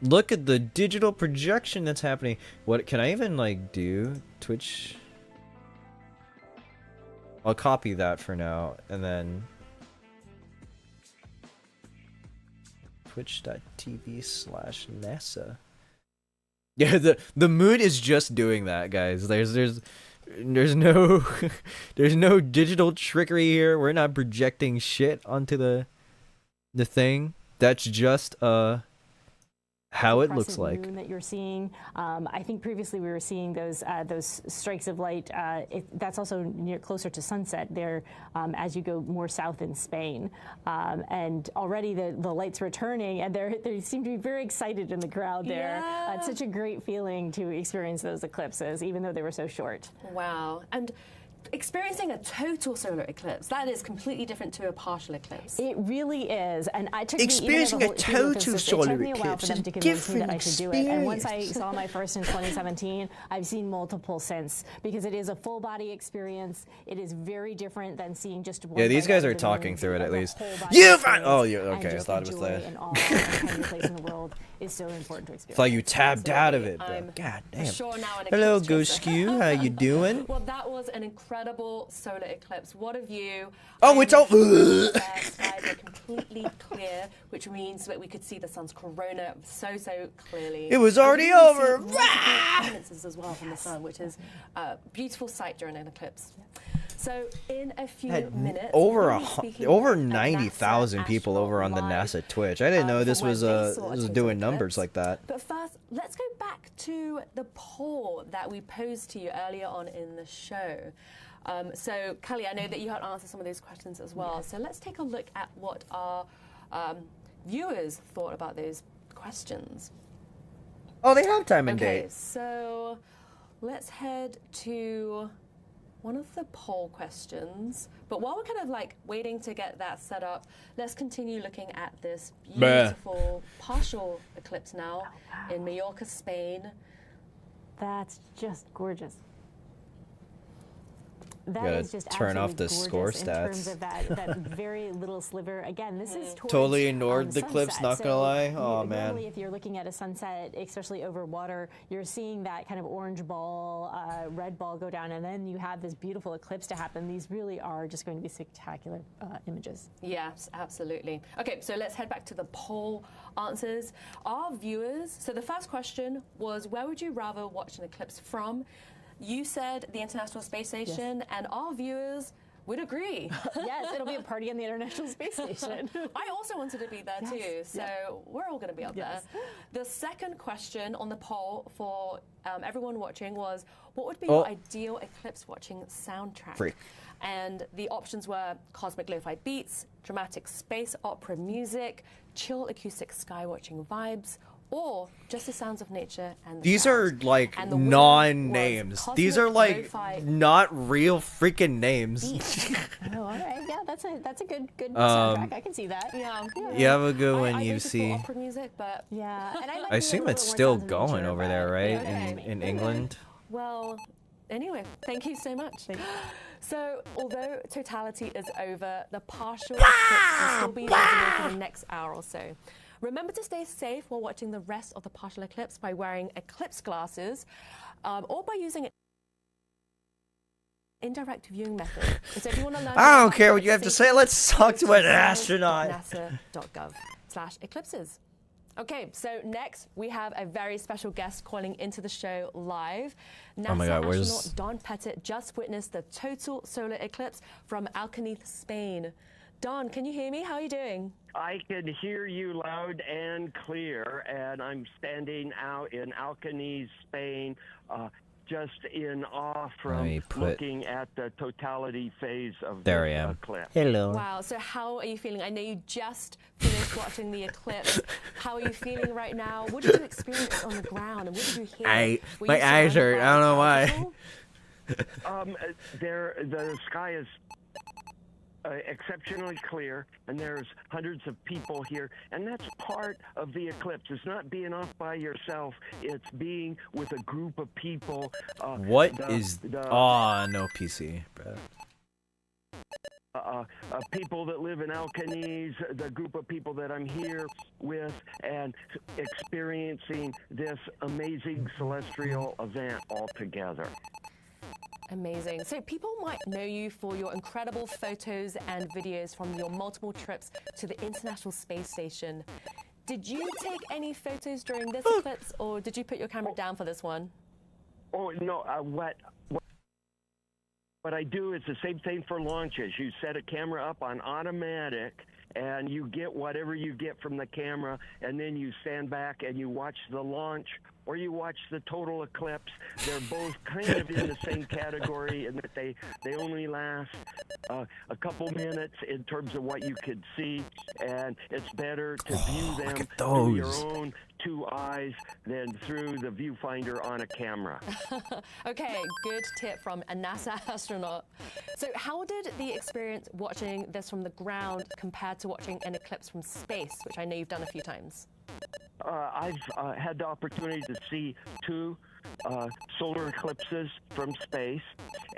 Speaker 1: Look at the digital projection that's happening. What can I even like do? Twitch. I'll copy that for now and then twitch.tv/NASA. Yeah, the moon is just doing that, guys. There's no there's no digital trickery here. We're not projecting shit onto the the thing. That's just how it looks
Speaker 6: crescent
Speaker 1: like.
Speaker 6: moon that you're seeing. I think previously we were seeing those strikes of light. That's also near closer to sunset there as you go more south in Spain. And already the light's returning, and they seem to be very excited in the crowd there.
Speaker 7: Yeah.
Speaker 6: It's such a great feeling to experience those eclipses, even though they were so short.
Speaker 7: Wow. And experiencing a total solar eclipse, that is completely different to a partial eclipse.
Speaker 6: It really is, and I took
Speaker 1: Experiencing a total solar
Speaker 6: it took me a while
Speaker 1: eclipse
Speaker 6: for them
Speaker 1: is
Speaker 6: to convince me that I
Speaker 1: different
Speaker 6: should do it. And once I
Speaker 1: experience.
Speaker 6: saw my first in 2017, I've seen multiple since, because it is a full body experience. It is very different than seeing just one.
Speaker 1: Yeah, these
Speaker 6: light
Speaker 1: guys
Speaker 6: out
Speaker 1: are
Speaker 6: of the
Speaker 1: talking
Speaker 6: moon.
Speaker 1: through it
Speaker 6: Like
Speaker 1: at
Speaker 6: a
Speaker 1: least.
Speaker 6: whole body
Speaker 1: You
Speaker 6: experience,
Speaker 1: oh, yeah,
Speaker 6: and
Speaker 1: okay. I
Speaker 6: just
Speaker 1: thought
Speaker 6: the
Speaker 1: it was
Speaker 6: joy
Speaker 1: there.
Speaker 6: and awe of having your place in the world is so important to experience.
Speaker 1: Thought you tabbed out of it, bro.
Speaker 7: I'm
Speaker 1: God
Speaker 7: for
Speaker 1: damn.
Speaker 7: sure now an
Speaker 1: Hello,
Speaker 7: eclipse
Speaker 1: Ghost
Speaker 7: chaser.
Speaker 1: Skew. How you doing?
Speaker 7: Well, that was an incredible solar eclipse. What a view.
Speaker 1: Oh, it's all.
Speaker 7: The skies are completely clear, which means that we could see the sun's corona so clearly.
Speaker 1: It was
Speaker 7: And we
Speaker 1: already
Speaker 7: can see
Speaker 1: over.
Speaker 7: multiple prominences as well from the sun, which is a beautiful sight during an eclipse. So in a few minutes,
Speaker 1: Over
Speaker 7: we'll be speaking
Speaker 1: over
Speaker 7: with a
Speaker 1: 90,000
Speaker 7: NASA
Speaker 1: people over on the
Speaker 7: astronaut
Speaker 1: NASA Twitch. I didn't know
Speaker 7: from
Speaker 1: this
Speaker 7: where
Speaker 1: was
Speaker 7: they saw a
Speaker 1: was
Speaker 7: total
Speaker 1: doing numbers
Speaker 7: eclipse.
Speaker 1: like that.
Speaker 7: But first, let's go back to the poll that we posed to you earlier on in the show. So, Kelly, I know that you had answered some of those questions as well. So let's take a look at what our viewers thought about those questions.
Speaker 1: Oh, they have time and
Speaker 7: Okay,
Speaker 1: date.
Speaker 7: so let's head to one of the poll questions. But while we're kind of like waiting to get that set up, let's continue looking at this beautiful partial eclipse now in Mallorca, Spain.
Speaker 6: That's just gorgeous. That
Speaker 1: Gotta
Speaker 6: is just
Speaker 1: turn off
Speaker 6: absolutely
Speaker 1: the score
Speaker 6: gorgeous in terms
Speaker 1: stats.
Speaker 6: of that very little sliver. Again, this is towards,
Speaker 1: Totally ignored the clips,
Speaker 6: sunset.
Speaker 1: not gonna lie. Oh, man.
Speaker 6: Normally, if you're looking at a sunset, especially over water, you're seeing that kind of orange ball, red ball go down, and then you have this beautiful eclipse to happen. These really are just going to be spectacular images.
Speaker 7: Yes, absolutely. Okay, so let's head back to the poll answers. Our viewers, so the first question was, where would you rather watch an eclipse from? You said the International Space Station, and our viewers would agree.
Speaker 6: Yes, it'll be a party on the International Space Station.
Speaker 7: I also wanted to be there too, so we're all going to be up
Speaker 6: Yes.
Speaker 7: there. The second question on the poll for everyone watching was, what would be your ideal eclipse watching soundtrack?
Speaker 1: Freak.
Speaker 7: And the options were cosmic lo-fi beats, dramatic space opera music, chill acoustic sky watching vibes, or just the sounds of nature and the
Speaker 1: These are
Speaker 7: clouds.
Speaker 1: like
Speaker 7: And the winner
Speaker 1: non-names.
Speaker 7: was
Speaker 1: These are
Speaker 7: Cosmic
Speaker 1: like
Speaker 7: Lo-Fi
Speaker 1: not real freaking names.
Speaker 6: Oh, all right. Yeah, that's a good soundtrack. I can see that.
Speaker 7: Yeah.
Speaker 1: You have a good one,
Speaker 7: I
Speaker 1: you
Speaker 7: voted for
Speaker 1: see.
Speaker 7: opera music, but
Speaker 6: Yeah, and I, like
Speaker 1: I
Speaker 6: the
Speaker 1: assume
Speaker 6: little
Speaker 1: it's
Speaker 6: more
Speaker 1: still
Speaker 6: sounds of
Speaker 1: going
Speaker 6: nature,
Speaker 1: over
Speaker 6: but,
Speaker 1: there, right?
Speaker 7: okay.
Speaker 1: In England.
Speaker 7: well, anyway, thank you so much. So, although totality is over, the partial eclipse will still be visible for the next hour or so. Remember to stay safe while watching the rest of the partial eclipse by wearing eclipse glasses or by using an indirect viewing method. And so if you want to learn
Speaker 1: I
Speaker 7: more
Speaker 1: don't
Speaker 7: about
Speaker 1: care what you have
Speaker 7: eclipse
Speaker 1: to say. Let's
Speaker 7: safety,
Speaker 1: talk
Speaker 7: go
Speaker 1: to an
Speaker 7: to
Speaker 1: astronaut.
Speaker 7: science.nasa.gov/eclipses. Okay, so next we have a very special guest calling into the show live. NASA
Speaker 1: Oh my God, where's-
Speaker 7: astronaut Don Pettit just witnessed the total solar eclipse from Alcaniz, Spain. Don, can you hear me? How are you doing?
Speaker 8: I can hear you loud and clear, and I'm standing out in Alcaniz, Spain, just in awe from
Speaker 1: me put-
Speaker 8: looking at the totality phase of
Speaker 1: There I
Speaker 8: this
Speaker 1: am.
Speaker 8: eclipse.
Speaker 1: Hello.
Speaker 7: Wow, so how are you feeling? I know you just finished watching the eclipse. How are you feeling right now? What did you experience on the ground, and what did you hear? Were
Speaker 1: My
Speaker 7: you
Speaker 1: eyes
Speaker 7: surrounded
Speaker 1: hurt.
Speaker 7: by
Speaker 1: I don't know
Speaker 7: clouds
Speaker 1: why.
Speaker 7: at all?
Speaker 8: The sky is exceptionally clear, and there's hundreds of people here, and that's part of the eclipse. It's not being off by yourself, it's being with a group of people.
Speaker 1: What is? Oh, no PC, bro.
Speaker 8: People that live in Alcaniz, the group of people that I'm here with, and experiencing this amazing celestial event all together.
Speaker 7: Amazing. So people might know you for your incredible photos and videos from your multiple trips to the International Space Station. Did you take any photos during this eclipse, or did you put your camera down for this one?
Speaker 8: Oh, no, what I do is the same thing for launches. You set a camera up on automatic, and you get whatever you get from the camera, and then you stand back and you watch the launch, or you watch the total eclipse. They're both kind of in the same category in that they only last a couple minutes in terms of what you could see, and it's better to view them through your own two eyes than through the viewfinder on a camera.
Speaker 7: Okay, good tip from a NASA astronaut. So how did the experience watching this from the ground compare to watching an eclipse from space, which I know you've done a few times?
Speaker 8: I've had the opportunity to see two solar eclipses from space,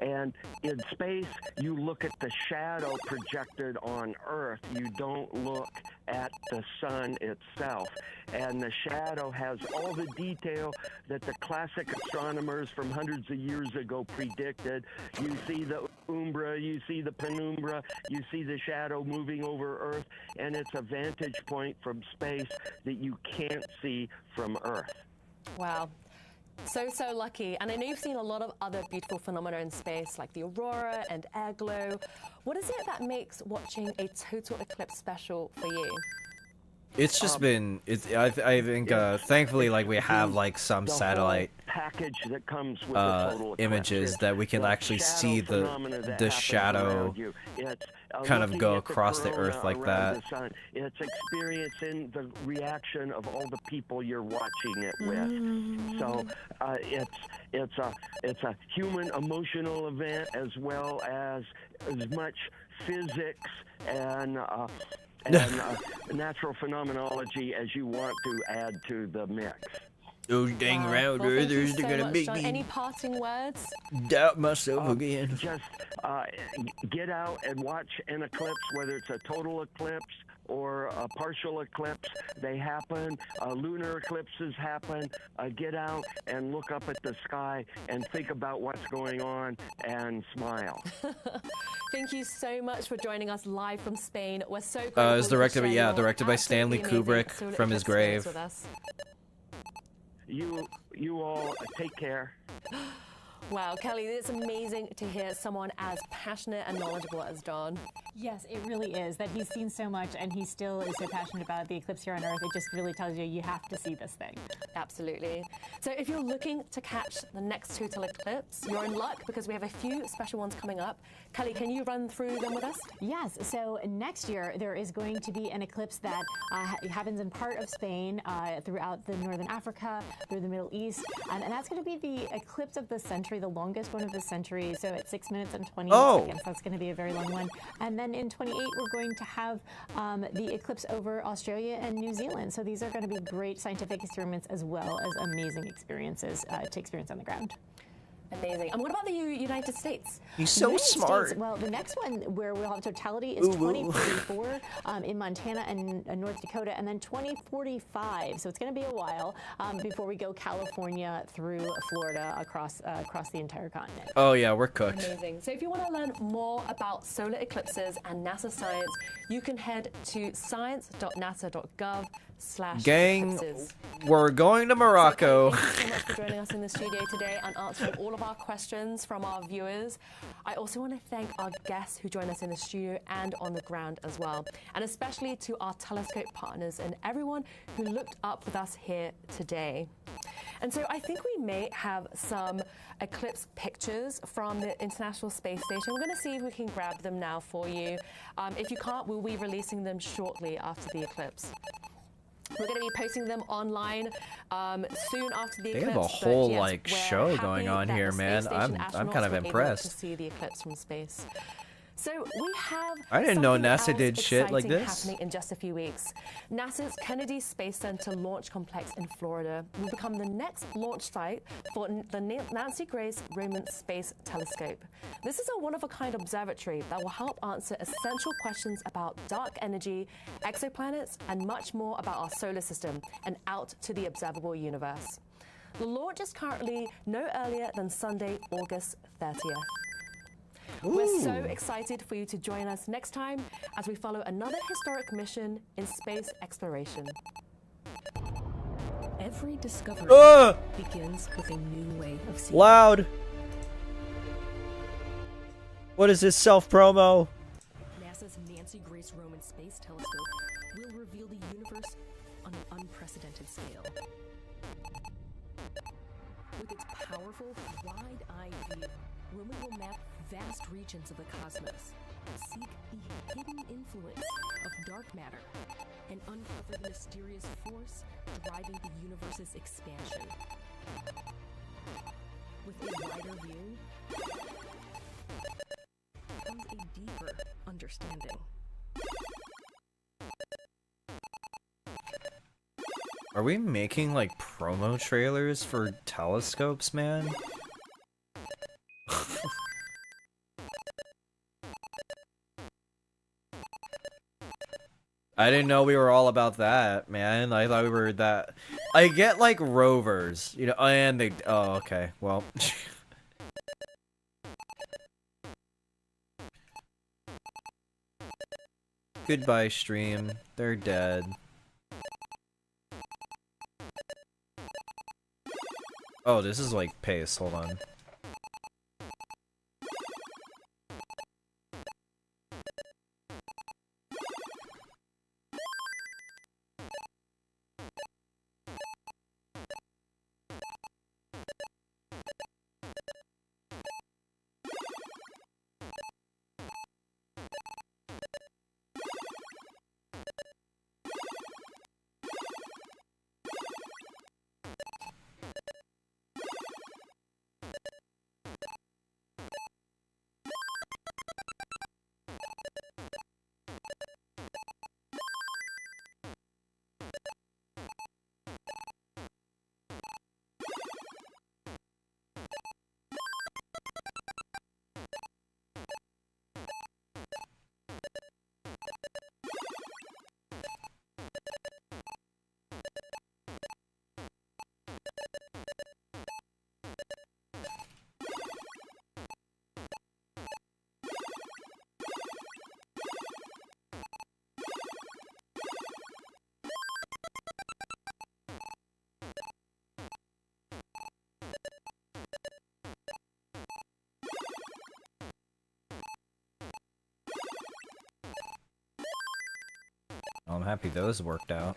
Speaker 8: and in space you look at the shadow projected on Earth. You don't look at the sun itself, and the shadow has all the detail that the classic astronomers from hundreds of years ago predicted. You see the umbra, you see the penumbra, you see the shadow moving over Earth, and it's a vantage point from space that you can't see from Earth.
Speaker 7: Wow. So lucky. And I know you've seen a lot of other beautiful phenomena in space, like the aurora and air glow. What is it that makes watching a total eclipse special for you?
Speaker 1: It's just been, I think, thankfully, like, we have, like, some satellite
Speaker 8: package that comes with the total
Speaker 1: images that we can actually see the shadow kind of go across the Earth like that.
Speaker 8: It's experiencing the reaction of all the people you're watching it with. So it's a human emotional event as well as much physics and natural phenomenology as you want to add to the mix.
Speaker 1: Those dang round earthers, they're gonna make me
Speaker 7: any parting words?
Speaker 1: Doubt myself again.
Speaker 8: Just get out and watch an eclipse, whether it's a total eclipse or a partial eclipse. They happen. Lunar eclipses happen. Get out and look up at the sky and think about what's going on and smile.
Speaker 7: Thank you so much for joining us live from Spain. We're so grateful.
Speaker 1: It's directed by Stanley Kubrick from his grave.
Speaker 7: With us.
Speaker 8: You all take care.
Speaker 7: Wow, Kelly, it's amazing to hear someone as passionate and knowledgeable as Don.
Speaker 6: Yes, it really is. That he's seen so much and he still is so passionate about the eclipse here on Earth. It just really tells you have to see this thing.
Speaker 7: Absolutely. So if you're looking to catch the next total eclipse, you're in luck because we have a few special ones coming up. Kelly, can you run through them with us? Yes.
Speaker 6: So next year there is going to be an eclipse that happens in part of Spain, throughout the northern Africa, through the Middle East, and that's going to be the eclipse of the century, the longest one of the century. So it's 6 minutes and 20 seconds. That's going to be a very long one. And then in 28 we're going to have the eclipse over Australia and New Zealand. So these are going to be great scientific experiments as well as amazing experiences to experience on the ground.
Speaker 7: Amazing. And what about the United States?
Speaker 1: He's so smart.
Speaker 6: Well, the next one where we'll have totality is 2044 in Montana and North Dakota, and then 2045. So it's going to be a while before we go California through Florida across the entire continent.
Speaker 1: Oh yeah, we're cooked.
Speaker 7: Amazing. So if you want to learn more about solar eclipses and NASA science, you can head to science.nasa.gov/eclipses.
Speaker 1: Gang, we're going to Morocco.
Speaker 7: So, thank you so much for joining us in the studio today and answering all of our questions from our viewers. I also want to thank our guests who join us in the studio and on the ground as well, and especially to our telescope partners and everyone who looked up with us here today. And so I think we may have some eclipse pictures from the International Space Station. We're going to see if we can grab them now for you. If you can't, we'll be releasing them shortly after the eclipse. We're going to be posting them online soon after the eclipse.
Speaker 1: They have a whole show going on here, man. I'm kind of impressed.
Speaker 7: To see the eclipse from space. So we have.
Speaker 1: I didn't know NASA did shit like this.
Speaker 7: Happening in just a few weeks. NASA's Kennedy Space Center Launch Complex in Florida will become the next launch site for the Nancy Grace Roman Space Telescope. This is a one-of-a-kind observatory that will help answer essential questions about dark energy, exoplanets, and much more about our solar system and out to the observable universe. The launch is currently no earlier than Sunday, August 30th. We're so excited for you to join us next time as we follow another historic mission in space exploration.
Speaker 9: Every discovery begins with a new way of seeing.
Speaker 1: Loud. What is this self-promo?
Speaker 9: NASA's Nancy Grace Roman Space Telescope unprecedented scale. With its powerful, wide-eyed view, Roman will map vast regions of the cosmos, seek the hidden influence of dark matter, and uncover the mysterious force driving the universe's expansion. With a wider view comes a deeper understanding.
Speaker 1: Are we making like promo trailers for telescopes, man? I didn't know we were all about that, man. I thought we were that. I get like rovers, you know, and they. Oh, okay. Well. Goodbye, stream. They're dead. Oh, this is like pace. Hold on. I'm happy those worked out.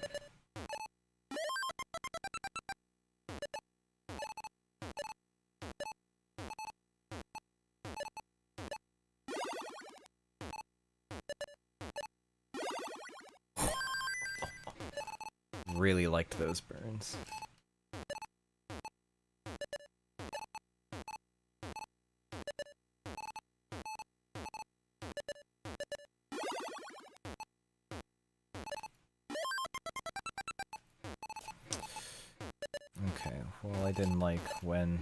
Speaker 1: Really liked those burns. Okay, well, I didn't like when...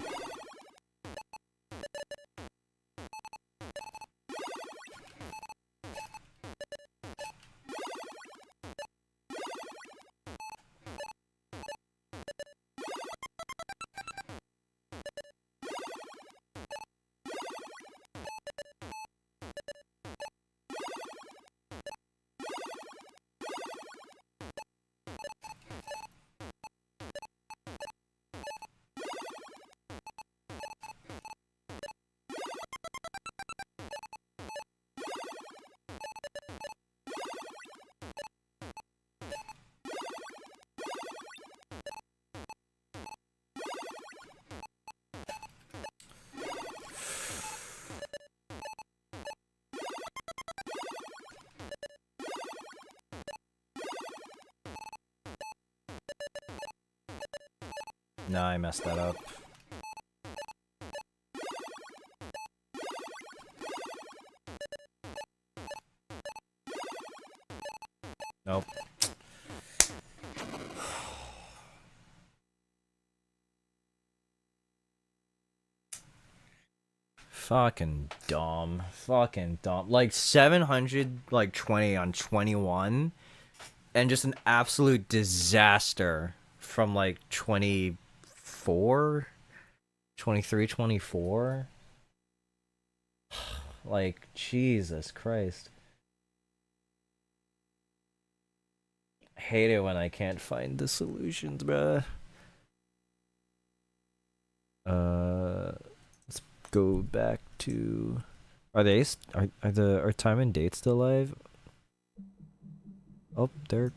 Speaker 1: Nah, I messed that up. Nope. Fucking dumb. Fucking dumb. Like 700, like 20 on 21. And just an absolute disaster from like 24, 23, 24. Like, Jesus Christ. I hate it when I can't find the solutions, bruh. Let's go back to... Are time and date still live? Oh, they're...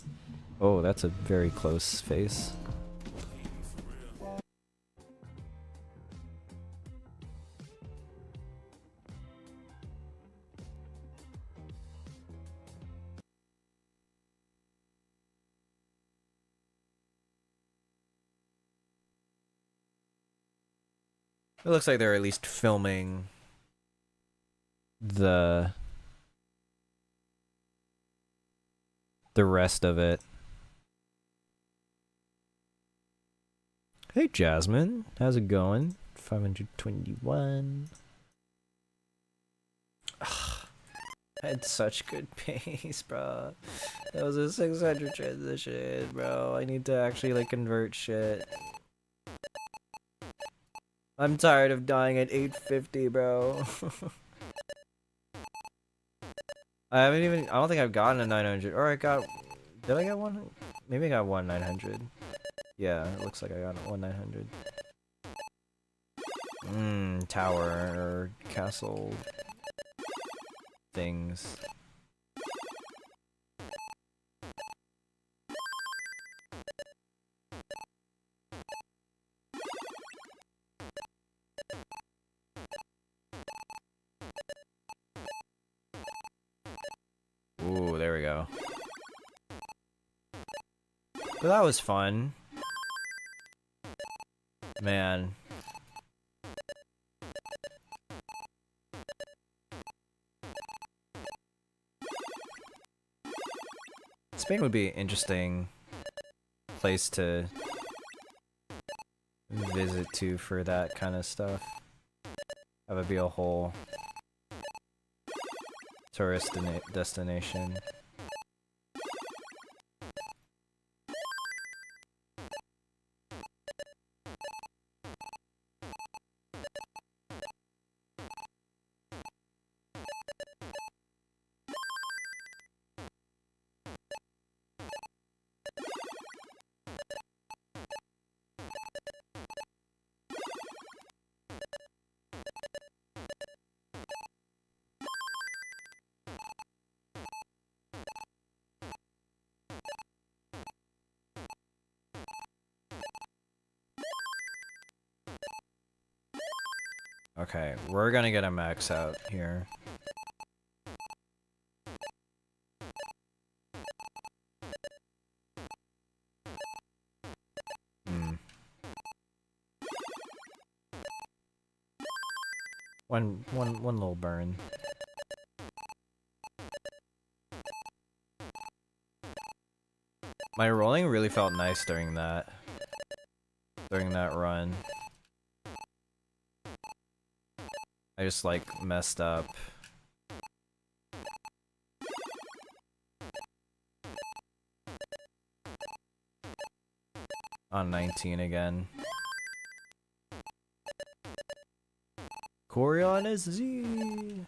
Speaker 1: Oh, that's a very close face. It looks like they're at least filming the rest of it. Hey Jasmine, how's it going? 521. Ugh, I had such good pace, bro. That was a 600 transition, bro. I need to actually like convert shit. I'm tired of dying at 850, bro. I don't think I've gotten a 900. Or did I get one? Maybe I got one 900. Yeah, it looks like I got one 900. Tower or castle things. Ooh, there we go. But that was fun. Man. Spain would be an interesting place to visit to for that kind of stuff. That would be a whole tourist destination. Okay, we're gonna get a max out here. One little burn. My rolling really felt nice during that run. I just like messed up. On 19 again. Corion is Z.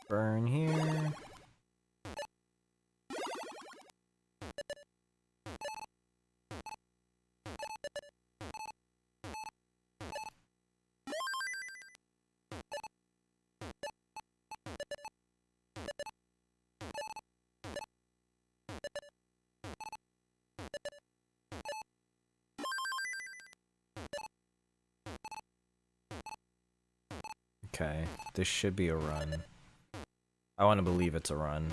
Speaker 1: Burn here. Okay, this should be a run. I want to believe it's a run.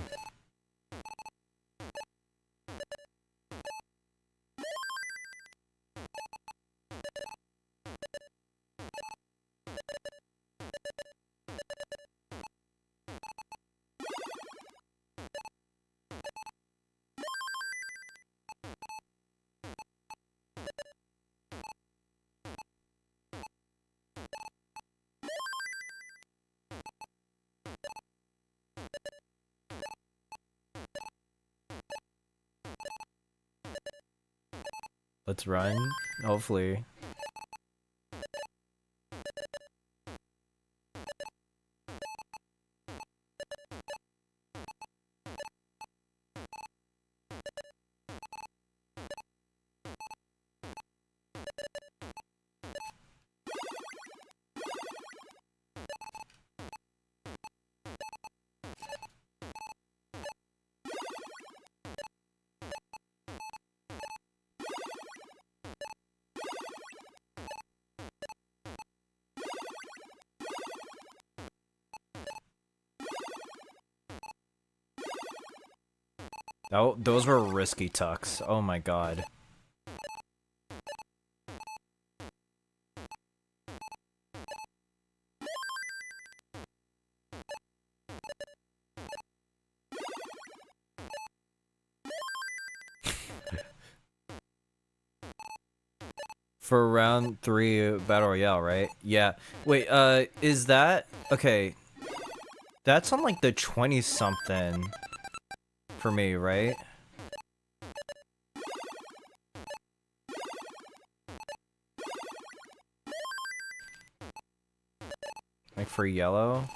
Speaker 1: Let's run, hopefully. Oh, those were risky tucks. Oh my god. For round 3 battle royale, right? Yeah. Wait, is that okay? That's on like the 20 something for me, right? Like for yellow?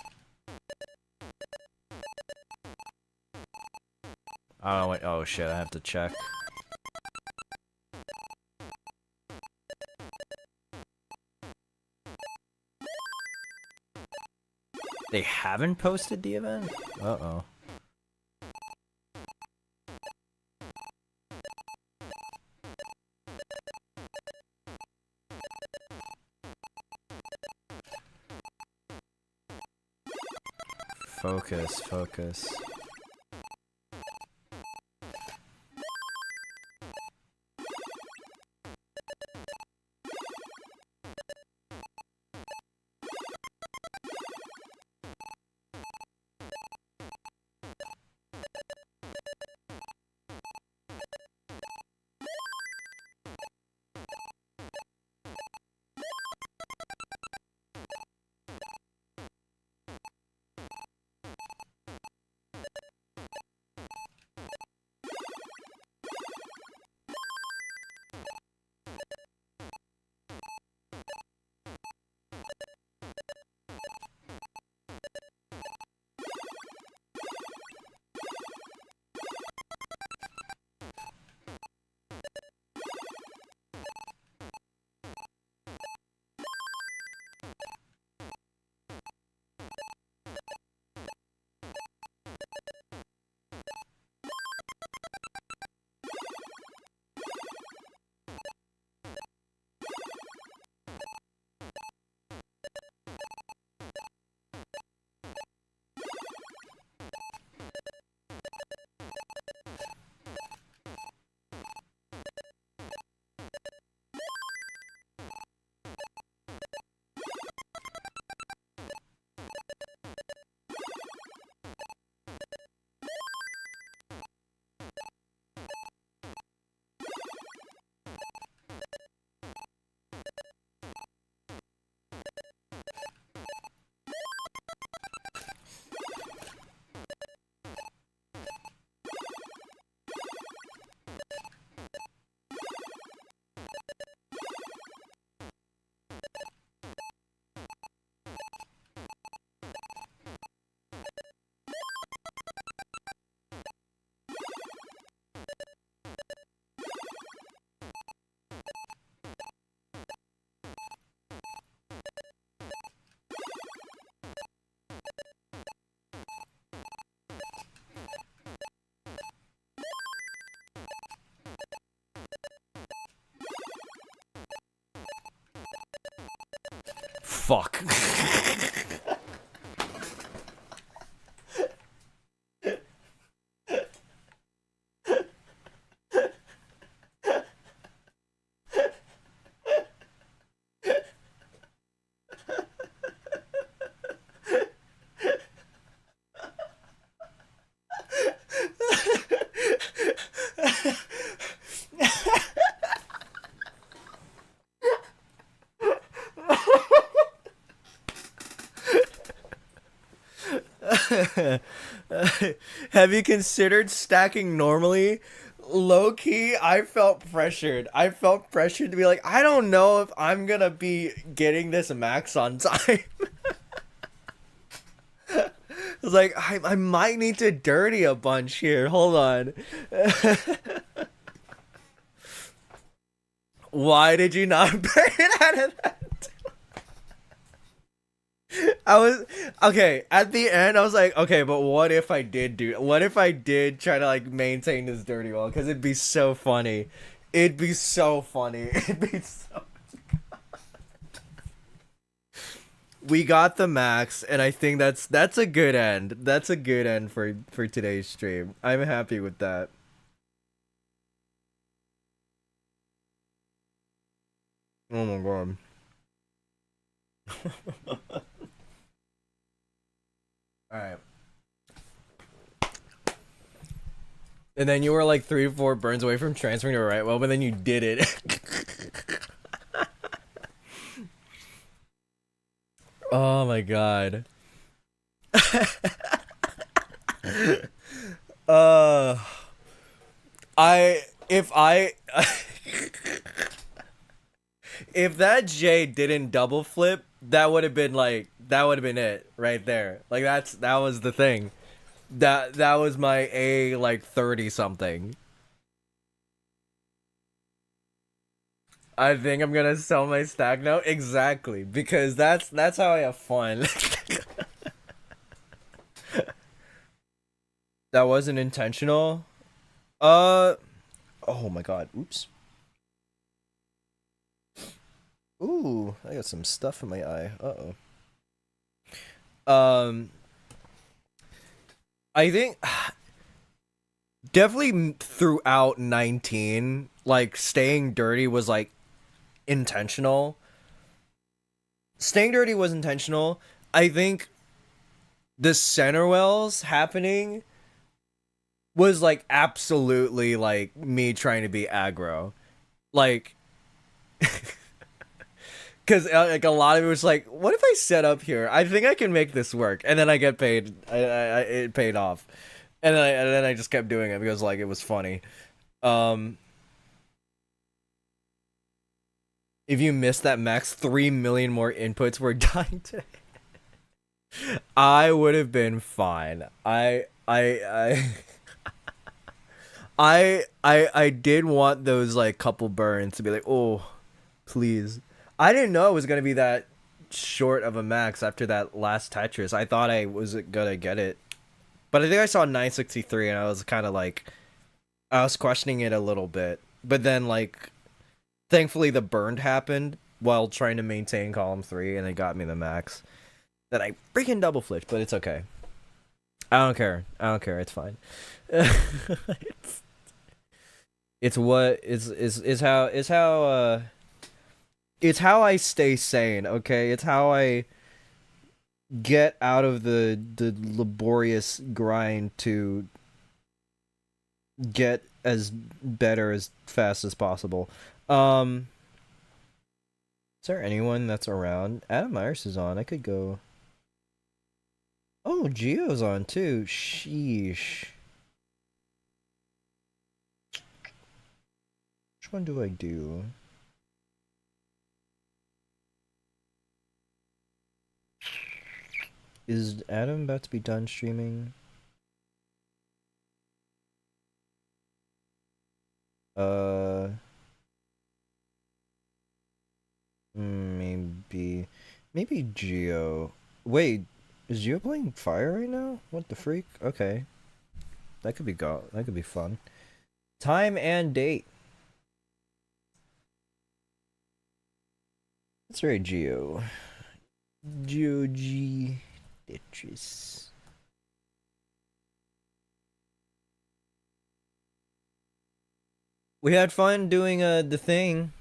Speaker 1: Oh wait, oh shit, I have to check. They haven't posted the event? Uh-oh. Focus, focus. Fuck. Have you considered stacking normally? Low key, I felt pressured. I felt pressured to be like, I don't know if I'm gonna be getting this max on time. I was like, I might need to dirty a bunch here. Hold on. Why did you not burn it out of that? I was okay at the end. I was like, okay, but what if I did try to like maintain this dirty wall? Because it'd be so funny. It'd be so funny. It'd be so. We got the max, and I think that's a good end. That's a good end for today's stream. I'm happy with that. Oh my god. Alright. And then you were like 3 or 4 burns away from transferring to a right well, but then you did it. Oh my god. If that J didn't double flip, that would have been it right there. Like that was the thing. That was my A like 30 something. I think I'm gonna sell my stack now. Exactly, because that's how I have fun. That wasn't intentional. Oh my god. Oops. Ooh, I got some stuff in my eye. I think definitely throughout 19, like staying dirty was like intentional. Staying dirty was intentional. I think the center wells happening was like absolutely like me trying to be aggro. Like because like a lot of it was like, what if I set up here? I think I can make this work, and then I get paid. It paid off, and then I just kept doing it because like it was funny. If you missed that max, 3 million more inputs were dying today. I would have been fine. I did want those like couple burns to be like, oh, please. I didn't know it was gonna be that short of a max after that last Tetris. I thought I was gonna get it, but I think I saw 963 and I was kind of like, I was questioning it a little bit. But then like, thankfully the burn happened while trying to maintain column 3 and it got me the max. Then I freaking double flipped, but it's okay. I don't care. It's fine. It's how I stay sane, okay? It's how I get out of the laborious grind to get as better as fast as possible. Is there anyone that's around? Adam Myers is on. I could go. Oh, Gio's on too. Sheesh. Which one do I do? Is Adam about to be done streaming? Maybe Geo. Wait, is Geo playing Fire right now? What the freak? Okay, that could be that could be fun. Time and date. That's right, Geo. G. Tetris. We had fun doing the thing.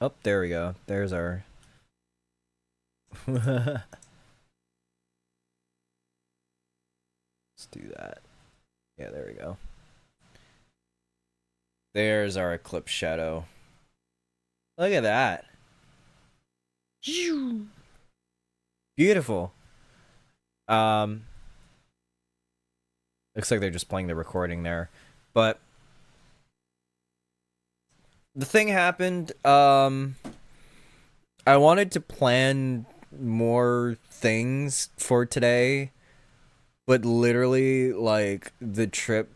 Speaker 1: Oh, there we go. There's our. Let's do that. Yeah, there we go. There's our Eclipse shadow. Look at that. Beautiful. Looks like they're just playing the recording there. But the thing happened, I wanted to plan more things for today, but literally like the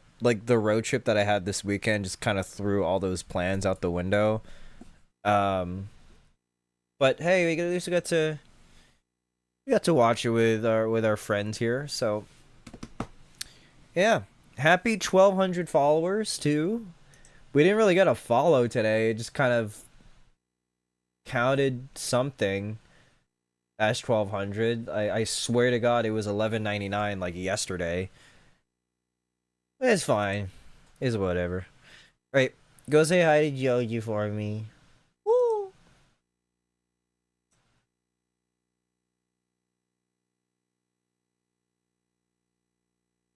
Speaker 1: road trip that I had this weekend just kind of threw all those plans out the window. But hey, we at least got to watch it with our friends here. So yeah, happy 1,200 followers too. We didn't really get a follow today. It just kind of counted something as 1,200. I swear to God, it was 11.99 like yesterday. It's fine. It's whatever. Right.
Speaker 10: Go say hi to Joji for me.